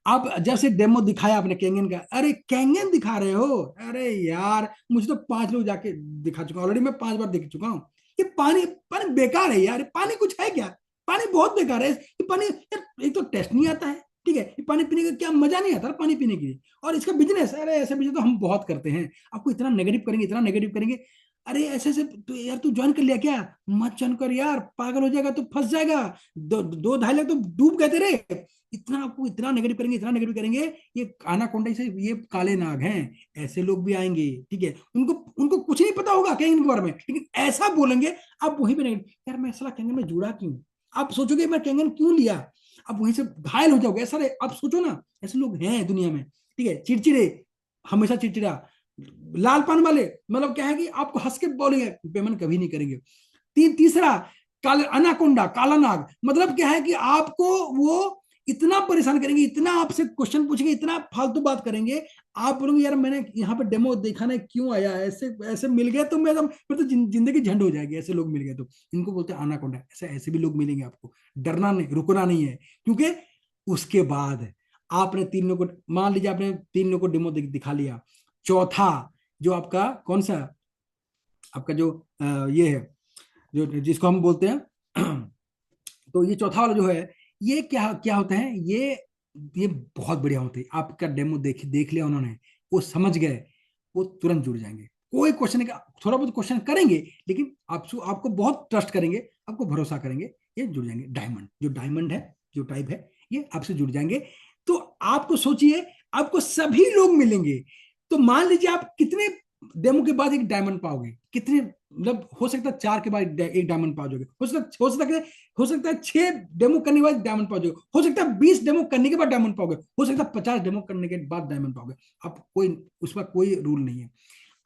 आप जब से डेमो दिखाया आपने कैंगन का, अरे कैंगन दिखा रहे हो, अरे यार मुझे तो 5 लोग जाके दिखा चुका, ऑलरेडी मैं 5 बार देख चुका हूँ। ये पानी पानी बेकार है यार, पानी कुछ है क्या? पानी बहुत बेकार है ये पानी यार। एक तो टेस्ट नहीं आता है, ठीक है, ये पानी पीने का क्या मजा नहीं आता पानी पीने के लिए। और इसका बिजनेस, अरे ऐसे बिजनेस तो हम बहुत करते हैं, आपको इतना नेगेटिव करेंगे, इतना नेगेटिव करेंगे। अरे ऐसे से तो यार तू ज्वाइन कर लिया क्या? मत ज्वाइन कर यार, पागल हो जाएगा तो फंस जाएगा। 2-2.5 लाख तो डूब गए तेरे। इतना आपको इतना नेगेटिव करेंगे, इतना नेगेटिव करेंगे। ये एनाकोंडा से ये काले नाग हैं, ऐसे लोग भी आएंगे, ठीक है। उनको उनको कुछ नहीं पता होगा कैंगन के बारे में, लेकिन ऐसा बोलेंगे आप वहीं पे नेगेटिव, यार मैं साला कैंगन में जुड़ा क्यों? आप सोचोगे मैं कैंगन क्यों लिया, आप वहीं से घायल हो जाओगे। ऐसा आप सोचो ना, ऐसे लोग हैं दुनिया में, ठीक है। चिड़चिड़े, हमेशा चिड़चिड़ा, लाल पान वाले, मतलब क्या है कि आपको हंस के बोलेंगे, पेमेंट कभी नहीं करेंगे। तीसरा काले अनाकोंडा, काला नाग, मतलब क्या है कि आपको वो इतना परेशान करेंगे, इतना आपसे क्वेश्चन पूछेंगे, इतना फालतू बात करेंगे। आप बोलोगे यार मैंने यहाँ पे डेमो देखा ना, क्यों आया? ऐसे ऐसे मिल गए तो मैं तो जिंदगी झंड हो जाएगी, ऐसे लोग मिल गए तो। इनको बोलते हैं अनाकोंडा। ऐसे भी लोग मिलेंगे आपको, डरना नहीं, रुकना नहीं है, क्योंकि उसके बाद आपने 3 लोगों को, मान लीजिए आपने 3 लोगों को डेमो दिखा लिया, चौथा जो आपका कौन सा, आपका जो ये है, जो जिसको हम बोलते हैं तो ये चौथा वाला जो है, ये क्या क्या होता है, ये बहुत बढ़िया होते हैं। आपका डेमो देख लिया उन्होंने, वो समझ गए, वो तुरंत जुड़ जाएंगे। कोई क्वेश्चन का थोड़ा बहुत क्वेश्चन करेंगे, लेकिन आपको बहुत ट्रस्ट करेंगे, आपको भरोसा करेंगे, ये जुड़ जाएंगे। डायमंड है, जो टाइप है, ये आपसे जुड़ जाएंगे। तो आपको सोचिए, आपको सभी लोग मिलेंगे। तो मान लीजिए आप कितने डेमो के बाद एक डायमंड पाओगे, कितने, मतलब हो सकता है 4 के बाद एक डायमंड पा जाओगे, हो सकता है 6 डेमो करने के बाद डायमंड पाओगे, हो सकता है 20 डेमो करने के बाद डायमंड पाओगे, हो सकता है 50 डेमो करने के बाद डायमंड पाओगे। आप कोई उसमें कोई रूल नहीं है।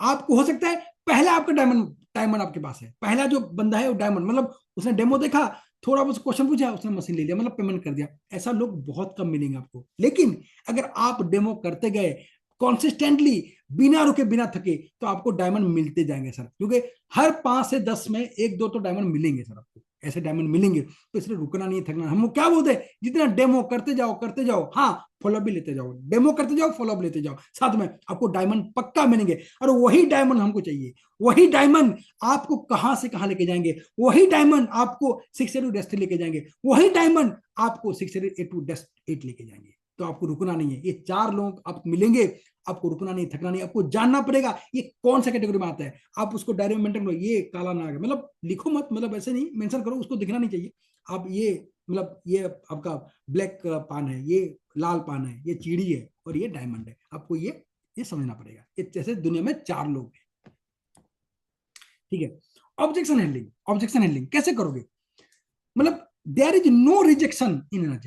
आपको हो सकता है पहला आपका डायमंड आपके पास है, पहला जो बंदा है वो डायमंड, मतलब उसने डेमो देखा, थोड़ा बहुत क्वेश्चन पूछा, उसने मशीन ले लिया, मतलब पेमेंट कर दिया। ऐसा लोग बहुत कम मिलेंगे आपको। लेकिन अगर आप डेमो करते गए कॉन्सिस्टेंटली, बिना रुके बिना थके, तो आपको डायमंड मिलते जाएंगे सर, क्योंकि हर 5 से 10 में 1-2 तो डायमंड मिलेंगे सर आपको, ऐसे डायमंड मिलेंगे। तो इसलिए रुकना नहीं, थकना। हम क्या बोलते हैं, जितना डेमो करते जाओ, हाँ फॉलोअप भी लेते जाओ, डेमो करते जाओ, फॉलोअप लेते जाओ, साथ में आपको डायमंड पक्का मिलेंगे। और वही डायमंड हमको चाहिए, वही डायमंड आपको कहां से कहां लेके जाएंगे, वही डायमंड आपको 6 लेके जाएंगे, वही डायमंड आपको 6 लेके जाएंगे। तो आपको रुकना नहीं है। ये 4 लोग आप मिलेंगे, आपको रुकना नहीं, थकना नहीं, आपको जानना पड़ेगा ये कौन सा कैटेगरी में आता है। आप उसको डायरी में मेंटेन करो, ये काला नाग है, मतलब लिखो मत, मतलब ऐसे नहीं मेंशन करो, उसको दिखना नहीं चाहिए। आप ये मतलब ये आपका ब्लैक पान है, ये लाल पान है, ये चीड़ी है, और ये डायमंड है। आपको ये समझना पड़ेगा। ये जैसे दुनिया में 4 लोग हैं, ठीक है। ऑब्जेक्शन हैंडलिंग कैसे करोगे? मतलब there is no rejection in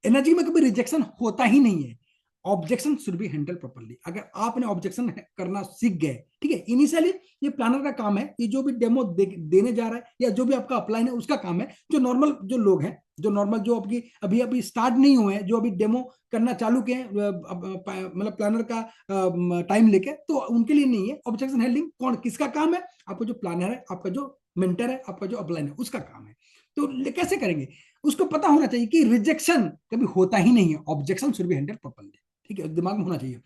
energy में कभी रिजेक्शन होता ही नहीं है। Objection should be handle properly. अगर आपने ऑब्जेक्शन करना सीख गए, ठीक है, इनिशियली ये प्लानर का काम है, ये जो भी डेमो देने जा रहा है या जो भी आपका अपलाइन है उसका काम है। जो नॉर्मल जो लोग हैं, जो नॉर्मल जो आपकी अभी स्टार्ट नहीं हुए हैं, जो अभी डेमो करना चालू किए हैं, मतलब प्लानर का टाइम लेके, तो उनके लिए नहीं है ऑब्जेक्शन हैंडलिंग। कौन किसका काम है? आपको जो प्लानर है, आपका जो मेंटर है, आपका जो अपलाइन है, उसका काम है। तो कैसे करेंगे? उसको पता होना चाहिए कि रिजेक्शन कभी होता ही नहीं है। Objection should be handle properly, ठीक है, दिमाग में होना चाहिए।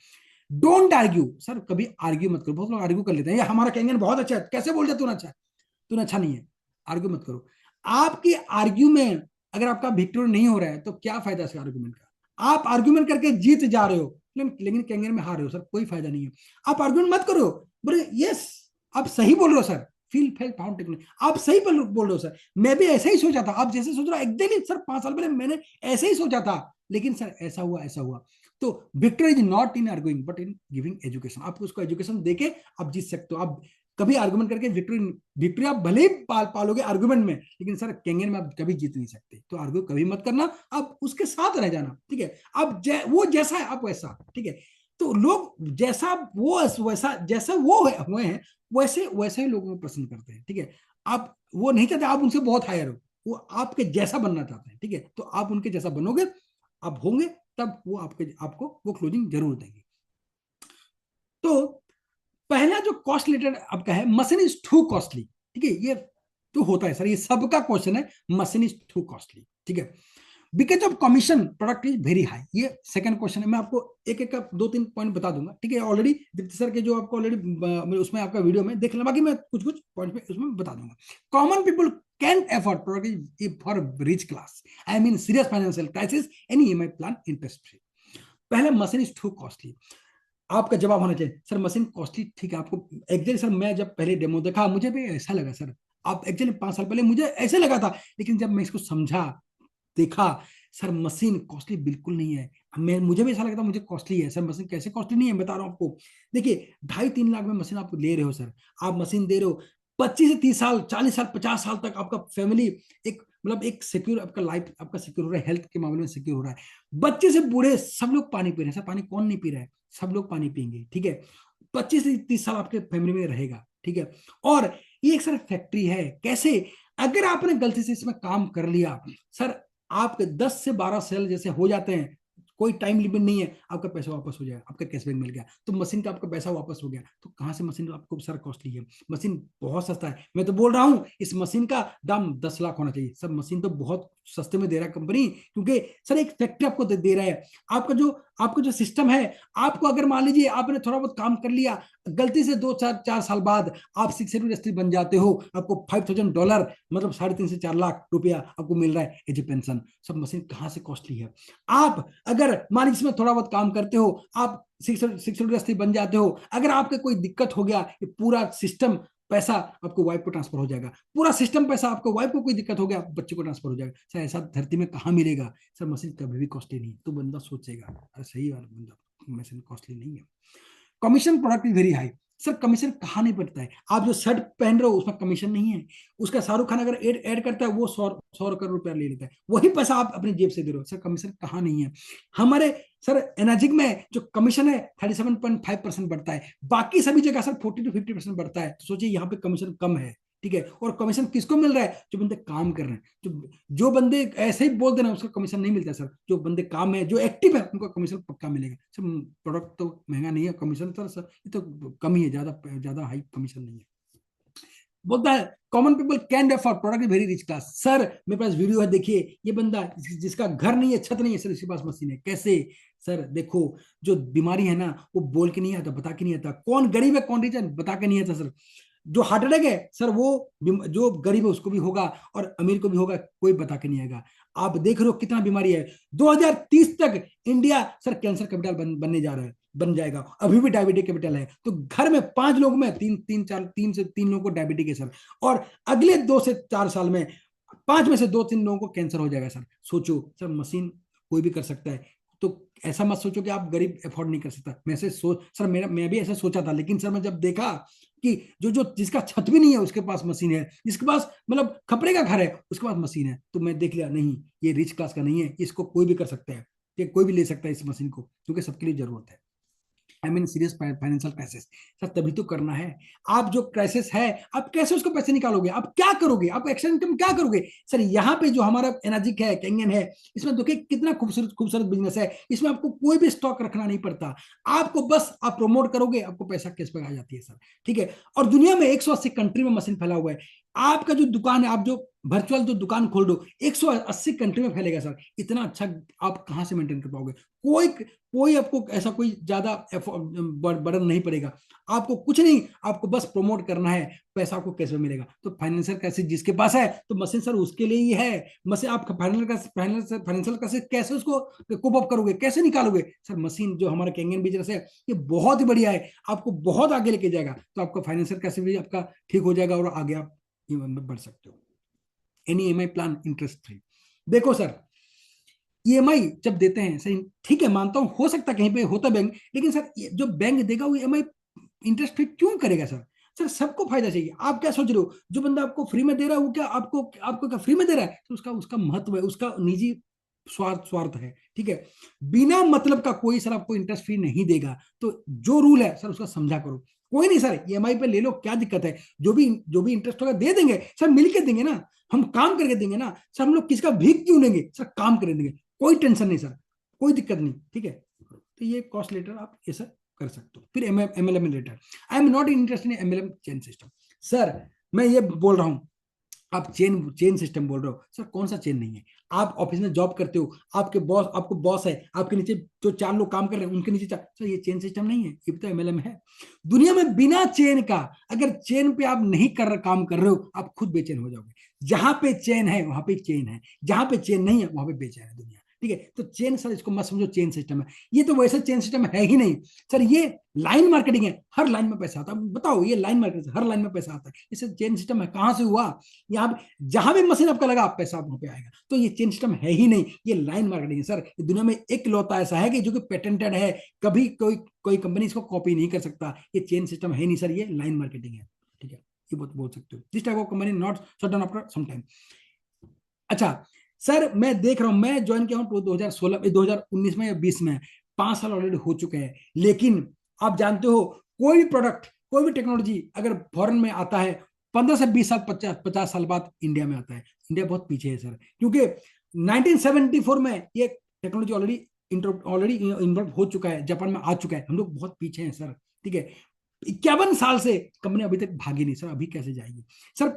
डोंट आर्ग्यू, सर कभी आर्ग्यू मत करो। बहुत लोग आर्ग्यू कर लेते हैं, ये हमारा कैंगन बहुत अच्छा है, कैसे बोल जाते तूने अच्छा है, तूने अच्छा नहीं है। आर्ग्यू मत करो। आपकी आर्ग्यू में अगर आपका विक्टोरी नहीं हो रहा है तो क्या फायदा है आर्ग्यूमेंट का? आप आर्ग्यूमेंट करके जीत जा रहे हो, लेकिन कैंगन में हार रहे हो सर, कोई फायदा नहीं है। आप आर्ग्यूमेंट मत करो, बोले यस आप सही बोल रहे हो sir, feel fail found technique, आप सही बोल रहे हो सर, मैं भी ऐसा ही सोचा था, आप जैसे सोच रहे हो एकदम सर, 5 साल पहले मैंने ऐसे ही सोचा था, लेकिन सर ऐसा हुआ। तो victory is not in arguing but in giving education. आप उसको एजुकेशन देके आप जीत सकते हो। आप कभी आर्गुमेंट करके विक्ट्री आप भले ही पालोगे आर्गुमेंट में, लेकिन सर कैंगन में आप कभी जीत नहीं सकते। तो आर्ग्यू कभी मत करना, आप उसके साथ रह जाना, ठीक है। आप वो जैसा है आप वैसा, ठीक है। तो लोग जैसा वो वैसा, जैसा वो हुए हैं वैसे ही लोगों को पसंद करते हैं, ठीक है। आप वो नहीं चाहते आप उनसे बहुत हायर हो, वो आपके जैसा बनना चाहते हैं, ठीक है। तो आप उनके जैसा बनोगे, आप होंगे, तब वो आपको वो क्लोजिंग जरूर देंगे। तो जो कॉस्ट लेटर आपका है, मशीन इज टू कॉस्टली, ठीक है, ये तो होता है सर, ये सबका क्वेश्चन है, मशीन इज टू कॉस्टली, ठीक है, because of commission product is very high, ये सेकंड क्वेश्चन है। मैं आपको एक एक का 2-3 पॉइंट बता दूंगा, ठीक है, ऑलरेडी दीप्ति सर के जो आपको ऑलरेडी उसमें आपका वीडियो में देख लेना, बाकी मैं कुछ कुछ पॉइंट उसमें बता दूंगा। Common people can afford product for rich class, I mean serious financial crisis, any EMI plan interest free. पहले, मशीन इज टू कॉस्टली, आपका जवाब होना चाहिए सर मशीन कॉस्टली, ठीक है, आपको एक्चुअली सर मैं जब पहले डेमो देखा मुझे भी ऐसा लगा सर, आप एक्चुअली 5 साल पहले मुझे ऐसे लगा था, लेकिन जब मैं इसको समझा, देखा, सर मशीन कॉस्टली बिल्कुल नहीं है। मुझे भी ऐसा लगता मुझे कॉस्टली है सर, मशीन कैसे कॉस्टली नहीं है, बता रहा हूँ आपको। देखिए 2.5-3 लाख में मशीन आप ले रहे हो सर, आप मशीन दे रहे हो 25 से 30 साल, 40 साल, 50 साल तक आपका फैमिली एक मतलब एक सिक्योर, आपका लाइफ आपका सिक्योर हो रहा है, हेल्थ के मामले में सिक्योर हो रहा है। बच्चे से बूढ़े सब लोग पानी पी रहे हैं सर, पानी कौन नहीं पी रहा है, सब लोग पानी पियेंगे, ठीक है, 25 से 30 साल आपके फैमिली में रहेगा, ठीक है। और ये एक सर फैक्ट्री है, कैसे, अगर आपने गलती से इसमें काम कर लिया सर, आपके 10 से 12 सेल जैसे हो जाते हैं, कोई टाइम लिमिट नहीं है, आपका पैसा वापस हो जाएगा, आपका कैशबैक मिल गया, तो मशीन का आपका पैसा वापस हो गया, तो कहां से मशीन आपको सर कॉस्टली है, मशीन बहुत सस्ता है। मैं तो बोल रहा हूं इस मशीन का दाम 10 लाख होना चाहिए सर, मशीन तो बहुत सस्ते में दे रहा है कंपनी, क्योंकि सर एक फैक्ट्री आपको दे रहा है। आपका जो सिस्टम है, आपको अगर मान लीजिए आपने थोड़ा बहुत काम कर लिया, गलती से 2-4 साल बाद आप सिक्योरिटी इंडस्ट्री बन जाते हो, आपको $5,000 मतलब 3.5 से 4 लाख रुपया आपको मिल रहा है एज ए पेंशन, सब मशीन कहां से कॉस्टली है। आप अगर मान लीजिए इसमें थोड़ा बहुत काम करते हो, आप सिक्योरिटी इंडस्ट्री बन जाते हो, अगर आपके कोई दिक्कत हो गया, ये पूरा सिस्टम पैसा आपको वाइफ को ट्रांसफर हो जाएगा, पूरा सिस्टम पैसा आपको, वाइफ को कोई दिक्कत हो गया बच्चे को ट्रांसफर हो जाएगा सर, ऐसा धरती में कहां मिलेगा सर, मशीन कभी भी कॉस्टली नहीं। तो बंदा सोचेगा अरे सही वाला बंदा, मशीन कॉस्टली नहीं है। Commission product is very high, sir commission कहाँ नहीं पड़ता है, आप जो शर्ट पहन रहे हो उसमें कमीशन नहीं है, उसका शाहरुख खान अगर ऐड करता है वो 100 करोड़ रुपया ले लेता है, वही पैसा आप अपनी जेब से दे रहे हो, सर कमीशन कहाँ नहीं है। हमारे सर एनर्जिक में जो कमीशन है 37.5% बढ़ता है, बाकी सभी जगह सर 40 to 50% बढ़ता है, तो सोचिए यहाँ पे कमीशन कम है, ठीक है। और कमीशन किसको मिल रहा है, जो बंदे काम कर रहे हैं, जो बंदे ऐसे ही बोल दे रहे हैं उसका कमीशन नहीं मिलता सर, जो बंदे काम है, जो एक्टिव है, उनको कमीशन पक्का मिलेगा सर। प्रोडक्ट तो महंगा नहीं है, कमीशन सर ये तो कम ही है, ज्यादा हाई कमीशन नहीं है। बोलता है common people can afford product very rich class, sir मेरे पास वीडियो है, देखिए ये बंदा जिसका घर नहीं है, छत नहीं है, सर इसके पास मशीन है, कैसे सर, देखो जो बीमारी है ना वो बोल के नहीं आता, बता के नहीं आता, कौन गरीब है कौन रिच है बता के नहीं आता सर, जो हार्ट अटैक है सर वो जो गरीब है उसको भी होगा और अमीर को भी होगा, कोई बता के नहीं आएगा। आप देख रहे हो कितना बीमारी है, 2030 तक इंडिया सर कैंसर कैपिटल बनने जा रहा है, बन जाएगा, अभी भी डायबिटिक कैपिटल है, तो घर में 5 लोग में 3 लोगों को डायबिटिक है सर, और अगले 2 से 4 साल में 5 में से 2-3 लोगों को कैंसर हो जाएगा सर। सोचो सर मशीन कोई भी कर सकता है, तो ऐसा मत सोचो कि आप गरीब अफोर्ड नहीं कर सकता। मैं से सोच सर मैं भी ऐसा सोचा था, लेकिन सर मैं जब देखा कि जो जिसका छत भी नहीं है उसके पास मशीन है, जिसके पास मतलब खपड़े का घर है उसके पास मशीन है, तो मैं देख लिया नहीं ये रिच क्लास का नहीं है, इसको कोई भी कर सकता है, ये कोई भी ले सकता है इस मशीन को, क्योंकि सबके लिए जरूरत है। I mean serious financial crisis sir, तभी तो करना है। आप जो क्राइसिस है आप कैसे उसको पैसे निकालोगे, आप क्या करोगे, आप एक्स्ट्रा इनकम क्या करोगे सर। यहाँ पे जो हमारा एनर्जिक है, कैंगन है, इसमें देखिए कितना खूबसूरत बिजनेस है, इसमें आपको कोई भी स्टॉक रखना नहीं पड़ता, आपको बस आप प्रमोट करोगे, आपको पैसा कैश पे आ जाती है सर, ठीक है। और दुनिया में 180 कंट्री में मशीन फैला हुआ है, आपका जो दुकान है, आप जो वर्चुअल जो दुकान खोल दो 180 कंट्री में फैलेगा सर, इतना अच्छा आप कहां से मेंटेन कर पाओगे। कोई आपको ऐसा कोई ज्यादा बर्डन नहीं पड़ेगा, आपको कुछ नहीं, आपको बस प्रमोट करना है, पैसा आपको कैसे मिलेगा। तो फाइनेंशियल क्राइसिस जिसके पास है तो मशीन सर उसके लिए ही है। मशीन आप फाइनेंशियल क्राइसिस कैसे उसको कोप अप करोगे, कैसे निकालोगे सर। मशीन जो हमारा कैंगन बिजनेस है ये बहुत ही बढ़िया है, आपको बहुत आगे लेके जाएगा, तो आपका फाइनेंशियल क्राइसिस भी आपका ठीक हो जाएगा और आगे आप बढ़ सकते हो। Any EMI plan interest free. देखो सर ईएमआई जब देते हैं सही, ठीक है मानता हूं हो सकता है कहीं पे होता बैंक, लेकिन सर जो बैंक देगा वो ईएमआई इंटरेस्ट फ्री क्यों करेगा सर। सर सबको फायदा चाहिए, आप क्या सोच रहे हो, जो बंदा आपको फ्री में दे रहा है वो क्या आपको क्या फ्री में दे रहा है, तो उसका महत्व है, उसका निजी स्वार्थ है, ठीक है। बिना मतलब का कोई सर आपको इंटरेस्ट फ्री नहीं देगा, तो जो रूल है सर उसका समझा करो। कोई नहीं सर ईएमआई पे ले लो, क्या दिक्कत है, जो भी इंटरेस्ट होगा दे देंगे सर, मिलके देंगे ना, हम काम करके देंगे ना सर, हम लोग किसका भीख क्यों लेंगे सर, काम कर देंगे, कोई टेंशन नहीं सर, कोई दिक्कत नहीं, ठीक है। तो ये कॉस्ट लेटर आप ये सर कर सकते हो। फिर MLM related, I am not interested in MLM chain system. Sir मैं ये बोल रहा हूँ, आप चेन सिस्टम बोल रहे हो, सर कौन सा चेन नहीं है? आप ऑफिस में जॉब करते हो, आपको बॉस है, आपके नीचे जो 4 लोग काम कर रहे हैं उनके नीचे सर ये चेन सिस्टम नहीं है, ये तो MLM है। दुनिया में बिना चेन का, अगर चेन पे आप नहीं काम कर रहे हो, आप खुद बेचैन हो जाओगे। जहां पे चेन है वहां पे चेन है, जहां पे चेन नहीं है वहां पे बेचैन है दुनिया। ठीक है, तो चेन सर इसको मत समझो चेन सिस्टम है, ये तो वैसा चेन सिस्टम है ही नहीं सर, ये लाइन मार्केटिंग है, हर लाइन में पैसा आता है। बताओ, ये लाइन मार्केटिंग, हर लाइन में पैसा आता है, इससे चेन सिस्टम है कहां से हुआ? यहाँ पे जहां भी मशीन आपका लगा पैसा वहां पे आएगा, तो ये चेन सिस्टम है ही नहीं, ये लाइन मार्केटिंग है सर। दुनिया में एक लौता ऐसा है कि जो कि पेटेंटेड है, कभी कोई कंपनी इसको कॉपी नहीं कर सकता। ये चेन सिस्टम है नहीं सर, ये लाइन मार्केटिंग है। ठीक है, ये बोल सकते हो, this type of company not shut down after some time. अच्छा सर, मैं देख रहा हूं, मैं ज्वाइन किया हूं 2016 2019 में या 20 में, 5 साल ऑलरेडी हो चुके हैं। लेकिन आप जानते हो, कोई भी प्रोडक्ट, कोई भी टेक्नोलॉजी अगर फॉरेन में आता है, 15 से 20 साल 50 साल बाद इंडिया में आता है। इंडिया बहुत पीछे है सर, क्योंकि 1974 में ये टेक्नोलॉजी ऑलरेडी इन्वॉल्व हो चुका है, जापान में आ चुका है। हम लोग बहुत पीछे हैं सर। ठीक है, 51 साल से कंपनी अभी तक भागी नहीं सर, अभी कैसे जाएगी सर?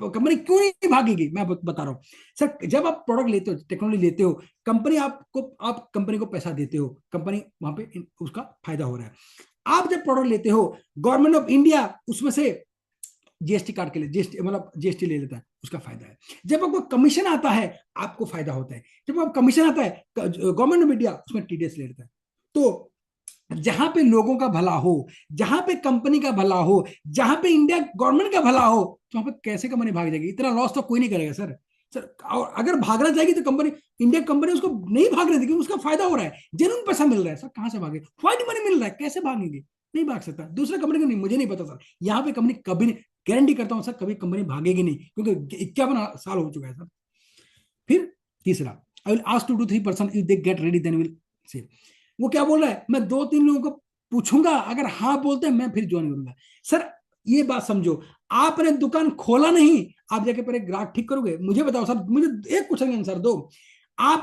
कंपनी क्यों नहीं भागेगी, मैं बता रहा हूं सर। जब आप प्रोडक्ट लेते हो, टेक्नोलॉजी लेते हो, आप कंपनी को पैसा देते हो, कंपनी वहां पे उसका फायदा हो रहा है। आप जब प्रोडक्ट लेते हो, गवर्नमेंट ऑफ इंडिया उसमें से GST काट के मतलब GST ले लेता है, उसका फायदा है। जब आपको कमीशन आता है, आपको फायदा होता है। जब आपको कमीशन आता है, गवर्नमेंट ऑफ इंडिया उसमें TDS ले लेता है। तो जहां पे लोगों का भला हो, जहां पे कंपनी का भला हो, जहां पे इंडिया गवर्नमेंट का भला हो, तो वहां पे कैसे कंपनी भाग जाएगी? इतना लॉस तो कोई नहीं करेगा सर। और अगर भागना चाहेगी तो कंपनी, इंडिया कंपनी उसको नहीं भागने देगी, उसका फायदा हो रहा है, जेन्युइन पैसा मिल रहा है सर। कहां से भागे? व्हाइट मनी मिल रहा है, कैसे भागेंगे? नहीं भाग सकता। दूसरे कंपनी को नहीं, मुझे नहीं पता सर। यहाँ पे कंपनी कभी नहीं, गारंटी करता हूं सर, कभी कंपनी भागेगी नहीं, क्योंकि 51 साल हो चुका है सर। फिर तीसरा, I will ask 2 to 3% if they get ready then will say. वो क्या बोल रहा है? मैं 2-3 लोगों को पूछूंगा, अगर हाँ बोलते हैं मैं फिर ज्वाइन करूंगा। सर ये बात समझो, आपने दुकान खोला नहीं, आप जाके पहले ग्राहक ठीक करोगे? मुझे बताओ सर, मुझे एक क्वेश्चन का आंसर दो। आप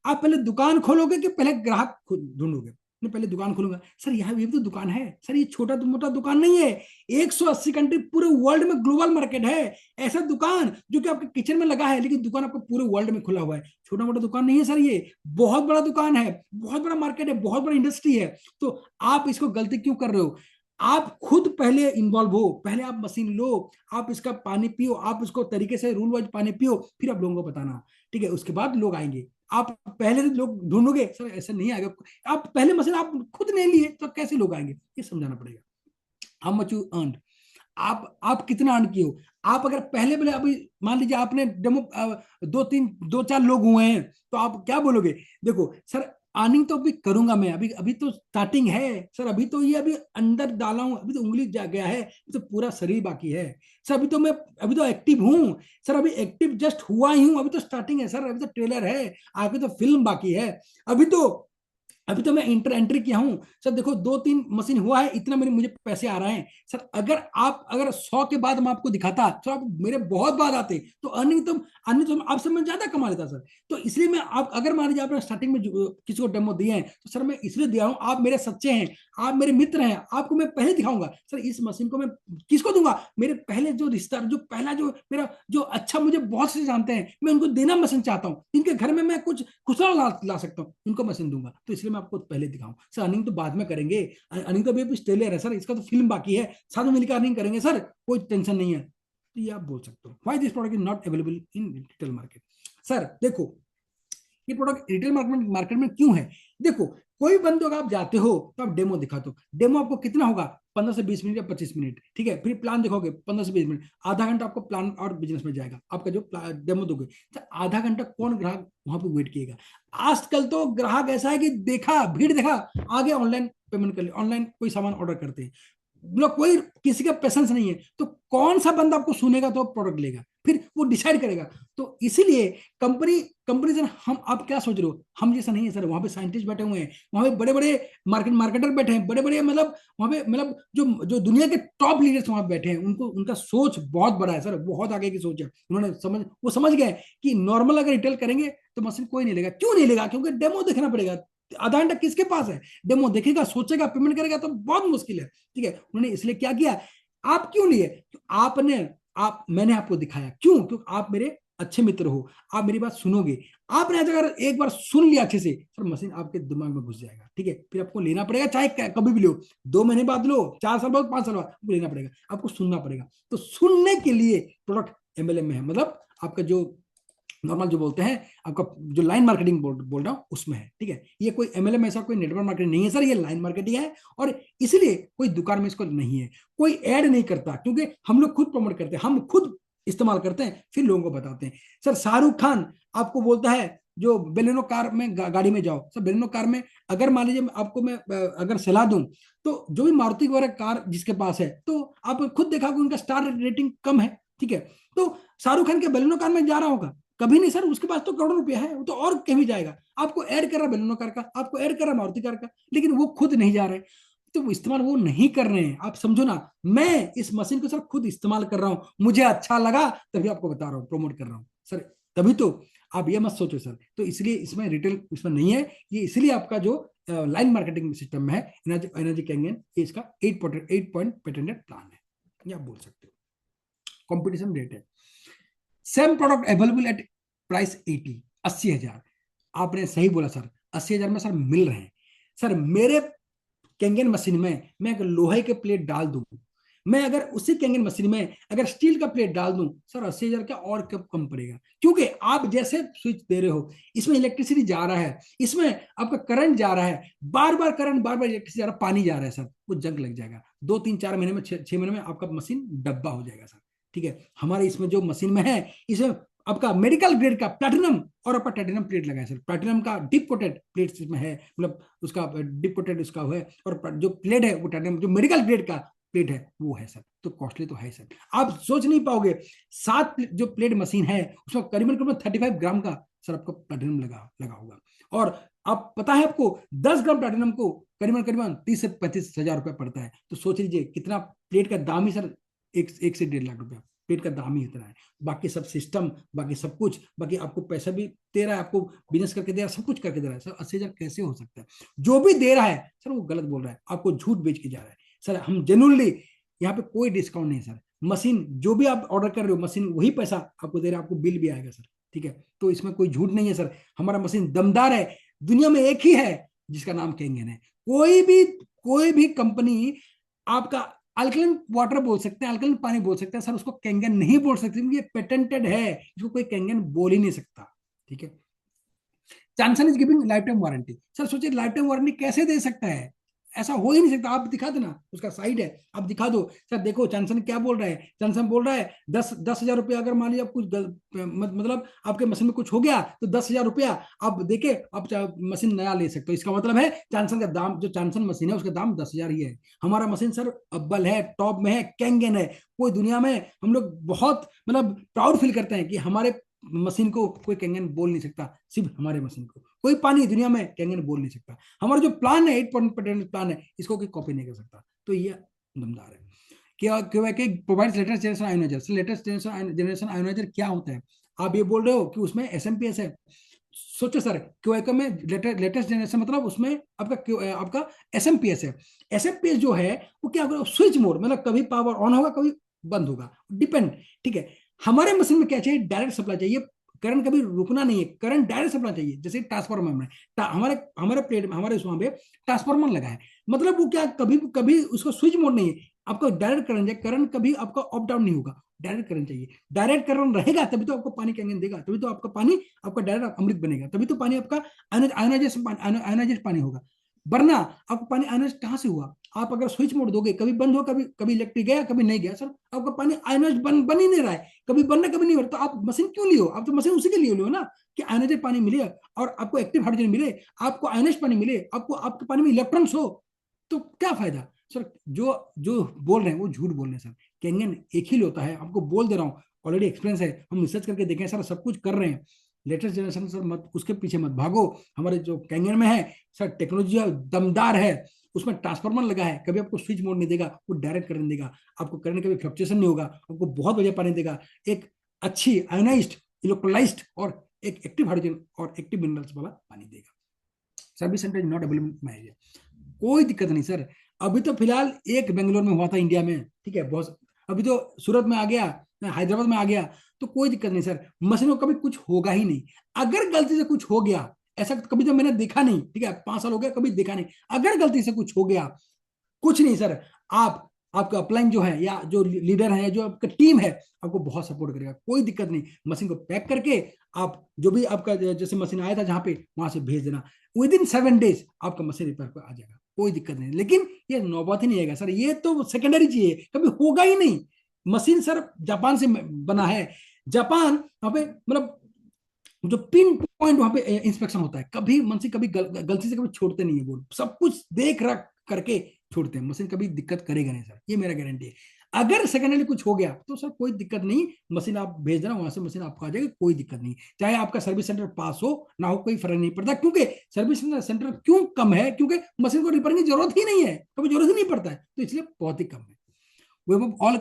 पहले दुकान खोलोगे कि पहले ग्राहक ढूंढोगे? मैं पहले दुकान खोलूंगा। सर यहाँ भी तो दुकान है सर, ये छोटा मोटा दुकान नहीं है। 180 कंट्री, पूरे वर्ल्ड में ग्लोबल मार्केट है। ऐसा दुकान जो कि आपके किचन में लगा है, लेकिन दुकान आपको पूरे वर्ल्ड में खुला हुआ है। छोटा मोटा दुकान नहीं है सर, ये बहुत बड़ा दुकान है, बहुत बड़ा मार्केट है, बहुत बड़ा इंडस्ट्री है। तो आप इसको गलती क्यों कर रहे हो? आप खुद पहले इन्वॉल्व हो, पहले आप मशीन लो, आप इसका पानी पियो, आप इसको तरीके से रूल वाइज पानी पियो, फिर आप लोगों को बताना। ठीक है, उसके बाद लोग आएंगे। आप पहले से लोग ढूंढोगे सर, ऐसा नहीं आएगा। आप पहले मशीन आप खुद नहीं लिए तो कैसे लोग आएंगे? ये समझाना पड़ेगा। हाउ मच यू अर्न, आप कितना अर्न किए हो। आप अगर पहले अभी मान लीजिए आपने डेमो 2-4 लोग हुए हैं, तो आप क्या बोलोगे? देखो सर, अर्निंग तो अभी करूंगा मैं, अभी तो स्टार्टिंग है सर, अभी तो ये अभी अंदर डाला हूं, अभी तो उंगली जा गया है, तो पूरा शरीर बाकी है सर। अभी तो एक्टिव हूं सर, अभी एक्टिव जस्ट हुआ ही हूं, अभी तो स्टार्टिंग है सर, अभी तो ट्रेलर है, आगे तो फिल्म बाकी है। अभी तो मैं एंट्री किया हूं सर। देखो 2-3 मशीन हुआ है, इतना मुझे पैसे आ रहे हैं सर। अगर 100 के बाद मैं आपको दिखाता तो आप मेरे बहुत बाद आते, तो अर्निंग तो आपसे मैं ज्यादा कमा लेता सर। तो इसलिए मैं, आप अगर मान लीजिए आपने स्टार्टिंग में किसी को डेमो दिए हैं, तो सर मैं इसलिए दिया हूं, आप मेरे सच्चे हैं, आप मेरे मित्र हैं, आपको मैं पहले दिखाऊंगा सर। इस मशीन को मैं किसको दूंगा? मेरे पहले जो रिश्ता, जो पहला जो मेरा जो अच्छा, मुझे बहुत से जानते हैं, मैं उनको देना मशीन चाहता हूँ। इनके घर में मैं कुछ खुशहाल ला सकता हूँ, उनको मशीन दूंगा। तो इसलिए आपको पहले दिखाऊं सर। अर्निंग तो बाद में करेंगे, अर्निंग तो अभी ट्रेलर है सर, इसका तो फिल्म बाकी है, साथ में मिलकर अर्निंग करेंगे सर, कोई टेंशन नहीं है। तो ये आप बोल सकते हो, why this product is not available in retail market. Sir देखो, ये प्रोडक्ट रिटेल मार्केट में क्यों है? देखो, कोई बंदे अगर आप जाते हो तो आप डेमो दिखाते हो, डेमो आपको कितना होगा? 15 से 20 मिनट या 25 मिनट। ठीक है, फिर प्लान दिखाओगे 15 से 20 मिनट, आधा घंटा आपको प्लान और बिजनेस में जाएगा। आपका जो डेमो दोगे, तो आधा घंटा कौन ग्राहक वहां पे वेट किएगा? आजकल तो ग्राहक ऐसा है कि देखा, भीड़ देखा, आगे ऑनलाइन पेमेंट कर ले, ऑनलाइन कोई सामान ऑर्डर करते हैं, मतलब कोई किसी का पेशेंस नहीं है। तो कौन सा बंदा आपको सुनेगा तो प्रोडक्ट लेगा, फिर वो डिसाइड करेगा। तो इसीलिए कंपनी हम, आप क्या सोच रहे हो? हम जैसा नहीं है सर, वहां पे साइंटिस्ट बैठे हुए हैं, वहां पे बड़े बड़े मार्केटर बैठे हैं, बड़े बड़े मतलब वहां पे, मतलब जो दुनिया के टॉप लीडर्स वहां बैठे हैं, उनका सोच बहुत बड़ा है सर, बहुत आगे की सोच है। उन्होंने समझ गए कि नॉर्मल अगर रिटेल करेंगे तो मशीन कोई नहीं लेगा। क्यों नहीं लेगा? क्योंकि डेमो देखना पड़ेगा। आधा घंटा किसके पास है? डेमो देखेगा, सोचेगा, पेमेंट करेगा तो बहुत मुश्किल है। ठीक है, उन्होंने इसलिए क्या किया, आप क्यों लिए? तो मैंने आपको दिखाया, क्यों? क्योंकि आप मेरे अच्छे मित्र हो, आप मेरी बात सुनोगे। आपने अगर एक बार सुन लिया अच्छे से, सर मशीन आपके दिमाग में घुस जाएगा। ठीक है, फिर आपको लेना पड़ेगा, चाहे कभी भी लो, 2 महीने बाद लो, 4 साल बाद, 5 साल बाद, आपको लेना पड़ेगा, आपको सुनना पड़ेगा। तो सुनने के लिए प्रोडक्ट एमएलएम में है, मतलब आपका जो नॉर्मल जो बोलते हैं, आपका जो लाइन मार्केटिंग बोल रहा हूं उसमें है। ठीक है, ये कोई एमएलएम ऐसा कोई नेटवर्क मार्केटिंग नहीं है सर, ये लाइन मार्केटिंग है, और इसलिए कोई दुकान में इसको नहीं है, कोई ऐड नहीं करता, क्योंकि हम लोग खुद प्रमोट करते हैं, हम खुद इस्तेमाल करते हैं, फिर लोगों को बताते हैं। सर शाहरुख खान आपको बोलता है जो बेलेनो कार में गाड़ी में जाओ, सर बेलेनो कार में अगर मान लीजिए आपको मैं अगर सलाह दूं, तो जो भी मारुति वगैरह कार जिसके पास है, तो आप खुद देखा कि उनका स्टार रेटिंग कम है। ठीक है, तो शाहरुख खान के बेलेनो कार में जा रहा होगा? कभी नहीं सर, उसके पास तो करोड़ों रुपया है, वो तो और कहीं जाएगा, आपको ऐड कर रहा बेलेनो कार का, आपको ऐड कर रहा मारुति कार का, लेकिन वो खुद नहीं जा रहे, तो वो इस्तेमाल वो नहीं कर रहे हैं। आप समझो ना, मैं इस मशीन को सर खुद इस्तेमाल कर रहा हूं, मुझे अच्छा लगा तभी आपको बता रहा हूं, प्रमोट कर रहा हूं सर, तभी तो आप ये मत सोचो सर। तो इसलिए इसमें रिटेल इसमें नहीं है, ये इसलिए आपका जो लाइन मार्केटिंग सिस्टम में है एनर्जी कैंगन, ये इसका 8 पॉइंट पेटेंटेड प्लान है, ये आप बोल सकते हो। कॉम्पिटिशन रेट है, same product available at price 80,000। आपने सही बोला सर, 80,000 में सर मिल रहे हैं। सर मेरे कैंगन मशीन में मैं अगर लोहे के प्लेट डाल दूं, मैं अगर उसी कैंगन मशीन में अगर स्टील का प्लेट डाल दूं, सर 80,000 का और कम पड़ेगा, क्योंकि आप जैसे स्विच दे रहे हो, इसमें इलेक्ट्रिसिटी जा रहा है, इसमें आपका करंट जा रहा है, बार बार करंट, बार बार इलेक्ट्रिसिटी जा रहा है, पानी जा रहा है सर, वो जंग लग जाएगा। 2 3 4 महीने में, 6 महीने में आपका मशीन डब्बा हो जाएगा सर। ठीक है, हमारे इसमें जो मशीन में है, इसमें आपका मेडिकल ग्रेड का प्लैटिनम और आपका टाइटेनियम प्लेट लगा है सर, प्लैटिनम का डिप कोटेड प्लेट इसमें है, मतलब उसका डिप कोटेड उसका है, और जो प्लेट है वो टाइटेनियम, जो मेडिकल ग्रेड का प्लेट है वो है सर। तो कॉस्टली तो है सर, आप सोच नहीं पाओगे। 7 जो प्लेट मशीन है उसमें करीबन करीबन 35 ग्राम का सर आपको प्लैटिनम लगा होगा, और आप पता है आपको 10 ग्राम प्लैटिनम को करीबन करीबन 30 से 35 हजार रुपया पड़ता है। तो सोच लीजिए कितना प्लेट का दाम ही सर 1 से 1.5 लाख रुपया पेट का दाम ही इतना है। बाकी सब सिस्टम, बाकी सब कुछ, बाकी आपको पैसा भी दे रहा है, आपको बिजनेस करके दे रहा है, सब कुछ करके दे रहा है सर। 80,000 कैसे हो सकता है? जो भी दे रहा है सर वो गलत बोल रहा है, आपको झूठ बेच के जा रहा है सर। हम जेन्युइनली यहाँ पे कोई डिस्काउंट नहीं सर, मशीन जो भी आप ऑर्डर कर रहे हो मशीन वही पैसा आपको दे रहा है, आपको बिल भी आएगा सर। ठीक है, तो इसमें कोई झूठ नहीं है सर, हमारा मशीन दमदार है, दुनिया में एक ही है जिसका नाम कैंगन है। कोई भी कंपनी आपका अल्कलाइन वाटर बोल सकते हैं, अल्कलाइन पानी बोल सकते हैं सर, उसको कैंगन नहीं बोल सकते, क्योंकि ये पेटेंटेड है, इसको कोई कैंगन बोल ही नहीं सकता। ठीक है, Johnson is giving life time warranty. Sir सोचिए लाइफ टाइम वारंटी कैसे दे सकता है? ऐसा हो ही नहीं सकता। आप दिखा देना, उसका साइड है, आप दिखा दो सर। देखो जॉनसन क्या बोल रहा है, जॉनसन बोल रहा है 10,000 रुपया, अगर मान लीजिए आप कुछ मतलब आपके मशीन में कुछ हो गया तो 10,000 रुपया आप देके आप मशीन नया ले सकते हो। इसका मतलब है जॉनसन का दाम, जो जॉनसन मशीन है उसका दाम 10,000 ही है। हमारा मशीन सर अव्वल है, टॉप में है, कैंगन है। कोई दुनिया में हम लोग बहुत मतलब प्राउड फील करते हैं कि हमारे मशीन को कोई कैंगन बोल नहीं सकता, सिर्फ हमारे मशीन को कोई पानी दुनिया में कैंगन बोल नहीं सकता। हमारा जो प्लान है 8 पॉइंट पेटेंट प्लान है, इसको कोई कॉपी नहीं कर सकता। तो ये दमदार है। क्या provides latest generation ioniser. Latest generation ioniser क्या होता है? आप ये बोल रहे हो कि उसमें एसएमपीएस है। सोचो सर, क्यूएक में लेटेस्ट जनरेशन मतलब उसमें आपका एसएमपीएस है। एसएमपीएस जो है वो क्या होगा, स्विच मोड, मतलब कभी पावर ऑन होगा कभी बंद होगा, डिपेंड। ठीक है, हमारे मशीन में क्या चाहिए, डायरेक्ट सप्लाई चाहिए, करंट कभी रुकना नहीं है, करंट डायरेक्ट सप्लाई चाहिए। जैसे ट्रांसफार्मर में हमारे प्लेट में हमारे उसमें पे ट्रांसफार्मर लगा है, मतलब वो क्या कभी उसको स्विच मोड नहीं है, आपको डायरेक्ट करंट चाहिए, करंट कभी आपका अप डाउन नहीं होगा, डायरेक्ट करंट चाहिए। डायरेक्ट करंट रहेगा तभी तो आपको पानी कैंगन देगा, तभी तो आपका पानी आपका डायरेक्ट अमृत बनेगा, तभी तो पानी आपका आयोनाइजेशन पानी होगा। वरना आपको पानी आयनाइज कहां से हुआ? आप अगर स्विच मोड दोगे, कभी बंद हो, कभी इलेक्ट्रिक गया, कभी नहीं गया, सर आपका पानी आयनाइज बन ही नहीं रहा है, कभी बनना कभी नहीं हो रहा। तो आप मशीन क्यों लियो? आप तो मशीन उसी के लिए लियो ना कि आयनाइज पानी मिले और आपको एक्टिव हाइड्रोजन मिले, आपको आयनाइज पानी मिले, आपको आपके पानी में इलेक्ट्रॉन्स हो, तो क्या फायदा? सर जो बोल रहे हैं वो झूठ बोल रहे हैं सर। कैंगन एक ही होता है, आपको बोल दे रहा हूँ, ऑलरेडी एक्सपीरियंस है, हम रिसर्च करके देखें सर, सब कुछ कर रहे हैं। लेटेस्ट जनरेशन सर मत उसके पीछे मत भागो। हमारे जो कैंगन में है सर टेक्नोलॉजी दमदार है, उसमें ट्रांसफार्मर लगा है, कभी आपको स्विच मोड नहीं देगा, वो डायरेक्ट करंट देगा, आपको करंट कभी फ्लक्चुएशन नहीं होगा, आपको बहुत बढ़िया पानी देगा, एक अच्छी आयोनाइज्ड, इलेक्ट्रोलाइज्ड और एक एक्टिव हाइड्रोजन और एक्टिव मिनरल्स वाला पानी देगा। Service centre is not available my area. कोई दिक्कत नहीं सर। अभी तो फिलहाल एक बेंगलोर में हुआ था इंडिया में, ठीक है, बहुत, अभी तो सूरत में आ गया, हैदराबाद में आ गया, तो कोई दिक्कत नहीं सर। मशीन को कभी कुछ होगा ही नहीं। अगर गलती से कुछ हो गया, ऐसा कभी तो मैंने देखा नहीं, ठीक है, 5 साल हो गया, कभी देखा नहीं। अगर गलती से कुछ हो गया, कुछ नहीं सर, आपका अपलाइन जो है या जो लीडर है, जो आपका टीम है, आपको बहुत सपोर्ट करेगा, कोई दिक्कत नहीं। मशीन को पैक करके आप जो भी आपका जैसे मशीन आया था जहां पे, वहां से भेज देना। विद इन 7 डेज आपका मशीन रिपेयर पर आ जाएगा, कोई दिक्कत नहीं। लेकिन ये नौबत ही नहीं आएगा सर, ये तो सेकेंडरी चीज है, कभी होगा ही नहीं। मशीन सर जापान से बना है। जापान वहां पे मतलब जो पिन पॉइंट वहां पे इंस्पेक्शन होता है, कभी मशीन कभी गलती से कभी छोड़ते नहीं है, वो सब कुछ देख रख करके छोड़ते हैं। मशीन कभी दिक्कत करेगा नहीं सर, ये मेरा गारंटी है। अगर सेकेंडली कुछ हो गया तो सर कोई दिक्कत नहीं, मशीन आप भेज देना, वहां से मशीन आपको आ जाएगी, कोई दिक्कत नहीं। चाहे आपका सर्विस सेंटर पास हो ना हो, कोई फर्क नहीं पड़ता। क्योंकि सर्विस सेंटर क्यों कम है? क्योंकि मशीन को रिपेयरिंग की जरूरत ही नहीं है, कभी जरूरत ही नहीं पड़ता है, तो इसलिए बहुत ही कम है। We all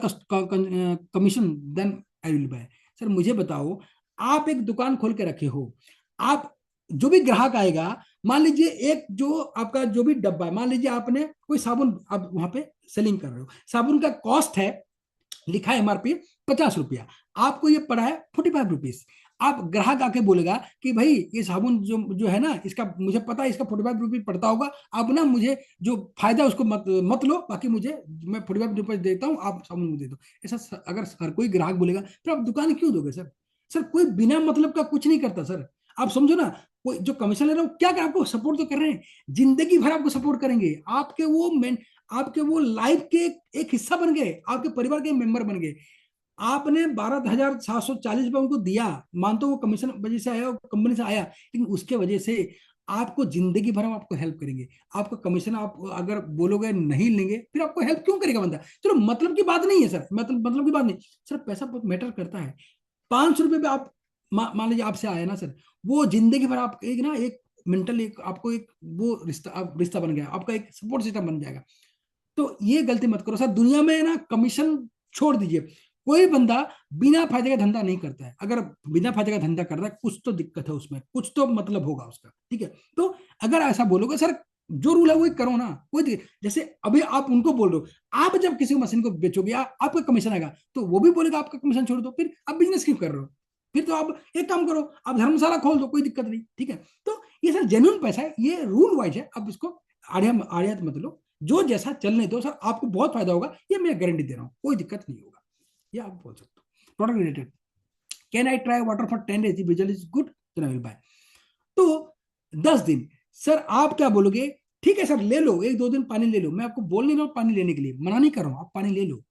commission then I will buy. Sir मुझे बताओ, आप एक दुकान खोल के रखे हो, आप जो भी ग्राहक आएगा, मान लीजिए एक जो आपका जो भी डब्बा है, मान लीजिए आपने कोई साबुन आप वहां पे सेलिंग कर रहे हो, साबुन का कॉस्ट है, लिखा है एमआरपी 50 रुपया, आपको ये पड़ा है 45 रुपीज। आप ग्राहक आके बोलेगा कि भाई ये साबुन जो जो है ना, इसका मुझे पता है इसका 45 रुपये पड़ता होगा, आप ना मुझे जो फायदा उसको मत लो, बाकी मुझे मैं 45 रुपये देता हूँ, आप साबुन मुझे दे दो। ऐसा अगर हर कोई ग्राहक बोलेगा तो आप दुकान क्यों दोगे सर? सर कोई बिना मतलब का कुछ नहीं करता सर, आप समझो ना। कोई जो कमीशन ले रहा है क्या कर, आपको सपोर्ट तो कर रहे हैं, जिंदगी भर आपको सपोर्ट करेंगे, आपके वो लाइफ के एक हिस्सा बन गए, आपके परिवार के मेंबर बन गए। आपने 12,740 रुपये उनको दिया, मानते वो कमीशन वजह से आया, कंपनी से आया, लेकिन उसके वजह से आपको जिंदगी भर आपको हेल्प करेंगे। आपका कमीशन आप अगर बोलोगे नहीं लेंगे, फिर आपको हेल्प क्यों करेगा बंदा? चलो मतलब की बात नहीं है सर, मतलब की बात नहीं सर, पैसा बहुत मैटर करता है। 500 रुपये पे आप मान लीजिए आपसे आया ना सर, वो जिंदगी भर आप एक ना एक मेंटल एक आपको एक वो रिश्ता बन गया, आपका एक सपोर्ट सिस्टम बन जाएगा। तो ये गलती मत करो सर। दुनिया में ना कमीशन छोड़ दीजिए, कोई बंदा बिना फायदे का धंधा नहीं करता है। अगर बिना फायदे का धंधा कर रहा है, कुछ तो दिक्कत है उसमें, कुछ तो मतलब होगा उसका, ठीक है। तो अगर ऐसा बोलोगे सर, जो रूल है वही करो ना, कोई जैसे अभी आप उनको बोल रहे हो, आप जब किसी मशीन को बेचोगे आपका कमीशन आएगा, तो वो भी बोलेगा आपका कमीशन छोड़ दो, फिर आप बिजनेस क्यों कर रहे हो? फिर तो आप एक काम करो, आप धर्मशाला खोल दो, कोई दिक्कत नहीं, ठीक है। तो ये सर जेन्युइन पैसा है, ये रूल वाइज है, आप इसको आड़ियात मत लो, जो जैसा चलने दो सर, आपको बहुत फायदा होगा, ये मैं गारंटी दे रहा हूँ, कोई दिक्कत नहीं होगा। ये आप बोल सकते हो। Product related, can I try water for 10 days, visual is good, then I will buy. तो 10 दिन सर आप क्या बोलोगे? ठीक है सर, ले लो, 1-2 दिन पानी ले लो, मैं आपको बोल नहीं रहा हूँ पानी लेने के लिए, मना नहीं कर रहा हूँ, आप पानी ले लो।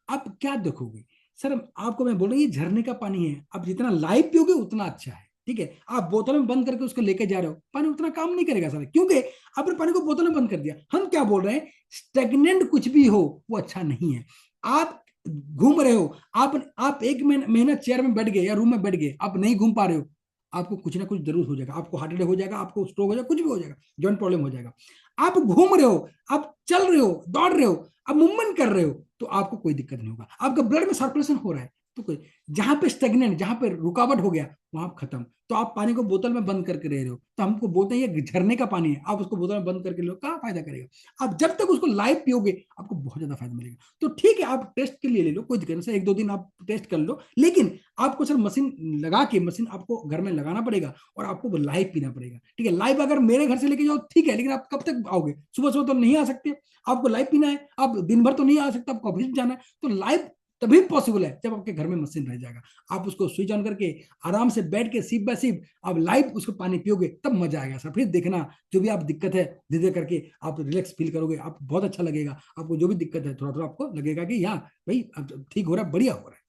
आप क्या देखोगे सर, आपको मैं बोल रहा हूँ ये झरने का पानी है, आप जितना लाइव पियोगे उतना अच्छा है, ठीक है। आप बोतल में बंद करके उसको लेके जा रहे हो, पानी उतना काम नहीं करेगा सर, क्योंकि आपने पानी को बोतल में बंद कर दिया। हम क्या बोल रहे हैं, स्टेगनेंट कुछ भी हो वो अच्छा नहीं है। आप घूम रहे हो, आप 1 महीना चेयर में बैठ गए या रूम में बैठ गए, आप नहीं घूम पा रहे हो, आपको कुछ ना कुछ जरूर हो जाएगा, आपको हार्ट अटैक हो जाएगा, आपको स्ट्रोक हो जाएगा, कुछ भी हो जाएगा, जॉइंट प्रॉब्लम हो जाएगा। आप घूम रहे हो, आप चल रहे हो, दौड़ रहे हो, आप मूवमेंट कर रहे हो, तो आपको कोई दिक्कत नहीं होगा। आपका ब्लड में सर्कुलेशन हो रहा है, तो कोई जहां पे स्टेगनेंट, जहां पे रुकावट हो गया, वहां खत्म। तो आप पानी को बोतल में बंद करके रह रहे हो, तो हमको बोलते हैं ये झरने का पानी है, आप उसको बोतल में बंद करके लो, कहाँ फायदा करेगा? आप जब तक उसको लाइव पियोगे आपको बहुत ज्यादा फायदा मिलेगा। तो ठीक है, आप टेस्ट के लिए ले लो, कोई दिक्कत नहीं सर, 1-2 दिन आप टेस्ट कर लो, लेकिन आपको सर मशीन लगा के, मशीन आपको घर में लगाना पड़ेगा और आपको लाइव पीना पड़ेगा, ठीक है। लाइव अगर मेरे घर से लेके जाओ ठीक है, लेकिन आप कब तक आओगे? सुबह सुबह तो नहीं आ सकते, आपको लाइव पीना है, आप दिन भर तो नहीं आ सकते, आपको ऑफिस जाना है, तो लाइव तभी पॉसिबल है जब आपके घर में मशीन रह जाएगा। आप उसको स्विच ऑन करके आराम से बैठ के सिप बाय सिप आप लाइव उसको पानी पियोगे, तब मजा आएगा सर। फिर देखना जो भी आप दिक्कत है धीरे धीरे करके आप रिलैक्स फील करोगे, आप बहुत अच्छा लगेगा। आपको जो भी दिक्कत है थोड़ा थोड़ा आपको लगेगा कि यहाँ भाई अब ठीक हो रहा है, बढ़िया हो रहा है।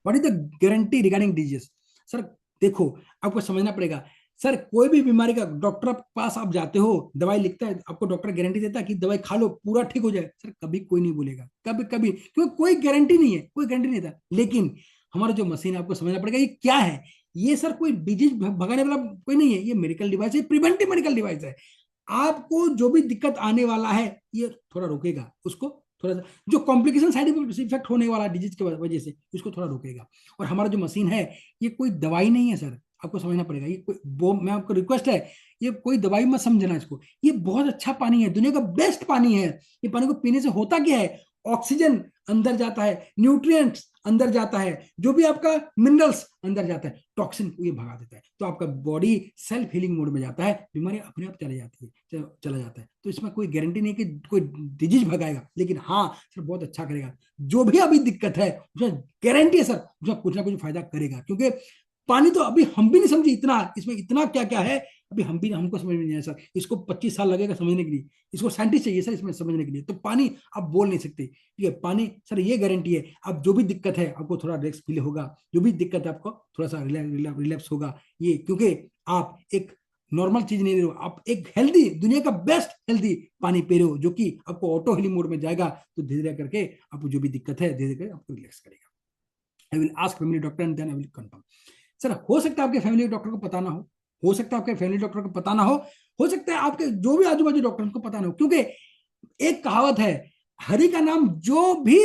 What is the guarantee regarding disease? Sir देखो, आपको समझना पड़ेगा सर, कोई भी बीमारी का डॉक्टर के पास आप जाते हो, दवाई लिखता है, आपको डॉक्टर गारंटी देता है कि दवाई खा लो पूरा ठीक हो जाए? सर कभी कोई नहीं बोलेगा, कभी कभी, क्योंकि कोई गारंटी नहीं है, कोई गारंटी नहीं था। लेकिन हमारा जो मशीन है, आपको समझना पड़ेगा ये क्या है। ये सर कोई डिजीज भगाने वाला कोई नहीं है, ये मेडिकल डिवाइस है, प्रिवेंटिव मेडिकल डिवाइस है। आपको जो भी दिक्कत आने वाला है ये थोड़ा रोकेगा, उसको थोड़ा सा जो कॉम्प्लिकेशन साइड इफेक्ट होने वाला डिजीज की वजह से, उसको थोड़ा रोकेगा। और हमारा जो मशीन है ये कोई दवाई नहीं है सर, आपको समझना पड़ेगा। ये कोई वो मैं आपको रिक्वेस्ट है, ये कोई दवाई मत समझना इसको, ये बहुत अच्छा पानी है, दुनिया का बेस्ट पानी है। ये पानी को पीने से होता क्या है, ऑक्सीजन अंदर जाता है, न्यूट्रिएंट्स अंदर जाता है, जो भी आपका मिनरल्स अंदर जाता है, टॉक्सिन को ये भगा देता है, तो आपका बॉडी सेल्फ हीलिंग मोड में जाता है, बीमारी अपने आप चले जाती है, चला जाता है। तो इसमें कोई गारंटी नहीं कि कोई डिजीज भगाएगा, लेकिन हाँ सर बहुत अच्छा करेगा। जो भी अभी दिक्कत है उसमें गारंटी है सर, उसमें कुछ ना कुछ फायदा करेगा, क्योंकि पानी तो अभी हम भी नहीं समझे इतना, इसमें इतना क्या क्या है अभी हम भी, हमको समझ में नहीं आया सर, इसको 25 साल लगेगा समझने के लिए, इसको साइंटिस्ट चाहिए सर इसमें समझने के लिए। तो पानी आप बोल नहीं सकते, ठीक है। पानी सर ये गारंटी है, अब जो भी दिक्कत है आपको थोड़ा रिलैक्स फील होगा, जो भी दिक्कत है आपको थोड़ा सा रिलैक्स होगा, ये क्योंकि आप एक नॉर्मल चीज नहीं ले रहे हो, आप एक हेल्दी, दुनिया का बेस्ट हेल्दी पानी पी रहे हो, जो कि आपको ऑटो हीलिंग मोड में जाएगा, तो धीरे धीरे करके आपको जो भी दिक्कत है धीरे धीरे आपको रिलैक्स करेगा। I will ask family doctor and then I will confirm. Sir हो सकता है आपके फैमिली डॉक्टर को पता ना हो सकता है आपके फैमिली डॉक्टर को पता ना हो सकता है आपके जो भी आजू बाजू डॉक्टर उनको पता ना हो, क्योंकि एक कहावत है, हरि का नाम जो भी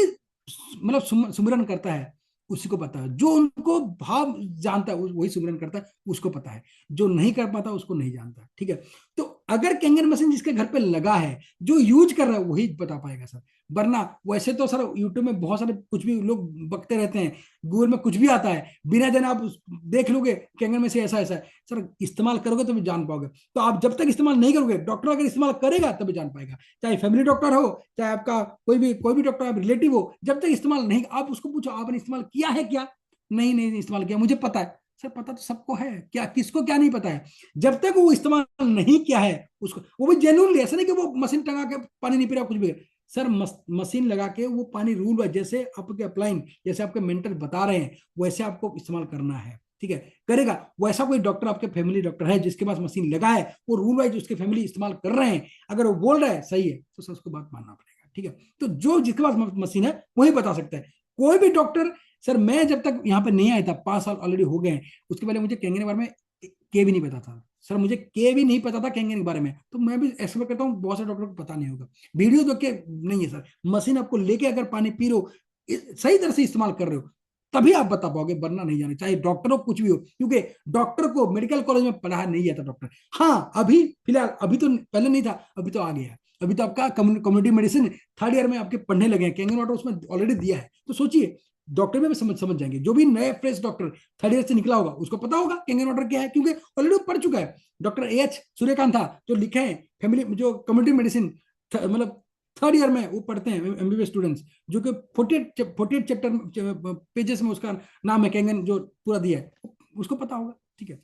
मतलब सुमिरन करता है उसी को पता है, जो उनको भाव जानता है वही सुमिरन करता है, उसको पता है, जो नहीं कर पाता उसको नहीं जानता, ठीक है। तो अगर कैंगन मशीन जिसके घर पे लगा है, जो यूज कर रहा है वही बता पाएगा सर, वरना वैसे तो सर यूट्यूब में बहुत सारे कुछ भी लोग बकते रहते हैं, गूगल में कुछ भी आता है, बिना जाने आप देख लोगे कैंगन में से ऐसा ऐसा है, सर इस्तेमाल करोगे तभी जान पाओगे। तो आप जब तक इस्तेमाल नहीं करोगे, डॉक्टर अगर इस्तेमाल करेगा तभी जान पाएगा, चाहे फैमिली डॉक्टर हो, चाहे आपका कोई भी डॉक्टर आप रिलेटिव हो, जब तक इस्तेमाल नहीं, आप उसको पूछो आपने इस्तेमाल किया है क्या, नहीं इस्तेमाल किया, मुझे पता है सर, पता तो सबको है, क्या किसको क्या नहीं पता है, जब तक वो इस्तेमाल नहीं किया है उसको, वो भी जेन्युइनली, ऐसा नहीं कि वो मशीन टंगा के पानी नहीं पी रहा कुछ भी, सर मशीन लगा के वो पानी रूल वाइज, जैसे आपके अप्लाइंग, जैसे आपके मेंटर बता रहे हैं वैसे आपको इस्तेमाल करना है, ठीक है, करेगा। वैसा कोई डॉक्टर आपके फैमिली डॉक्टर है जिसके पास मशीन लगा है, वो रूल वाइज उसके फैमिली इस्तेमाल कर रहे हैं, अगर वो बोल रहा है सही है तो सर उसको बात मानना पड़ेगा, ठीक है। तो जो जिसके पास मशीन है वही बता सकता है, कोई भी डॉक्टर। सर मैं जब तक यहाँ पे नहीं आया था, 5 साल ऑलरेडी हो गए हैं, उसके पहले मुझे कैंगन के बारे में के भी नहीं पता था सर, मुझे के भी नहीं पता था कैंगन के बारे में, तो मैं भी एक्सप्लोर करता हूँ, बहुत सारे डॉक्टर को पता नहीं होगा, वीडियो देख के नहीं है सर, मशीन आपको लेके अगर पानी पी रहे हो, सही तरह से इस्तेमाल कर रहे हो, तभी आप बता पाओगे, वरना नहीं जाने, चाहे डॉक्टर हो कुछ भी हो, क्योंकि डॉक्टर को मेडिकल कॉलेज में पढ़ाया नहीं जाता डॉक्टर। हाँ अभी फिलहाल, अभी तो पहले नहीं था, अभी तो आ गया है, अभी तो आपका कम्युनिटी मेडिसिन 3rd ईयर में आपके पढ़ने लगे हैं, कैंगन वाटर उसमें ऑलरेडी दिया है, तो सोचिए डॉक्टर में भी समझ जाएंगे, जो भी नए फ्रेश डॉक्टर 3rd ईयर से निकला होगा उसको पता होगा कैंगन वाटर क्या है, क्योंकि ऑलरेडी पढ़ चुका है। डॉक्टर एच सूर्यकांत था जो लिखे हैं फैमिली जो कम्युनिटी मेडिसिन, मतलब 3rd ईयर में वो पढ़ते हैं एमबीबीएस स्टूडेंट्स, जो कि 48 चैप्टर पेजेस में उसका नाम है, कैंगन जो पूरा दिया है उसको पता होगा, ठीक है।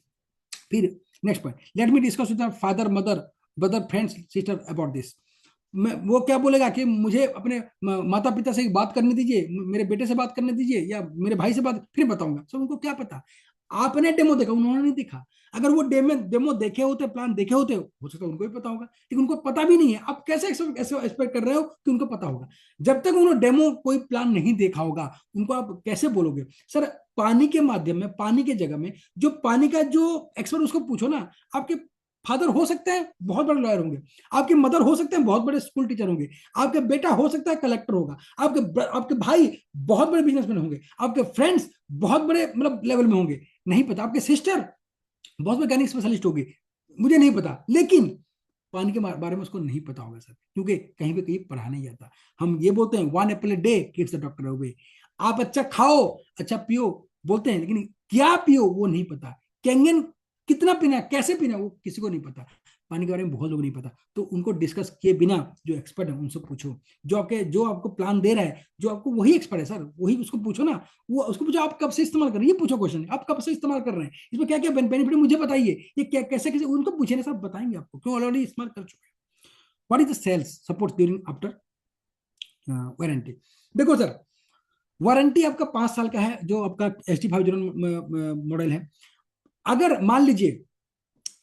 फिर next point, let me discuss with father mother brother friends sister about this. वो क्या बोलेगा कि मुझे अपने माता पिता से बात करने दीजिए, मेरे बेटे से बात करने दीजिए, या मेरे भाई से बात, फिर बताऊंगा। सो उनको क्या पता, आपने डेमो देखा, उन्होंने नहीं देखा, अगर वो डेमो देखे होते, प्लान देखे होते, हो सकता है उनको भी पता होगा, लेकिन उनको पता भी नहीं है। आप कैसे एक्सपेक्ट कर रहे हो कि उनको पता होगा, जब तक उन्होंने डेमो कोई प्लान नहीं देखा होगा, उनको आप कैसे बोलोगे। सर पानी के माध्यम में, पानी के जगह में जो पानी का जो एक्सपर्ट, उसको पूछो ना। आपके फादर हो सकते हैं बहुत बड़े लॉयर होंगे, आपके मदर हो सकते हैं बहुत बड़े स्कूल टीचर होंगे, आपके बेटा हो सकता है कलेक्टर होगा, आपके भाई बहुत बड़े बिजनेसमैन होंगे, आपके फ्रेंड्स बहुत बड़े मतलब लेवल में होंगे, नहीं पता, आपके सिस्टर बहुत मैकेनिक स्पेशलिस्ट होगी, मुझे नहीं पता, लेकिन पानी के बारे में उसको नहीं पता होगा सर, क्योंकि कहीं पे कहीं पढ़ा नहीं जाता। हम ये बोलते हैं 1 Apple a day keeps the doctor away, आप अच्छा खाओ अच्छा पियो बोलते हैं, लेकिन क्या पियो वो नहीं पता, कैंगन कितना पीना, कैसे पीना, वो किसी को नहीं पता। पानी के बारे में बहुत लोग नहीं पता, तो उनको डिस्कस किए बिना जो एक्सपर्ट है उनसे पूछो, जो आपको प्लान दे रहा है, जो आपको वही एक्सपर्ट है सर, वही उसको पूछो ना, वो उसको पूछो आप कब से इस्तेमाल कर रहे हैं, ये पूछो क्वेश्चन, आप कब से इस्तेमाल कर रहे हैं, इसमें क्या क्या बेनिफिट मुझे बताइए, ये क्या कैसे कैसे, उनको पूछे ना, सब बताएंगे आपको, क्यों ऑलरेडी इस्तेमाल कर चुके हैं। What is the sales support during after warranty. देखो सर वारंटी आपका 5 साल का है, जो आपका ST501 मॉडल है। अगर मान लीजिए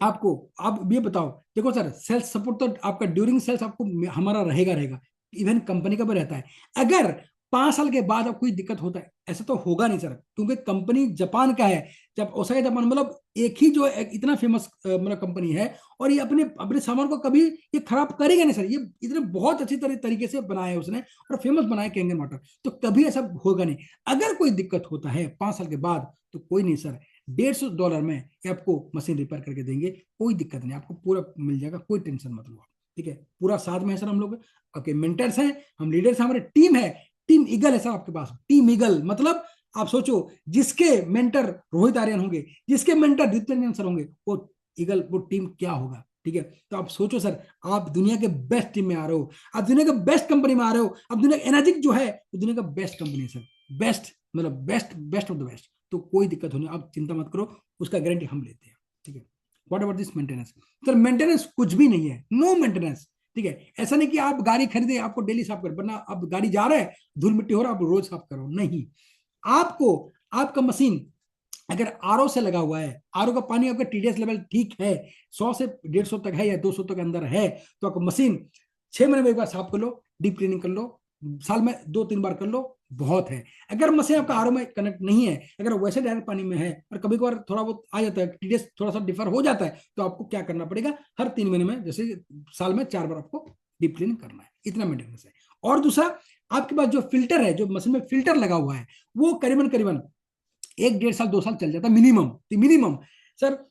आपको, आप ये बताओ, देखो सर सेल्स सपोर्ट तो आपका ड्यूरिंग सेल्स आपको हमारा रहेगा, इवन कंपनी का भी रहता है। अगर 5 साल के बाद अब कोई दिक्कत होता है, ऐसा तो होगा नहीं सर, क्योंकि कंपनी जापान का है, जब ओसाका जापान मतलब एक ही जो इतना फेमस मतलब कंपनी है, और ये अपने सामान को कभी ये खराब करेगा नहीं सर, ये इतने बहुत अच्छी तरीके से बनाया है उसने और फेमस बनाया कैंगन वाटर, तो कभी ऐसा होगा नहीं। अगर कोई दिक्कत होता है 5 साल के बाद तो कोई नहीं सर, $150 में ये आपको मशीन रिपेयर करके देंगे, कोई दिक्कत नहीं, आपको पूरा मिल जाएगा, कोई टेंशन मत लो। ठीक है, पूरा साथ में है सर हम लोग, आपके मेंटर्स हैं, हम लीडर्स हैं, हमारे टीम है, टीम ईगल है सर आपके पास। टीम ईगल मतलब आप सोचो, जिसके मेंटर रोहित आर्यन होंगे, जिसके मेंटर दित्य रंजन सर होंगे, वो ईगल, वो टीम क्या होगा। ठीक है, तो आप सोचो सर, आप दुनिया के बेस्ट टीम में आ रहे हो, आप दुनिया के बेस्ट कंपनी में आ रहे हो, आप दुनिया एनर्जिक जो है वो दुनिया का बेस्ट कंपनी है सर, बेस्ट मतलब best best of the best. तो कोई दिक्कत होनी, आप चिंता मत करो, उसका गारंटी हम लेते हैं। ठीक है, what about this maintenance, sir maintenance कुछ भी नहीं है, नो मेंटेनेंस। ठीक है, ऐसा नहीं कि आप गाड़ी खरीदे आपको डेली साफ कर, वरना आप गाड़ी जा रहा है, धूल मिट्टी हो रहा है, आप रोज साफ करो, नहीं। आपको आपका मशीन अगर आरओ से लगा हुआ है, आरओ का पानी आपका टीडीएस लेवल ठीक है, 100 से 150 तक है या 200 तक अंदर है, तो आपका मशीन 6 महीने में एक बार साफ कर लो, डीप क्लीनिंग कर लो, साल में 2-3 बार कर लो, बहुत है। अगर मशीन आपका आरओ में कनेक्ट नहीं है, अगर वैसे डायरेक्ट पानी में है और कभी कभार थोड़ा बहुत आ जाता है, टीडीएस थोड़ा सा डिफर हो जाता है, तो आपको क्या करना पड़ेगा, हर 3 महीने में, जैसे साल में 4 बार आपको डीप क्लीनिंग करना है, इतना मेंटेनेंस है। और दूसरा, आपके पास जो फिल्टर है, जो मशीन में फिल्टर लगा हुआ है, वो करीबन करीबन 1-1.5 साल 2 साल चल जाता है मिनिमम। सर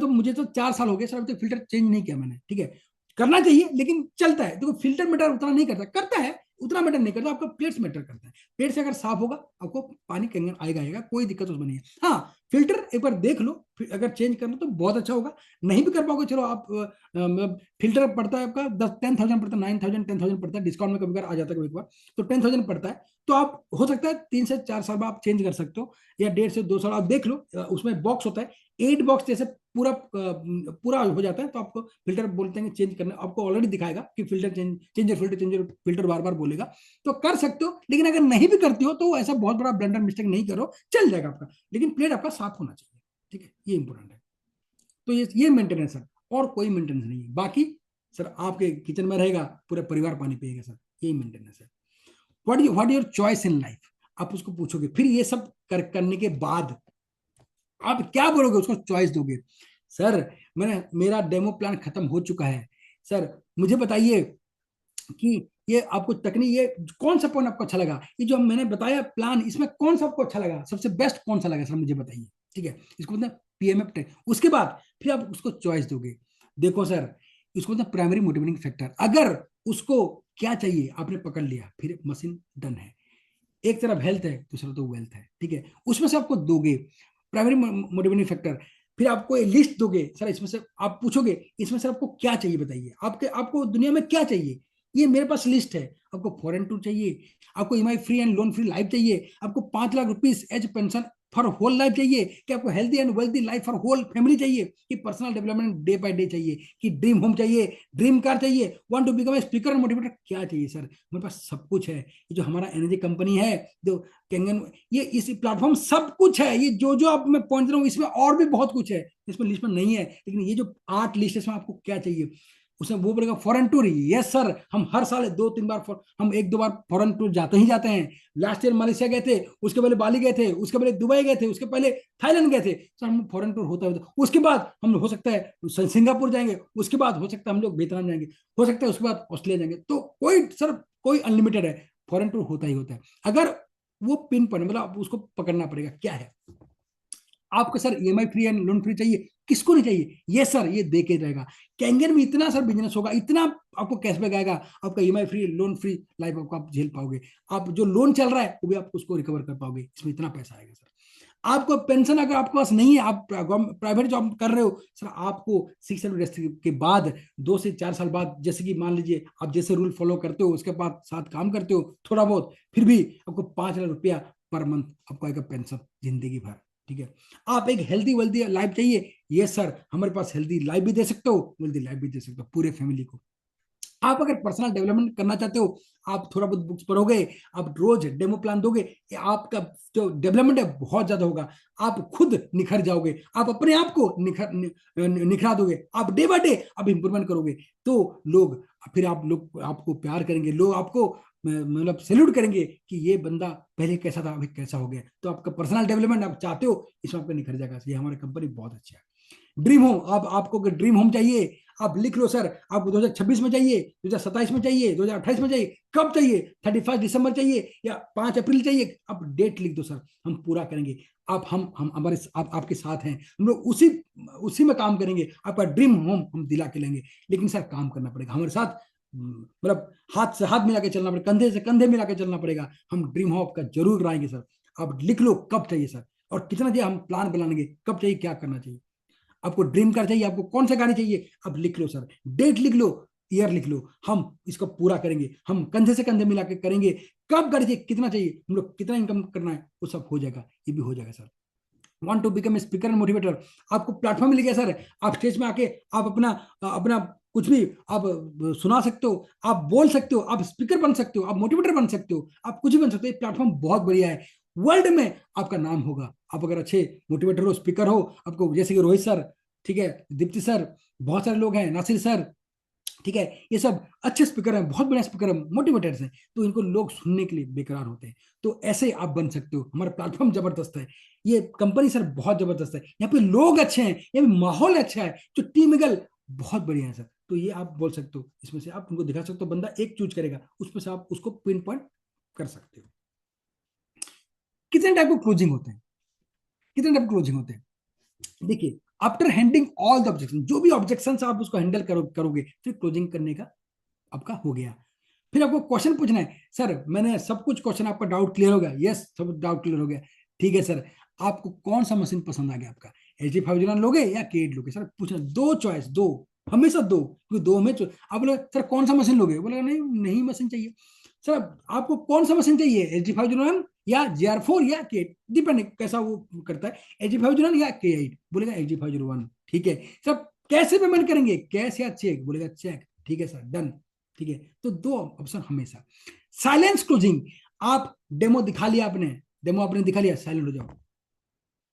मुझे तो 4 साल हो गए सर, अभी तक फिल्टर चेंज नहीं किया मैंने। ठीक है, करना चाहिए लेकिन चलता है, देखो फिल्टर मैटर उतना नहीं करता है, उतना मैटर नहीं करता, आपका प्लेट्स मैटर करता है। प्लेट से अगर साफ होगा, आपको पानी कंगन आएगा, कोई दिक्कत उसमें नहीं है। हाँ, फिल्टर एक बार देख लो, अगर चेंज करना तो बहुत अच्छा होगा, नहीं भी कर पाओगे चलो आप, फिल्टर पड़ता है आपका 10,000 पड़ता है, 9,000 10,000 पड़ता है, डिस्काउंट में कभी बार आ जाता है, कभी बार तो 10,000 पड़ता है, तो आप हो सकता है 3 से 4 साल बाद आप चेंज कर सकते हो, या 1.5 से 2 साल आप देख लो। उसमें बॉक्स होता है, 8 बॉक्स जैसे पूरा हो जाता है, तो आपको फिल्टर बोलते हैं चेंज करना, आपको ऑलरेडी दिखाएगा कि फिल्टर फिल्टर बार बार बोलेगा, तो कर सकते हो। लेकिन अगर नहीं भी करती हो तो ऐसा बहुत बड़ा ब्लंडर मिस्टेक नहीं करो, चल जाएगा आपका, लेकिन प्लेट आपका साफ होना चाहिए। ठीक है, ये इंपॉर्टेंट है। तो ये मेंटेनेंस है, और कोई मेंटेनेंस नहीं है। बाकी सर आपके किचन में रहेगा, पूरा परिवार पानी पिएगा सर, यही मेंटेनेंस है। What your choice in life, आप उसको पूछोगे, फिर ये सब करने के बाद आप क्या बोलोगे, उसको चॉइस दोगे। सर मेरा डेमो प्लान खत्म हो चुका है, सर मुझे बताइए कि ये आपको तकनीक, ये कौन सा पॉइंट आपको अच्छा लगा, ये जो मैंने बताया प्लान, इसमें कौन सा आपको अच्छा लगा, सबसे बेस्ट कौन सा लगा सर, मुझे बताइए। ठीक है, इसको मतलब पीएमएफ टेक। उसके बाद फिर आप उसको चॉइस दोगे। देखो सर, इसको मतलब प्राइमरी मोटिवेटिंग फैक्टर, अगर उसको क्या चाहिए आपने पकड़ लिया, फिर मशीन डन है। एक तरफ हेल्थ है, दूसरा तो वेल्थ है। ठीक है, उसमें से आपको दोगे प्राइमरी मोटिवेटिंग फैक्टर, फिर आपको एक लिस्ट दोगे, सर इसमें से आप पूछोगे, इसमें से आपको क्या चाहिए बताइए, आपको दुनिया में क्या चाहिए, ये मेरे पास लिस्ट है। आपको फॉरेन टूर चाहिए, आपको EMI free and loan free life चाहिए, आपको 5 lakh rupees as pension for whole life चाहिए, कि आपको healthy and wealthy life for whole family चाहिए, कि personal development day by day चाहिए, कि ड्रीम होम चाहिए, ड्रीम कार चाहिए, want to become a speaker and motivator, क्या चाहिए सर, मेरे पास सब कुछ है। ये जो हमारा एनर्जी कंपनी है, जो कैंगन, ये इस प्लेटफॉर्म सब कुछ है, ये जो आप मैं पॉइंट रहा हूँ, इसमें और भी बहुत कुछ है, इसमें लिस्ट में नहीं है, लेकिन ये जो 8 लिस्ट है, इसमें आपको क्या चाहिए, उसमें वो बोलेगा फॉरेन टूर। यस सर, हम हर साल 2-3 बार, हम 1-2 बार फॉरेन टूर जाते हैं। लास्ट ईयर मलेशिया गए थे, उसके पहले बाली गए थे, उसके पहले दुबई गए थे, उसके पहले थाईलैंड गए थे सर, हम फॉरेन टूर होता है। उसके बाद हम हो सकता है सिंगापुर जाएंगे, उसके बाद हो सकता है हम लोग वियतनाम जाएंगे, हो सकता है उसके बाद ऑस्ट्रेलिया जाएंगे। तो कोई अनलिमिटेड है, फॉरेन टूर होता ही होता है। अगर वो पिन पॉइंट मतलब उसको पकड़ना पड़ेगा, क्या है आपको sir, EMI free and loan free चाहिए, किसको नहीं चाहिए, ये सर ये दे के रहेगा। कैंगन में इतना सर बिजनेस होगा, इतना आपको कैशबैक आएगा, आपका EMI free loan free life आपको आप झेल पाओगे, आप जो लोन चल रहा है वो भी आप उसको रिकवर कर पाओगे, इसमें इतना पैसा आएगा सर। आपको पेंशन अगर आपके पास नहीं है, आप प्राइवेट जॉब कर रहे हो सर, आपको 6 के बाद 2 से 4 साल बाद, जैसे कि मान लीजिए आप जैसे रूल फॉलो करते हो, उसके बाद साथ काम करते हो थोड़ा बहुत, फिर भी आपको 5 लाख रुपया पर मंथ आपको आएगा पेंशन जिंदगी भर। ठीक है, आप एक हेल्दी वेल्दी लाइफ चाहिए, ये सर हमारे पास हेल्दी लाइफ भी दे सकते हो, वेल्दी लाइफ भी दे सकते हो पूरे फैमिली को। आप अगर पर्सनल डेवलपमेंट करना चाहते हो, आप थोड़ा बहुत बुक्स पढ़ोगे, आप रोज डेमो प्लान दोगे, आपका जो डेवलपमेंट है बहुत ज्यादा होगा, आप खुद निखर जाओगे, आप अपने आप को निखरा दोगे, आप डे बाय डे आप इंप्रूवमेंट करोगे, तो लोग फिर लोग आपको प्यार करेंगे, लोग आपको मतलब सैल्यूट करेंगे कि ये बंदा पहले कैसा था अभी कैसा हो गया। तो आपका पर्सनल डेवलपमेंट आप चाहते हो, इसमें आपका निखर जाएगा। ये हमारी कंपनी बहुत अच्छा है। ड्रीम होम, आपको ड्रीम होम चाहिए, आप लिख लो सर, आपको 2026 में चाहिए, 2027 में चाहिए, 2028 में चाहिए, कब चाहिए, 31 दिसंबर चाहिए या 5 अप्रैल चाहिए, आप डेट लिख दो सर, हम पूरा करेंगे। आप हम हमारे आपके साथ हैं, हम लोग उसी उसी में काम करेंगे, आपका ड्रीम होम हम दिला के लेंगे। लेकिन सर काम करना पड़ेगा हमारे साथ, मतलब हाथ से हाथ मिला के चलना पड़ेगा, कंधे से कंधे मिला के चलना पड़ेगा। हम ड्रीम होम आपका जरूर कराएंगे सर। आप लिख लो कब चाहिए सर, और कितना चाहिए, हम प्लान बनाएंगे कब चाहिए, क्या करना चाहिए। आपको ड्रीम कार चाहिए, आपको कौन सा गाड़ी चाहिए, आप लिख लो सर, डेट लिख लो, ईयर लिख लो, हम इसको पूरा करेंगे, हम कंधे से कंधे मिला के करेंगे। कब गाड़ी चाहिए, कितना चाहिए, हम लोग कितना इनकम करना है, वो सब हो जाएगा, ये भी हो जाएगा sir. Want to become speaker and motivator, आपको प्लेटफॉर्म मिल गया सर, आप स्टेज में आके आप अपना अपना कुछ भी आप सुना सकते हो, आप बोल सकते हो, आप स्पीकर बन सकते हो, आप मोटिवेटर बन सकते हो, आप कुछ भी बन सकते हो। प्लेटफॉर्म बहुत बढ़िया है, वर्ल्ड में आपका नाम होगा। आप अगर अच्छे मोटिवेटर हो, स्पीकर हो, आपको जैसे कि रोहित सर, ठीक है, दीप्ति सर, बहुत सारे लोग हैं, नासिर सर, ठीक है, ये सब अच्छे स्पीकर हैं, बहुत बढ़िया स्पीकर हैं, मोटिवेटर्स हैं, तो इनको लोग सुनने के लिए बेकरार होते हैं। तो ऐसे आप बन सकते हो। हमारा प्लेटफॉर्म जबरदस्त है, ये कंपनी सर बहुत जबरदस्त है, यहाँ पे लोग अच्छे हैं, यहाँ पे माहौल अच्छा है, जो टीम ईगल बहुत बढ़िया है सर। तो ये आप बोल सकते हो, इसमें से आप उनको दिखा सकते हो, बंदा एक चूज करेगा, उसमें से आप उसको पिन पॉइंट कर सकते हो। कितने टाइप के क्लोजिंग होते हैं, कितने टाइप क्लोजिंग होते हैं, देखिए, after handling all the objection, जो भी ऑब्जेक्शन आप उसको हैंडल करोगे, फिर क्लोजिंग करने का आपका हो गया। फिर आपको क्वेश्चन पूछना है, सर मैंने सब कुछ क्वेश्चन, आपका डाउट क्लियर हो गया, यस सब डाउट क्लियर हो गया, ठीक है सर, आपको कौन सा मशीन पसंद आ गया, आपका HG509 लोगे या K8 लोगे, सर पूछना, दो चॉइस, दो हमेशा दो, क्योंकि दो में आप बोले सर कौन सा मशीन लोगे, बोले नहीं नहीं मशीन चाहिए। सर आपको कौन सा मशीन चाहिए, HG509 या JR4 या K8, डिपेंड कैसा वो करता है, HG509 या K8, बोलेगा HG501, ठीक है सर। कैसे पेमेंट करेंगे, कैश या चेक, बोलेगा चेक, ठीक है सर, डन, ठीक है। तो दो ऑप्शन हमेशा। साइलेंस क्लोजिंग, आप डेमो दिखा लिया, आपने डेमो आपने दिखा लिया, साइलेंट हो जाओ,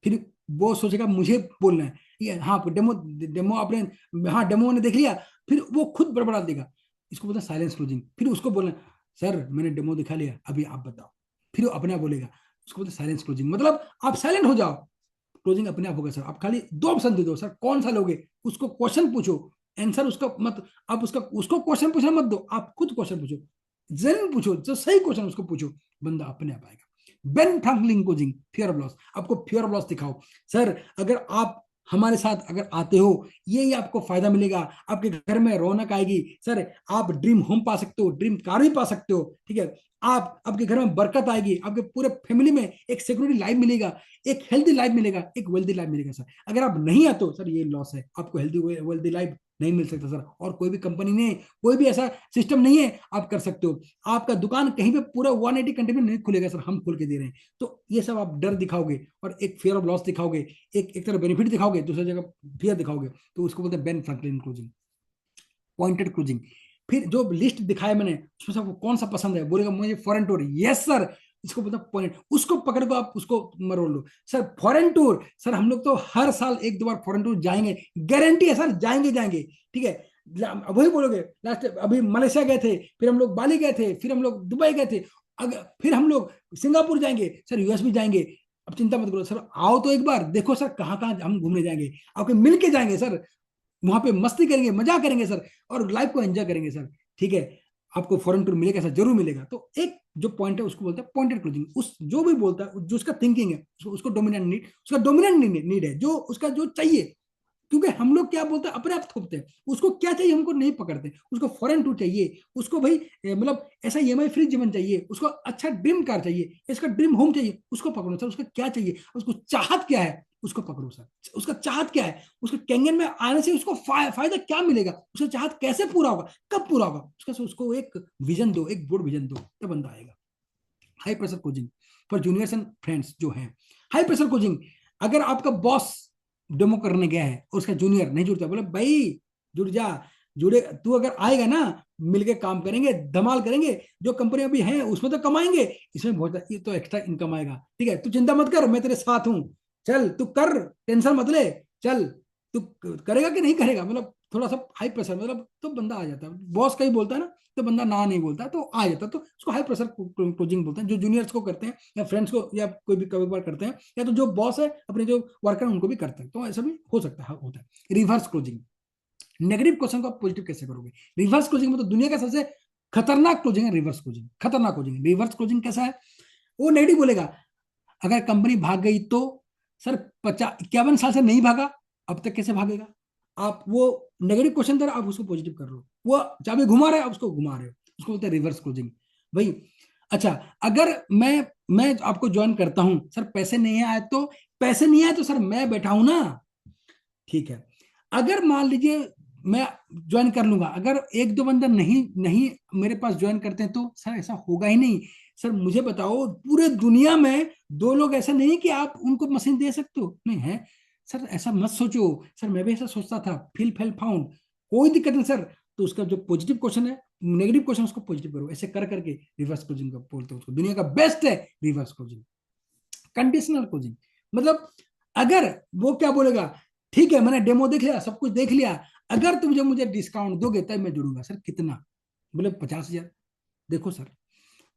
फिर वो सोचेगा मुझे बोलना है, ये हाँ डेमो डेमो आपने, हाँ डेमो ने देख लिया, फिर वो खुद बड़बड़ा देगा, इसको बोलते हैं साइलेंस क्लोजिंग। फिर उसको बोलना, सर मैंने डेमो दिखा लिया, अभी आप बताओ, फिर वो अपने आप बोलेगा, उसको बोलते हैं साइलेंस क्लोजिंग। मतलब आप साइलेंट हो जाओ, क्लोजिंग अपने आप होगा सर। आप खाली दो ऑप्शन दे दो, सर कौन सा लोगे, उसको क्वेश्चन पूछो, आंसर उसका मत, आप उसको क्वेश्चन पूछना मत दो, आप खुद क्वेश्चन पूछो, जरूर पूछो, जो सही क्वेश्चन उसको पूछो, बंदा अपने आप आएगा। Ben Franklin coaching, fear of loss, आपको फियर ऑफ लॉस दिखाओ, सर अगर आप हमारे साथ अगर आते हो, ये आपको फायदा मिलेगा, आपके घर में रौनक आएगी सर, आप ड्रीम होम पा सकते हो, ड्रीम कार भी पा सकते हो, ठीक है, आप आपके घर में बरकत आएगी, आपके पूरे फैमिली में एक सिक्योरिटी लाइफ मिलेगा, एक हेल्दी लाइफ मिलेगा, एक वेल्दी लाइफ मिलेगा सर। अगर आप नहीं आते हो सर, ये लॉस है, आपको हेल्दी वेल्दी लाइफ नहीं मिल सकता सर, और कोई भी कंपनी ने कोई भी ऐसा सिस्टम नहीं है आप कर सकते हो। आपका दुकान कहीं पे पूरा 180 कंट्री में नहीं खुलेगा सर, हम खोल के दे रहे हैं। तो ये सब आप डर दिखाओगे और एक फियर ऑफ लॉस दिखाओगे, एक तरह बेनिफिट दिखाओगे, दूसरी जगह फियर दिखाओगे, तो उसको बोलते हैं Ben Franklin closing, pointed closing. फिर जो लिस्ट दिखाया मैंने, उसमें से आपको कौन सा पसंद है, बोलेगा मुझे फॉरेन टूर, यस सर, इसको बोलते हैं पॉइंट, उसको पकड़ को आप उसको मरोड़ लो। सर फॉरेन टूर, सर हम लोग तो हर साल एक दो बार फॉरेन टूर जाएंगे, गारंटी है सर, जाएंगे जाएंगे, ठीक है। वही बोलोगे, लास्ट अभी मलेशिया गए थे, फिर हम लोग बाली गए थे, फिर हम लोग दुबई गए थे, अगर फिर हम लोग सिंगापुर जाएंगे सर, US भी जाएंगे। अब चिंता मत करो सर, आओ तो एक बार देखो सर, कहाँ कहाँ हम घूमने जाएंगे, आपके मिल के जाएंगे सर, वहां पे मस्ती करेंगे, मजा करेंगे सर, और लाइफ को एंजॉय करेंगे सर, ठीक है। आपको फॉरेन टूर मिलेगा सर, जरूर मिलेगा। तो एक जो पॉइंट है उसको बोलते हैं पॉइंटेड क्लोजिंग। उस जो भी बोलता है, जो उसका थिंकिंग है, उसको डोमिनेंट नीड, उसका डोमिनेंट नीड है, जो उसका जो चाहिए, क्योंकि हम लोग क्या बोलते हैं, अपने आप थोपते हैं, उसको क्या चाहिए हमको नहीं पकड़ते, उसको फॉरेन टूर चाहिए, उसको भाई मतलब ऐसा EMI फ्री जीवन चाहिए, उसको अच्छा ड्रीम कार चाहिए, इसका ड्रीम होम चाहिए, उसको पकड़ो सर, उसका क्या चाहिए, उसको चाहत क्या है, उसको पकड़ो सर, उसका चाहत क्या है, उसको कैंगन में आने से उसको फायदा क्या मिलेगा, उसका चाहत कैसे पूरा होगा, कब पूरा होगा, उसको एक विजन दो, एक बोर्ड विजन दो, तब बंदा आएगा। High pressure coaching for juniors and friends जो है, हाई प्रेशर कोचिंग, अगर आपका बॉस डेमो करने गया है और उसका जूनियर नहीं जुड़ता, बोले भाई जुड़ जा, जुड़े तू, अगर आएगा ना मिलके काम करेंगे, धमाल करेंगे, जो कंपनी अभी है उसमें तो कमाएंगे, इसमें बहुत ये तो एक्स्ट्रा इनकम आएगा, ठीक है, तू चिंता मत कर, मैं तेरे साथ हूं, चल तू कर, टेंशन मत ले, चल तू करेगा कि नहीं करेगा, मतलब थोड़ा सा हाई प्रेशर, मतलब तो बंदा आ जाता है, बॉस का ही बोलता है ना, तो बंदा ना नहीं बोलता तो आ जाता है, तो उसको हाई प्रेशर क्लोजिंग बोलते हैं। जो जूनियर्स को करते हैं या फ्रेंड्स को या कोई भी कभी बार करते हैं, या तो जो बॉस है अपने जो वर्कर है उनको भी करते हैं, तो ऐसा भी हो सकता है, होता है। रिवर्स क्लोजिंग, नेगेटिव क्वेश्चन को आप पॉजिटिव कैसे करोगे? रिवर्स क्लोजिंग में तो दुनिया का सबसे खतरनाक क्लोजिंग है रिवर्स क्लोजिंग, खतरनाक क्लोजिंग। रिवर्स क्लोजिंग कैसा है? वो नेगेटिव बोलेगा, अगर कंपनी भाग गई तो सर 51 साल से नहीं भागा, अब तक कैसे भागेगा? आप वो नेगेटिव क्वेश्चन दे रहे हो, आप उसको पॉजिटिव कर रहे हो, वो चाबी घुमा रहे हो, आप उसको घुमा रहे हो, उसको बोलते हैं रिवर्स क्लोजिंग भाई। अच्छा, अगर मैं आपको ज्वाइन करता हूं, सर पैसे नहीं आए तो, पैसे नहीं आए तो सर मैं बैठा हूं ना, ठीक है। अगर मान लीजिए मैं ज्वाइन कर लूंगा, अगर एक दो बंदा नहीं नहीं मेरे पास ज्वाइन करते हैं तो सर ऐसा होगा ही नहीं। सर मुझे बताओ, पूरे दुनिया में दो लोग ऐसा नहीं कि आप उनको मशीन दे सकते हो, नहीं है सर, ऐसा मत सोचो। सर मैं भी ऐसा सोचता था, फिल फेल फाउंड, कोई दिक्कत नहीं सर। तो उसका जो पॉजिटिव क्वेश्चन है, नेगेटिव क्वेश्चन उसको पॉजिटिव करो, ऐसे कर करके रिवर्स क्लोजिंग का बोलते हैं उसको, दुनिया का बेस्ट है रिवर्स क्लोजिंग। कंडीशनल क्लोजिंग मतलब, अगर वो क्या बोलेगा, ठीक है मैंने डेमो देख लिया, सब कुछ देख लिया, अगर तुम मुझे डिस्काउंट दोगे तब मैं जुड़ूंगा। सर कितना? बोले 50,000। देखो सर,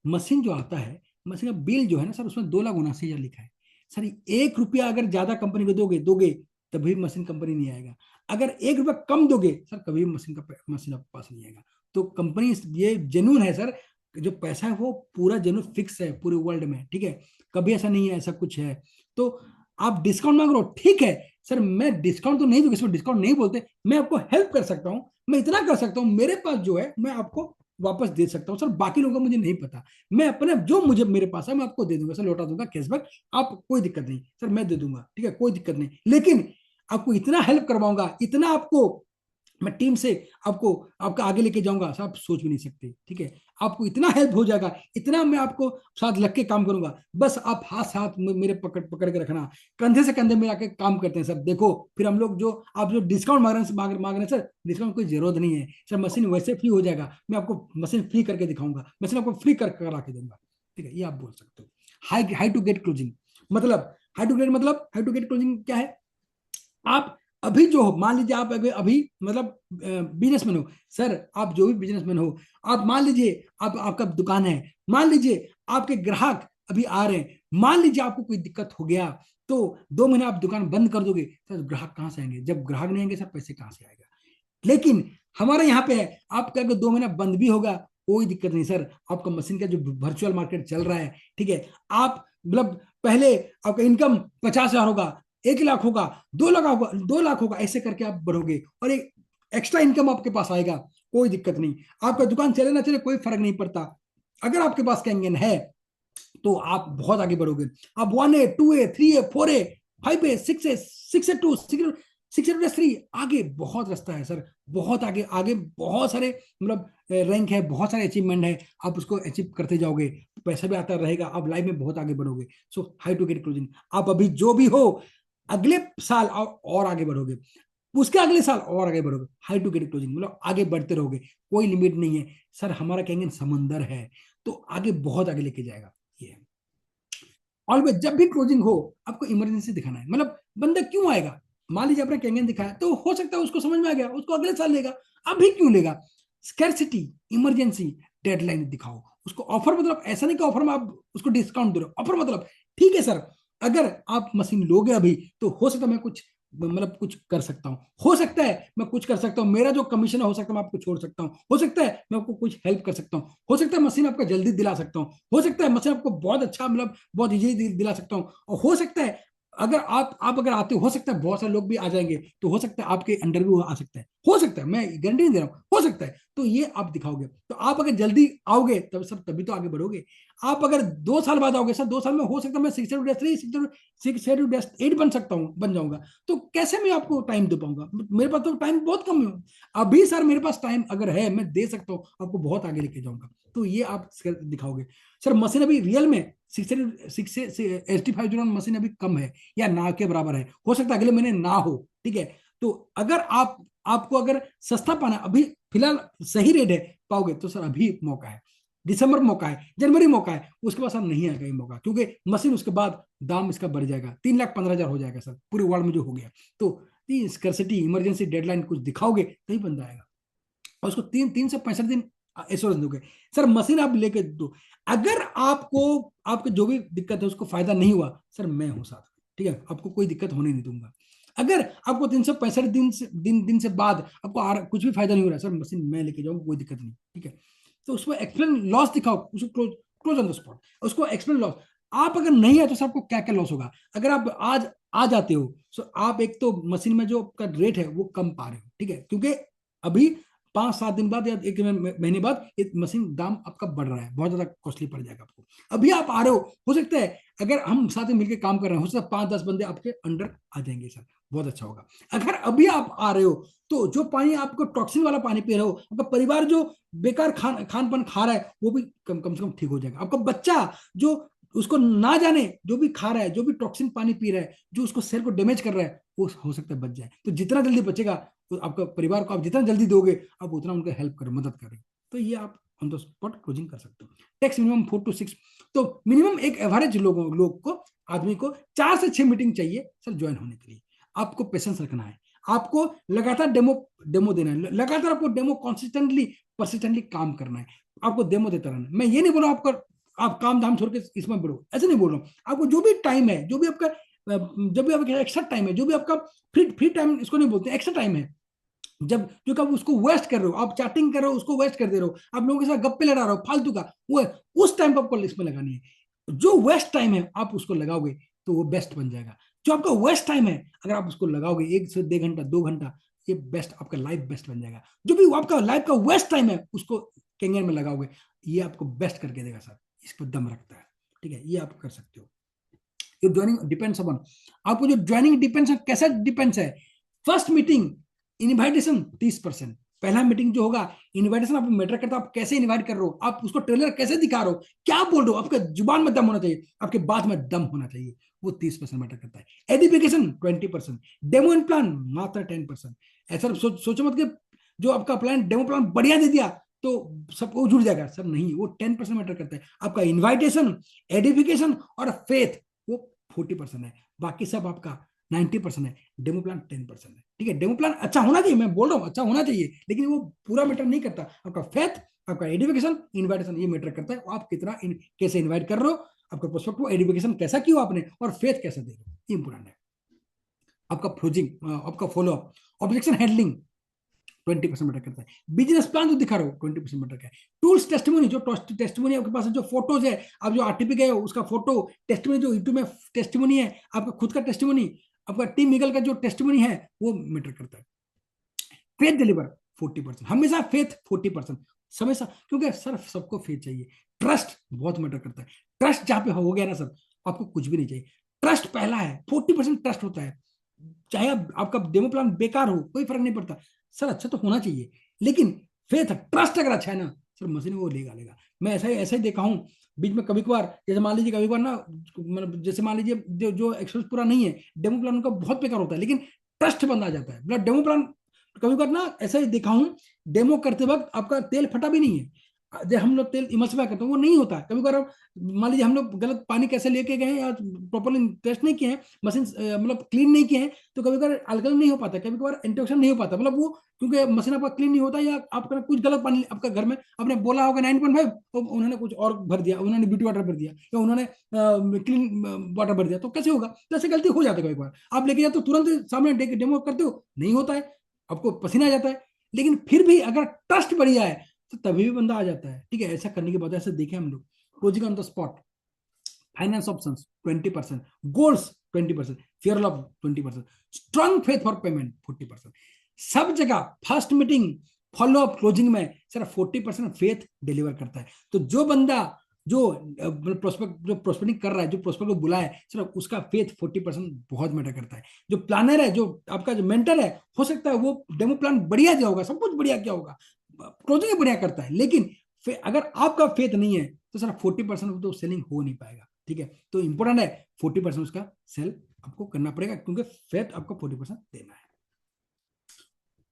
मशीन जो आता है, मशीन का बिल जो है ना सर, उसमें 2,79,000 लिखा है। सर 1 रुपया अगर ज्यादा कंपनी को दोगे तभी मशीन कंपनी नहीं आएगा। अगर 1 रुपया कम दोगे सर, कभी मशीन आपके पास नहीं आएगा। तो कंपनी ये जेन्युइन है सर, जो पैसा है वो पूरा जेन्युइन फिक्स है पूरे वर्ल्ड में, ठीक है, कभी ऐसा नहीं है ऐसा कुछ है। तो आप डिस्काउंट मांग रहे हो, ठीक है सर, मैं डिस्काउंट तो नहीं दूंगा, इसमें डिस्काउंट नहीं बोलते, मैं आपको हेल्प कर सकता हूँ, मैं इतना कर सकता हूँ, मेरे पास जो है मैं आपको वापस दे सकता हूँ। सर बाकी लोगों का मुझे नहीं पता, मैं अपने जो मुझे मेरे पास है मैं आपको दे दूंगा सर, लौटा दूंगा कैशबैक, आप कोई दिक्कत नहीं सर, मैं दे दूंगा, ठीक है, कोई दिक्कत नहीं। लेकिन आपको इतना हेल्प करवाऊंगा, इतना आपको मैं टीम से आपको आपका आगे लेके जाऊंगा सर, आप सोच भी नहीं सकते, ठीक है। आपको इतना हेल्प हो जाएगा, इतना मैं आपको साथ लग के काम करूंगा, बस आप हाथ से हाथ मेरे पकड़ पकड़ के रखना, कंधे से कंधे में आके काम करते हैं सर। देखो फिर हम लोग जो आप जो डिस्काउंट मांग रहे हैं सर, डिस्काउंट कोई जरूरत नहीं है सर, मशीन वैसे फ्री हो जाएगा, मैं आपको मशीन फ्री करके दिखाऊंगा, मशीन आपको फ्री करा के दूंगा, ठीक है, ये आप बोल सकते हो। हाई टू गेट क्लोजिंग मतलब, हाई टू गेट क्लोजिंग क्या है? आप अभी जो हो, मान लीजिए आप अभी मतलब बिजनेसमैन हो सर, आप जो भी बिजनेसमैन हो, आप मान लीजिए आप आपका दुकान है, मान लीजिए आपके ग्राहक अभी आ रहे हैं, मान लीजिए आपको कोई दिक्कत हो गया तो 2 महीने आप दुकान बंद कर दोगे सर, ग्राहक कहाँ से आएंगे? जब ग्राहक नहीं आएंगे सर, पैसे कहाँ से आएगा? लेकिन हमारे यहाँ पे है, आपका अगर 2 महीना बंद भी होगा कोई दिक्कत नहीं सर, आपका मशीन का जो वर्चुअल मार्केट चल रहा है, ठीक है, आप मतलब पहले आपका इनकम 50,000 होगा, 1 लाख होगा, 2 लाख होगा, 2 लाख होगा, ऐसे करके आप बढ़ोगे और एक एक्स्ट्रा इनकम आपके पास आएगा, कोई दिक्कत नहीं। आपका दुकान चले ना चले कोई फर्क नहीं पड़ता, अगर आपके पास कैंगन है तो आप बहुत आगे बढ़ोगे। आप 1A 2A 3A 4A 5A 6A 6A 2 6A 3 आगे बहुत रास्ता है सर, बहुत आगे आगे बहुत सारे मतलब रैंक है, बहुत सारे अचीवमेंट है, आप उसको अचीव करते जाओगे, पैसा भी आता रहेगा, आप लाइफ में बहुत आगे बढ़ोगे। सो हाई टू गेट क्लोजिंग, आप अभी जो भी हो अगले साल और आगे बढ़ोगे, उसके अगले साल और आगे बढ़ोगे। हाई टू गेट क्लोजिंग मतलब आगे बढ़ते रहोगे, कोई लिमिट नहीं है सर, हमारा कहेंगे समंदर है तो आगे बहुत आगे लेके जाएगा। ये ऑलवेज जब भी क्लोजिंग हो आपको इमरजेंसी दिखाना है, मतलब बंदा क्यों आएगा, मान लीजिए आपने कैंगन दिखाया तो हो सकता है उसको समझ में आ गया, उसको अगले साल लेगा, अभी क्यों लेगा? स्कैरसिटी, इमरजेंसी, डेडलाइन दिखाओ उसको। ऑफर मतलब ऐसा नहीं कि ऑफर में आप उसको डिस्काउंट दे रहे हो, ऑफर मतलब ठीक है सर, अगर आप मशीन लोगे अभी तो हो सकता है मैं कुछ मतलब कुछ कर सकता हूँ, हो सकता है मैं कुछ कर सकता हूँ, मेरा जो कमीशन है हो सकता है मैं आपको छोड़ सकता हूँ, हो सकता है मैं आपको कुछ हेल्प कर सकता हूँ, हो सकता है मशीन आपको जल्दी दिला सकता हूँ, हो सकता है मशीन आपको बहुत अच्छा मतलब बहुत इजीली दिला सकता हूँ, और हो सकता है अगर आप अगर आते हो सकता है बहुत सारे लोग भी आ जाएंगे, तो हो सकता है आपके अंडर भी आ सकता है, हो सकता है, मैं गारंटी नहीं दे रहा हूँ, हो सकता है। तो ये आप दिखाओगे, तो आप अगर जल्दी आओगे तब सब तभी तो आगे बढ़ोगे। आप अगर 2 साल बाद आओगे सर, 2 साल में हो सकता है मैं 6 बन सकता हूँ, बन जाऊंगा, तो कैसे मैं आपको टाइम दे पाऊंगा? मेरे पास तो टाइम बहुत कम है अभी सर, मेरे पास टाइम अगर है मैं दे सकता हूँ, आपको बहुत आगे लेके जाऊंगा। तो ये आप दिखाओगे। सर मशीन अभी रियल में 6501 मशीन अभी कम है या ना के बराबर है, हो सकता है अगले महीने ना हो, ठीक है। तो अगर आपको अगर सस्ता पाना, अभी फिलहाल सही रेट है पाओगे तो सर अभी मौका है, दिसंबर मौका है, जनवरी मौका है, उसके बाद सर नहीं आएगा ये मौका, क्योंकि मशीन उसके बाद दाम इसका बढ़ जाएगा, 3,15,000 हो जाएगा सर पूरे वर्ल्ड में जो हो गया। तो स्कैरसिटी, इमरजेंसी, डेडलाइन कुछ दिखाओगे तभी बंदा आएगा, और उसको 365 दिन एश्योरेंस दोगे। सर मशीन आप लेके दो, अगर आपको जो भी दिक्कत है उसको फायदा नहीं हुआ सर, मैं हूं साथ में, ठीक है, आपको कोई दिक्कत होने नहीं दूंगा। अगर आपको 365 दिन से बाद आपको कुछ भी फायदा नहीं हो रहा, सर मशीन मैं लेके जाऊंगा, कोई दिक्कत नहीं, ठीक है, तो उसमें एक्सप्लेन लॉस दिखाओ, उसको क्लोज ऑन द स्पॉट, उसको एक्सप्लेन लॉस। आप अगर नहीं है तो सर आपको क्या क्या लॉस होगा। अगर आप आज आ जाते हो तो आप एक तो मशीन में जो आपका रेट है वो कम पा रहे हो, ठीक है, क्योंकि अभी 5-7 दिन बाद या 1 महीने बाद ये मशीन दाम आपका बढ़ रहा है, बहुत ज्यादा कॉस्टली पड़ जाएगा आपको। अभी आप आ रहे हो सकता है अगर हम साथ में मिलकर काम कर रहे हैं, हो सकता है 5-10 बंदे आपके अंडर आ जाएंगे सर, बहुत अच्छा होगा। अगर अभी आप आ रहे हो तो जो पानी आपको टॉक्सिन वाला पानी पी रहे हो, आपका परिवार जो बेकार खान पान खा रहा है वो भी कम से कम ठीक हो जाएगा। आपका बच्चा जो उसको ना जाने जो भी खा रहा है, जो भी टॉक्सिन पानी पी रहा है, जो उसको सेल को डैमेज कर रहा है, वो हो सकता है बच जाए। तो जितना जल्दी बचेगा तो आपका परिवार को आप जितना जल्दी दोगे आप उतना उनका हेल्प करो, मदद करें, तो ये आप ऑन द स्पॉट क्लोजिंग कर सकते हो। टैक्स मिनिमम 4 to 6, तो मिनिमम एक एवरेज लोग को आदमी को 4 से 6 मीटिंग चाहिए सर ज्वाइन होने के लिए। आपको पेशेंस रखना है, आपको लगातार डेमो देना है, लगातार आपको डेमो परसिस्टेंटली काम करना है, आपको डेमो देता रहना है। मैं ये नहीं बोल रहा हूं आपका आप काम धाम छोड़ के इसमें बढ़ो, ऐसे नहीं बोल रहा हूँ। आपको जो भी टाइम है, जो भी आपका जब भी आपका एक्स्ट्रा टाइम है, जो भी आपका फ्री टाइम, इसको नहीं बोलते एक्स्ट्रा टाइम है, जब जो आप उसको वेस्ट कर रहे हो, आप चैटिंग कर रहे हो उसको वेस्ट कर दे रहे हो, आप लोगों के साथ गप्पे लड़ा रहे हो फालतू का, वो उस टाइम पर आपको इसमें लगानी है। जो वेस्ट टाइम है आप उसको लगाओगे तो वो बेस्ट बन जाएगा। जो आपका वेस्ट टाइम है अगर आप उसको लगाओगे 1 से 1.5 घंटा 2 घंटा, ये बेस्ट आपका लाइफ बेस्ट बन जाएगा। जो भी आपका लाइफ का वेस्ट टाइम है उसको कैंगन में लगाओगे, ये आपको बेस्ट करके देगा सर, इस पर दम रखता है, ठीक है, ये आप कर सकते हो। ये ज्वाइनिंग डिपेंड्स अपॉन आपको, जो ज्वाइनिंग डिपेंड्स कैसा डिपेंड्स है। फर्स्ट मीटिंग इनवाइटेशन 30%, पहला मीटिंग जो होगा इनवाइटेशन आप मैटर करता है, आप कैसे इनवाइट कर रहे हो, आप उसको ट्रेलर कैसे दिखा रहे हो, क्या बोल रहे हो, आपके जुबान में दम होना चाहिए, आपके बात में दम होना चाहिए, वो 30% मैटर करता है। एडिफिकेशन 20%, डेमो एंड प्लान मात्र 10%। ऐसा सोचो मत कि जो आपका प्लान डेमो प्लान बढ़िया दे दिया तो सबको जुड़ जाएगा, सर नहीं, वो 10% मैटर करता है। आपका इन्वाइटेशन, एडिफिकेशन और फेथ वो 40% है, बाकी सब आपका 90% है, डेमो प्लान 10% है, ठीक है। डेमो प्लान अच्छा होना चाहिए, मैं बोल रहा हूँ अच्छा होना चाहिए, लेकिन वो पूरा मैटर नहीं करता। आपका फेथ, आपका एडिफिकेशन, इन्वाइटेशन ये मैटर करता है, आप कितना कैसे इन्वाइट कर रहे हो, आपका प्रोस्पेक्ट को एडिफिकेशन कैसा किया आपने, और फेथ कैसा दे रहे हो, ये इंपॉर्टेंट है। आपका क्लोजिंग, आपका फॉलोअप, ऑब्जेक्शन हैंडलिंग 20% मैटर करता है। बिजनेस प्लान जो दिखा रहे हो 20% मैटर का है। टूल्स टेस्टिमोनी, जो टेस्टिमोनी आपके पास है, जो फोटोज है, आप जो आरटीपी गए हो उसका फोटो, टेस्टिमोनी जो यूट्यूब में टेस्टिमोनी है, आपका खुद का टेस्टिमोनी, आपका टीम ईगल का जो टेस्टिमोनी है वो मैटर करता है। फेथ डिलीवर 40%, हमेशा फेथ 40% हमेशा, क्योंकि सर सबको फेथ चाहिए। ट्रस्ट बहुत मैटर करता है, ट्रस्ट जहां पे हो गया ना सर, आपको कुछ भी नहीं चाहिए। ट्रस्ट पहला है, 40% ट्रस्ट होता है। चाहे आपका डेमो प्लान बेकार हो कोई फर्क नहीं पड़ता सर, अच्छा तो होना चाहिए, लेकिन फेथ ट्रस्ट अगर अच्छा है ना सर, मशीन वो लेगा। मैं ऐसा ही देखा हूँ बीच में, कभी कभार जैसे मान लीजिए कभी कभार ना, मतलब जैसे मान लीजिए जो एक्सपीरियंस पूरा नहीं है, डेमो प्लान उनका बहुत बेकार होता है, लेकिन ट्रस्ट बंद आ जाता है। मतलब डेमो प्लान कभी कभार ना ऐसा ही देखा हूँ, डेमो करते वक्त आपका तेल फटा भी नहीं है, जब हम लोग तेल इमल्सिफाई करते हैं वो नहीं होता है। कभी कभार मान लीजिए हम लोग गलत पानी कैसे लेके गए या प्रॉपरली टेस्ट नहीं किए हैं, मशीन मतलब क्लीन नहीं किए हैं, तो कभी कभार अल्कलाइन नहीं हो पाता, कभी कभार इंटरेक्शन नहीं हो पाता, मतलब वो क्योंकि मशीन आपका क्लीन नहीं होता, या आपका कुछ गलत पानी आपका घर में आपने बोला होगा 9.5 तो उन्होंने कुछ और भर दिया, उन्होंने ब्यूटी वाटर भर दिया या उन्होंने क्लीन वाटर भर दिया, तो कैसे होगा। तो ऐसे गलती हो जाती है। कभी बार आप लेके जाते तो तुरंत सामने डेमो करते हो, नहीं होता है, आपको पसीना आ जाता है, लेकिन फिर भी अगर ट्रस्ट बढ़िया है तो तभी भी बंदा आ जाता है, ठीक है। ऐसा करने के बाद ऐसे देखे हम लोग, closing on the spot, finance options 20%, goals 20%, fear love 20%, strong faith for payment 40%। सब जगह फर्स्ट मीटिंग, फॉलोअप, क्लोजिंग में सिर्फ 40% फेथ डिलीवर करता है। तो जो बंदा जो प्रोस्पेक्टिंग कर रहा है, जो प्रोस्पेक्ट को बुलाया है, सिर्फ उसका फेथ 40% बहुत मैटर करता है। जो प्लानर है, जो आपका जो मेंटर है, हो सकता है वो डेमो प्लान बढ़िया दिया होगा, सब कुछ बढ़िया किया होगा, क्लोजिंग बढ़िया करता है, लेकिन अगर आपका फेथ नहीं है तो सर 40% तो सेलिंग हो नहीं पाएगा, ठीक है। तो इंपॉर्टेंट है 40% उसका सेल आपको करना पड़ेगा, क्योंकि फेथ आपको 40% देना है।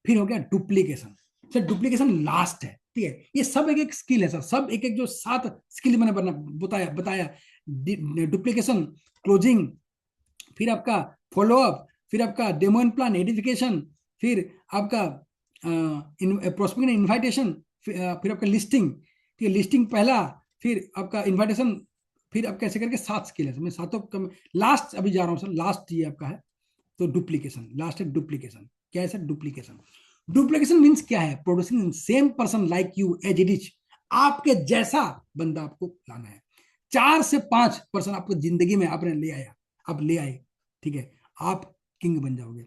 फिर हो गया डुप्लीकेशन। सर डुप्लीकेशन लास्ट है, ठीक है। ये सब एक एक स्किल है सर, सब एक एक जो 7 स्किल मैंने बताया डुप्लीकेशन, क्लोजिंग, फिर आपका फॉलोअप, फिर आपका डेमो एंड प्लान, एडिफिकेशन, फिर आपका प्रोस्पेक्टिंग इनवाइटेशन, फिर आपका लिस्टिंग, ठीक है, लिस्टिंग पहला, फिर आपका इनवाइटेशन, फिर आपका ऐसे करके 7 स्किल है। मैं सातों लास्ट अभी जा रहा हूँ सर, लास्ट ये आपका है तो डुप्लीकेशन, लास्ट है डुप्लीकेशन। क्या है सर? डुप्लीकेशन। डुप्लीकेशन मीन्स क्या है? Producing same person like you as it is, आपके जैसा बंदा आपको लाना है। 4 से 5% आपको जिंदगी में आपने ले आया, आप ले आए, ठीक है, आप किंग बन जाओगे।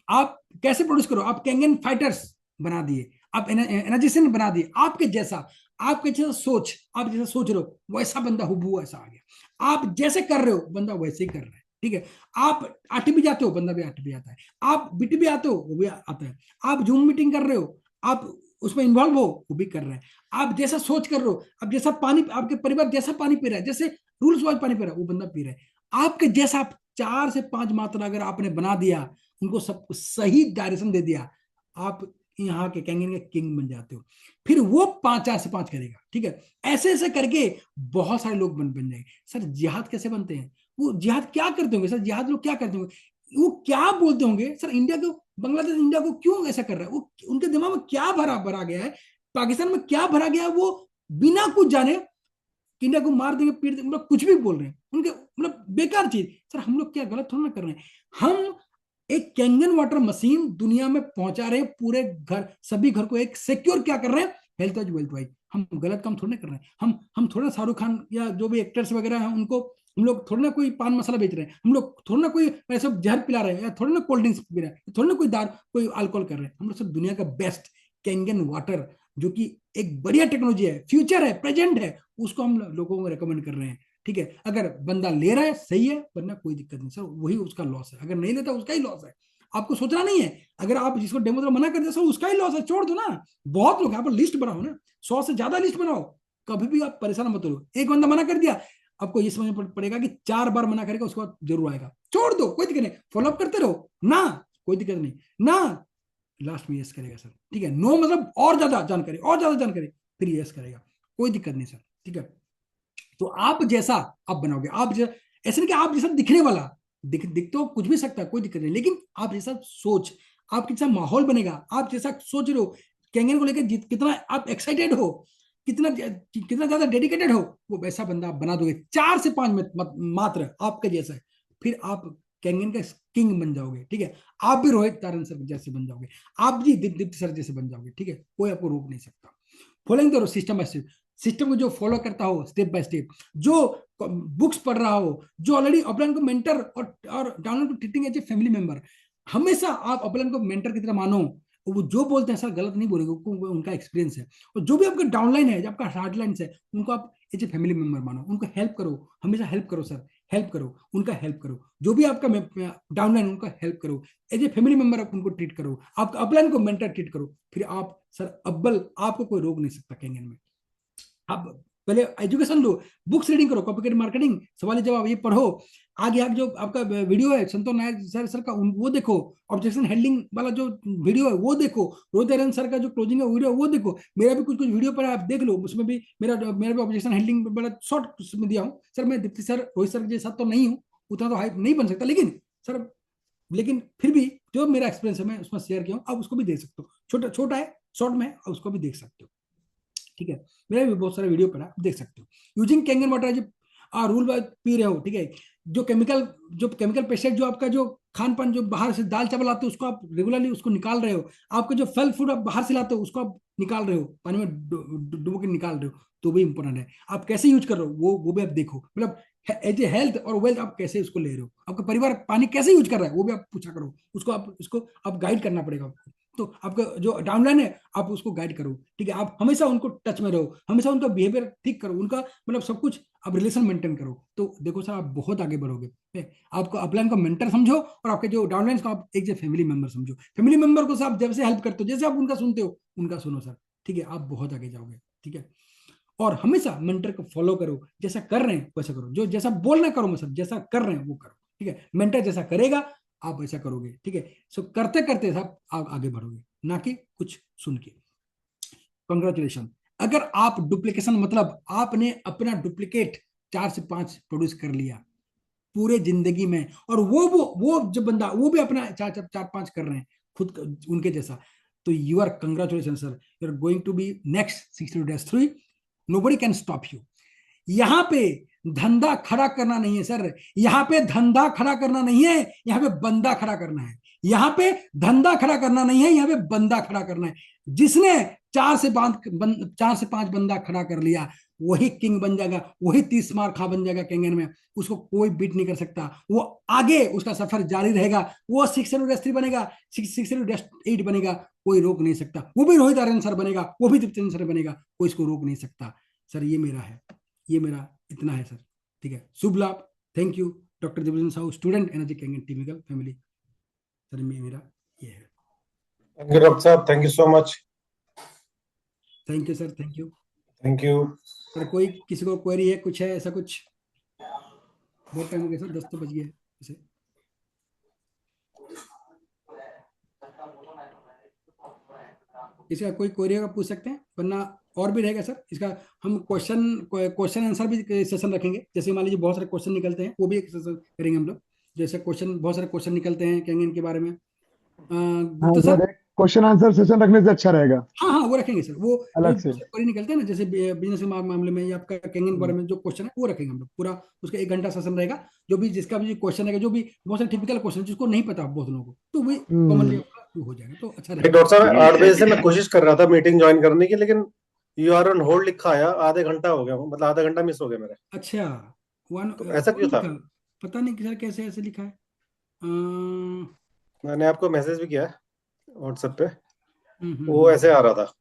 आप कैसे प्रोड्यूस करो? आप कैंगन फाइटर्स बना दिए, आप एनर्जिशियन बना दिए, आपके जैसा, आपके जैसा सोच, आप जैसा सोच रहे हो वैसा बंदा हुबहू ऐसा आ गया। आप जैसे कर रहे हो बंदा वैसे ही कर रहा है, ठीक है। आप आटे भी जाते हो, बंदा भी आटे भी आता है। आप बीटी भी आते हो, वो भी आता है। आप जूम मीटिंग कर रहे हो, आप उसमें इन्वॉल्व हो, वो भी कर रहा है। आप जैसा सोच कर रहे हो, अब जैसा पानी, आपके परिवार जैसा पानी पी रहा है, जैसे रूल्स वाइज पानी पी रहा है, वो बंदा पी रहा है आपके जैसा। आप 4 से 5 मात्रा अगर आपने बना दिया, उनको सब सही डायरेक्शन दे दिया, आप यहाँ के कैंगन के किंग बन जाते हो। फिर वो 4 से 5 करेगा, ठीक है। ऐसे ऐसे करके बहुत सारे लोग बन जाएंगे। सर जिहाद कैसे बनते हैं? वो जिहाद क्या करते होंगे सर? जिहाद लोग क्या करते होंगे? वो क्या बोलते होंगे सर? इंडिया को, बांग्लादेश इंडिया को क्यों ऐसा कर रहा है? वो उनके दिमाग में क्या भरा गया है? पाकिस्तान में क्या भरा गया है? वो बिना कुछ जाने इंडिया को मार देंगे, पीट देंगे, मतलब कुछ भी बोल रहे हैं उनके, मतलब बेकार चीज। सर हम लोग क्या गलत थोड़ा ना कर रहे हैं? हम एक कैंगन वाटर मशीन दुनिया में पहुंचा रहे हैं, पूरे घर, सभी घर को एक सिक्योर क्या कर रहे हैं, हेल्थ वाइज वेल्थ वाइज। हम गलत काम थोड़ा ना कर रहे हैं। हम थोड़ा शाहरुख खान या जो भी एक्टर्स वगैरह हैं उनको हम लोग थोड़ा ना कोई पान मसाला बेच रहे हैं, हम लोग थोड़ा ना कोई ऐसा जहर पिला रहे हैं, या थोड़ा ना कोल्ड ड्रिंक्स पी रहे हैं, थोड़ा ना कोई दारू, कोई अल्कोहल कर रहे हैं। हम लोग सब दुनिया का बेस्ट कैंगन वाटर, जो कि एक बढ़िया टेक्नोलॉजी है, फ्यूचर है, प्रेजेंट है, उसको हम लोगों को रेकमेंड कर रहे हैं, ठीक है। अगर बंदा ले रहा है सही है, वरना कोई दिक्कत नहीं सर, वही उसका लॉस है। अगर नहीं लेता उसका ही लॉस है, आपको सोचना नहीं है। अगर आप जिसको डेमो मना कर दे सर, उसका ही लॉस है, छोड़ दो ना। बहुत लोग यहाँ पर लिस्ट बनाओ ना, 100 से ज्यादा लिस्ट बनाओ, कभी भी आप परेशान मत हो। एक बंदा मना कर दिया, आपको ये समझ पड़ेगा कि 4 बार मना करेगा, उसके बाद जरूर आएगा। छोड़ दो, कोई दिक्कत नहीं, फॉलोअप करते रहो ना, कोई दिक्कत नहीं ना। लास्ट में यस करेगा सर, ठीक है। नो मतलब और ज्यादा जानकारी, और ज्यादा जानकारी, फिर यस करेगा, कोई दिक्कत नहीं सर, ठीक है। तो आप जैसा आप बनाओगे, आप जैसा, ऐसे नहीं कि आप जैसा दिखने वाला, दिख तो कुछ भी सकता है, कोई दिक्कत नहीं, लेकिन आप जैसा सोच, आप जैसा माहौल बनेगा, आप जैसा सोच रहे हो कैंगन को लेकर, कितना आप एक्साइटेड हो, कितना कितना ज्यादा डेडिकेटेड हो, वो वैसा बंदा आप बना दोगे। 4 से 5 मात्र आपके जैसा, फिर आप कैंगन का किंग बन जाओगे, ठीक है। आप भी रोहित तारन सर जैसे बन जाओगे, आप भी दीप्ति सर जैसे बन जाओगे, ठीक है। कोई आपको रोक नहीं सकता। फॉलोइंग करो सिस्टम बाय सिस्टम को जो फॉलो करता हो स्टेप बाय स्टेप, जो बुक्स पढ़ रहा हो, जो ऑलरेडी अपलाइन को मेंटर और डाउनलोड को treating as a family member, हमेशा आप अपलाइन को मेंटर की तरह मानो। वो जो बोलते हैं सर गलत नहीं बोलेंगे, उनका एक्सपीरियंस है। और जो भी आपका डाउनलाइन है, जो आपका हार्डलाइन है, उनको आप एज ए फैमिली मेंबर मानो, उनको हेल्प करो, हमेशा हेल्प करो सर, हेल्प करो, उनका हेल्प करो। जो भी आपका डाउनलाइन, उनका हेल्प करो, एज ए फैमिली मेंबर आप उनको ट्रीट करो, आपका अपलाइन को मेंटर ट्रीट करो, फिर आप सर अव्वल, आपको कोई रोक नहीं सकता कैंगन में। आप पहले एजुकेशन लो, बुक्स रीडिंग करो, कॉपीकेट मार्केटिंग, सवाल जवाब ये पढ़ो, आगे आगे जो आपका वीडियो है संतोष नायर सर का, वो देखो, ऑब्जेक्शन हैंडलिंग वाला जो वीडियो है वो देखो, रोहित तारन सर का जो क्लोजिंग है वीडियो वो देखो, मेरा भी कुछ वीडियो पर आप देख लो, उसमें भी मेरा भी ऑब्जेक्शन हैंडलिंग बड़ा शॉर्ट में दिया हूँ सर। मैं दीप्ति सर, रोहित सर के साथ तो नहीं हूँ, उतना तो हाइप नहीं बन सकता, लेकिन सर, लेकिन फिर भी जो मेरा एक्सपीरियंस है मैं उसमें शेयर किया हूँ, आप उसको भी देख सकते हो, छोटा छोटा है, शॉर्ट में, उसको भी देख सकते हो, ठीक है। मेरा भी बहुत सारा वीडियो पड़ा, देख सकते हो। यूजिंग कैंगन वाटर जो रूल पी रहे हो, ठीक है। जो केमिकल पेस्टिसाइड, जो आपका जो खान पान, जो बाहर से दाल चावल आते हो, उसको आप रेगुलरली उसको निकाल रहे हो, आपके जो फल फूड आप बाहर से लाते हो उसको आप निकाल रहे हो, पानी में डुबो के निकाल रहे हो, तो भी इंपॉर्टेंट है। आप कैसे यूज कर रहे हो वो भी आप देखो, मतलब एज ए हेल्थ और वेल्थ आप कैसे उसको ले रहे हो, आपका परिवार पानी कैसे यूज कर रहा है वो भी आप पूछा करो, उसको आप गाइड करना पड़ेगा आपको। तो आपका जो डाउनलाइन है आप उसको गाइड करो, ठीक है। आप हमेशा उनको टच में रहो, हमेशा उनका बिहेवियर ठीक करो, उनका मतलब सब कुछ आप रिलेशन मेंटेन करो, तो देखो सर आप बहुत आगे बढ़ोगे। आपको अपलाइन को मेंटर समझो, और आपके जो डाउनलाइन को आप एक फैमिली मेंबर समझो। फैमिली मेंबर को आप जैसे हेल्प करते हो, जैसे आप उनका सुनते हो उनका सुनो सर, ठीक है। आप बहुत आगे जाओगे, ठीक है। और हमेशा मेंटर को फॉलो करो, जैसा कर रहे हैं वैसा करो, जो जैसा बोलना करो, मतलब जैसा कर रहे हैं वो करो, ठीक है। मेंटर जैसा करेगा आप वैसा करोगे, ठीक है। सो करते करते सब आप आगे बढ़ोगे, ना कि कुछ सुन के। कंग्रेचुलेशन। अगर आप डुप्लीकेशन, मतलब आपने अपना डुप्लीकेट 4 से 5 प्रोड्यूस कर लिया पूरे जिंदगी में, और वो जो बंदा वो भी अपना 4-5 कर रहे हैं खुद उनके जैसा, तो you are congratulation sir, you are going to be next 62 days 3, nobody can stop you. यहाँ पे धंधा खड़ा करना नहीं है सर, यहाँ पे धंधा खड़ा करना नहीं है, यहाँ पे बंदा खड़ा करना है। यहाँ पे धंधा खड़ा करना नहीं है, यहाँ पे बंदा खड़ा करना है। जिसने 4 से 5 बंदा खड़ा कर लिया वही किंग बन जाएगा, वही 30 मार खा बन जाएगा कैंगन में, उसको कोई बीट नहीं कर सकता। वो आगे उसका सफर जारी रहेगा, वो 603 बनेगा, 608 बनेगा, कोई रोक नहीं सकता। वो भी रोहित आर्यन सर बनेगा, वो भी तृप्ति सर बनेगा, कोई इसको रोक नहीं सकता। सर ये मेरा है, ये मेरा इतना है सर, ठीक है। Shubh Labh, thank you doctor Devjan Sahu, student energy Kangen टीमिकल फैमिली। सर मेरा ये है। थैंक यू डॉक्टर साहब, thank you so much. Thank you sir, thank you. Thank you sir कोई किसी को क्वेरी है, कुछ है ऐसा कुछ? बहुत टाइम हो गया सर, 10 तो बज गए वैसे। इसका कोई क्वेरी होगा पूछ सकते हैं, वरना और भी रहेगा सर इसका। हम क्वेश्चन आंसर भी सेशन रखेंगे। जैसे मान लीजिए बहुत सारे क्वेश्चन निकलते हैं, वो भी एक सेशन करेंगे हम लोग। जैसे बहुत सारे क्वेश्चन निकलते हैं कैंगन के बारे में। हाँ तो सर, सर एक क्वेश्चन आंसर सेशन रखने से अच्छा रहेगा हाँ वो रखेंगे सर। वो अलग से। क्वेरी निकलते हैं ना, जैसे बिजनेस के मामले में या आपका कैंगन के बारे में जो क्वेश्चन है वो रखेंगे हम लोग। पूरा उसका 1 घंटा सेशन रहेगा। जो भी जिसका भी क्वेश्चन रहेगा, जो भी बहुत सारे टिपिकल क्वेश्चन जिसको नहीं पता बहुत लोगों को, तो वही कॉमनली हो जाएगा, तो अच्छा रहेगा। डॉक्टर साहब, 8 बजे से मैं कोशिश कर रहा था मीटिंग ज्वाइन करने की, लेकिन यू आर ऑन होल्ड लिखा आया, आधे घंटा हो गया, मतलब आधा घंटा मिस हो गया मेरा। अच्छा तो ऐसा क्यों था? पता नहीं सर कैसे ऐसे लिखा है। मैंने आपको मैसेज भी किया है व्हाट्सएप पे, वो ऐसे आ रहा था।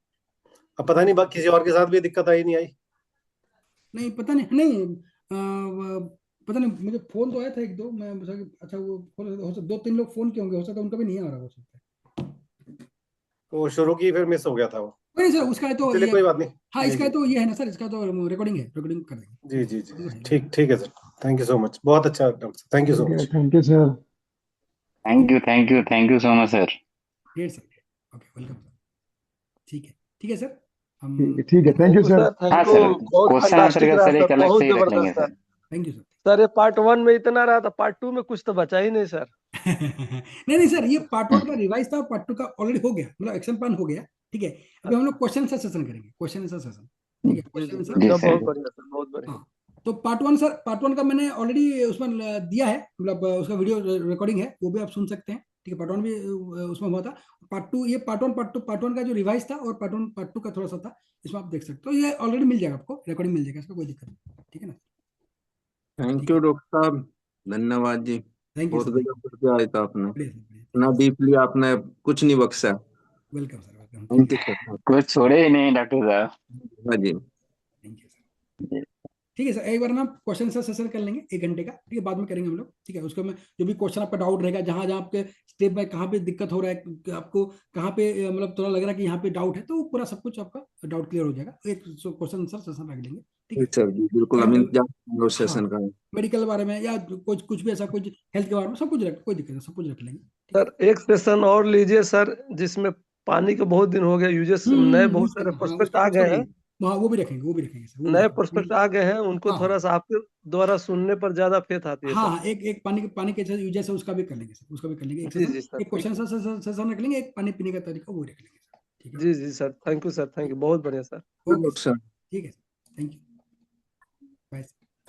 अब पता नहीं किसी और के साथ भी दिक्कत आई नहीं आई। नहीं पता नहीं पता नहीं, मुझे फोन तो आया था 1-2, मैं अच्छा वो हो सकता 2-3 लोग फोन किए होंगे, हो सकता है उनका भी नहीं आ रहा हो सकता है। वो शुरू की फिर मिस हो गया था वो। नहीं सर उसका है तो चलिए कोई बात नहीं। हाँ इसका तो ये है ना सर, इसका तो रिकॉर्डिंग है, रिकॉर्डिंग कर देंगे। जी जी जी, ठीक है sir, thank you so much, बहुत अच्छा doctor, thank you so much. Thank you sir. Thank you so much sir. Great sir, okay welcome sir. ठीक है सर, हम ठीक है, थैंक यू सर। हाँ सर, क्वेश्चन आंसर का सर एक अलग से ही रख लेंगे sir. Thank you sir. Sir ये पार्ट 1 में इतना रहा था, पार्ट 2 में कुछ तो बचा ही नहीं सर। नहीं सर, ये पार्ट 1 का रिवाइज था, पार्ट 2 का ऑलरेडी हो गया, मतलब एक्शन प्लान हो गया। ठीक है, अभी हम लोग क्वेश्चन आंसर सेशन करेंगे, क्वेश्चन आंसर सेशन। ठीक है, क्वेश्चन आंसर। बहुत बढ़िया सर, बहुत बढ़िया। हाँ, तो पार्ट 1 सर, पार्ट 1 का मैंने ऑलरेडी उसमें दिया है, मतलब उसका वीडियो रिकॉर्डिंग है, वो भी आप सुन सकते हैं। ठीक है, पार्ट 1 भी उसमें हुआ था। पार्ट 2 ये पार्ट 1 का जो रिवाइज था, और पार्ट 1 पार्ट 2 का थोड़ा सा था, इसमें आप देख सकते हो। ये ऑलरेडी मिल जाएगा आपको, रिकॉर्डिंग मिल जाएगा, इसका कोई दिक्कत नहीं। ठीक है ना? थैंक यू डॉक्टर साहब, धन्यवाद जी। थैंक यू बहुत सर, गजब करके आया था आपने, बढ़िया सर, बढ़िया। इतना डीपली आपने कुछ नहीं बख्शा। Welcome sir, welcome. Thank you sir. कुछ छोड़े ही नहीं डॉक्टर साहब। हाँ जी, थैंक यू सर। ठीक है सर, एक बार ना क्वेश्चन आंसर सेशन कर लेंगे 1 घंटे का। ठीक है, बाद में करेंगे हम लोग। ठीक है, उसको में जो भी क्वेश्चन आपका डाउट रहेगा, जहां जहां आपके स्टेप बाय कहाँ पे दिक्कत हो रहा है, आपको कहाँ पे मतलब थोड़ा लग रहा है कि यहाँ पे डाउट है, तो वो पूरा सब कुछ आपका डाउट क्लियर हो जाएगा। एक क्वेश्चन आंसर सेशन रख लेंगे। ठीक है सर जी, बिल्कुल हम इंतजार करेंगे उस सेशन का। मेडिकल के बारे में या कुछ भी ऐसा, कुछ हेल्थ के बारे में, सब कुछ रख, कोई दिक्कत नहीं, सब कुछ रख लेंगे। सर एक सेशन और लीजिए सर, जिसमें पानी के बहुत दिन हो गए, यूजेस नए बहुत सारे प्रोस्पेक्ट आ गए हैं। हाँ वो भी रखेंगे, वो भी रखेंगे सर। नए प्रोस्पेक्ट आ गए हैं, उनको थोड़ा सा आपके द्वारा सुनने पर ज्यादा फेथ आती है। हाँ, एक पानी के यूजेस है, उसका भी कर लेंगे सर, उसका भी कर लेंगे। एक क्वेश्चन सेशन रख लेंगे, एक पानी पीने का तरीका वो रख लेंगे सर। ठीक है जी sir, thank you sir, thank you, बहुत बढ़िया सर। ओके सर, ठीक है, थैंक यू।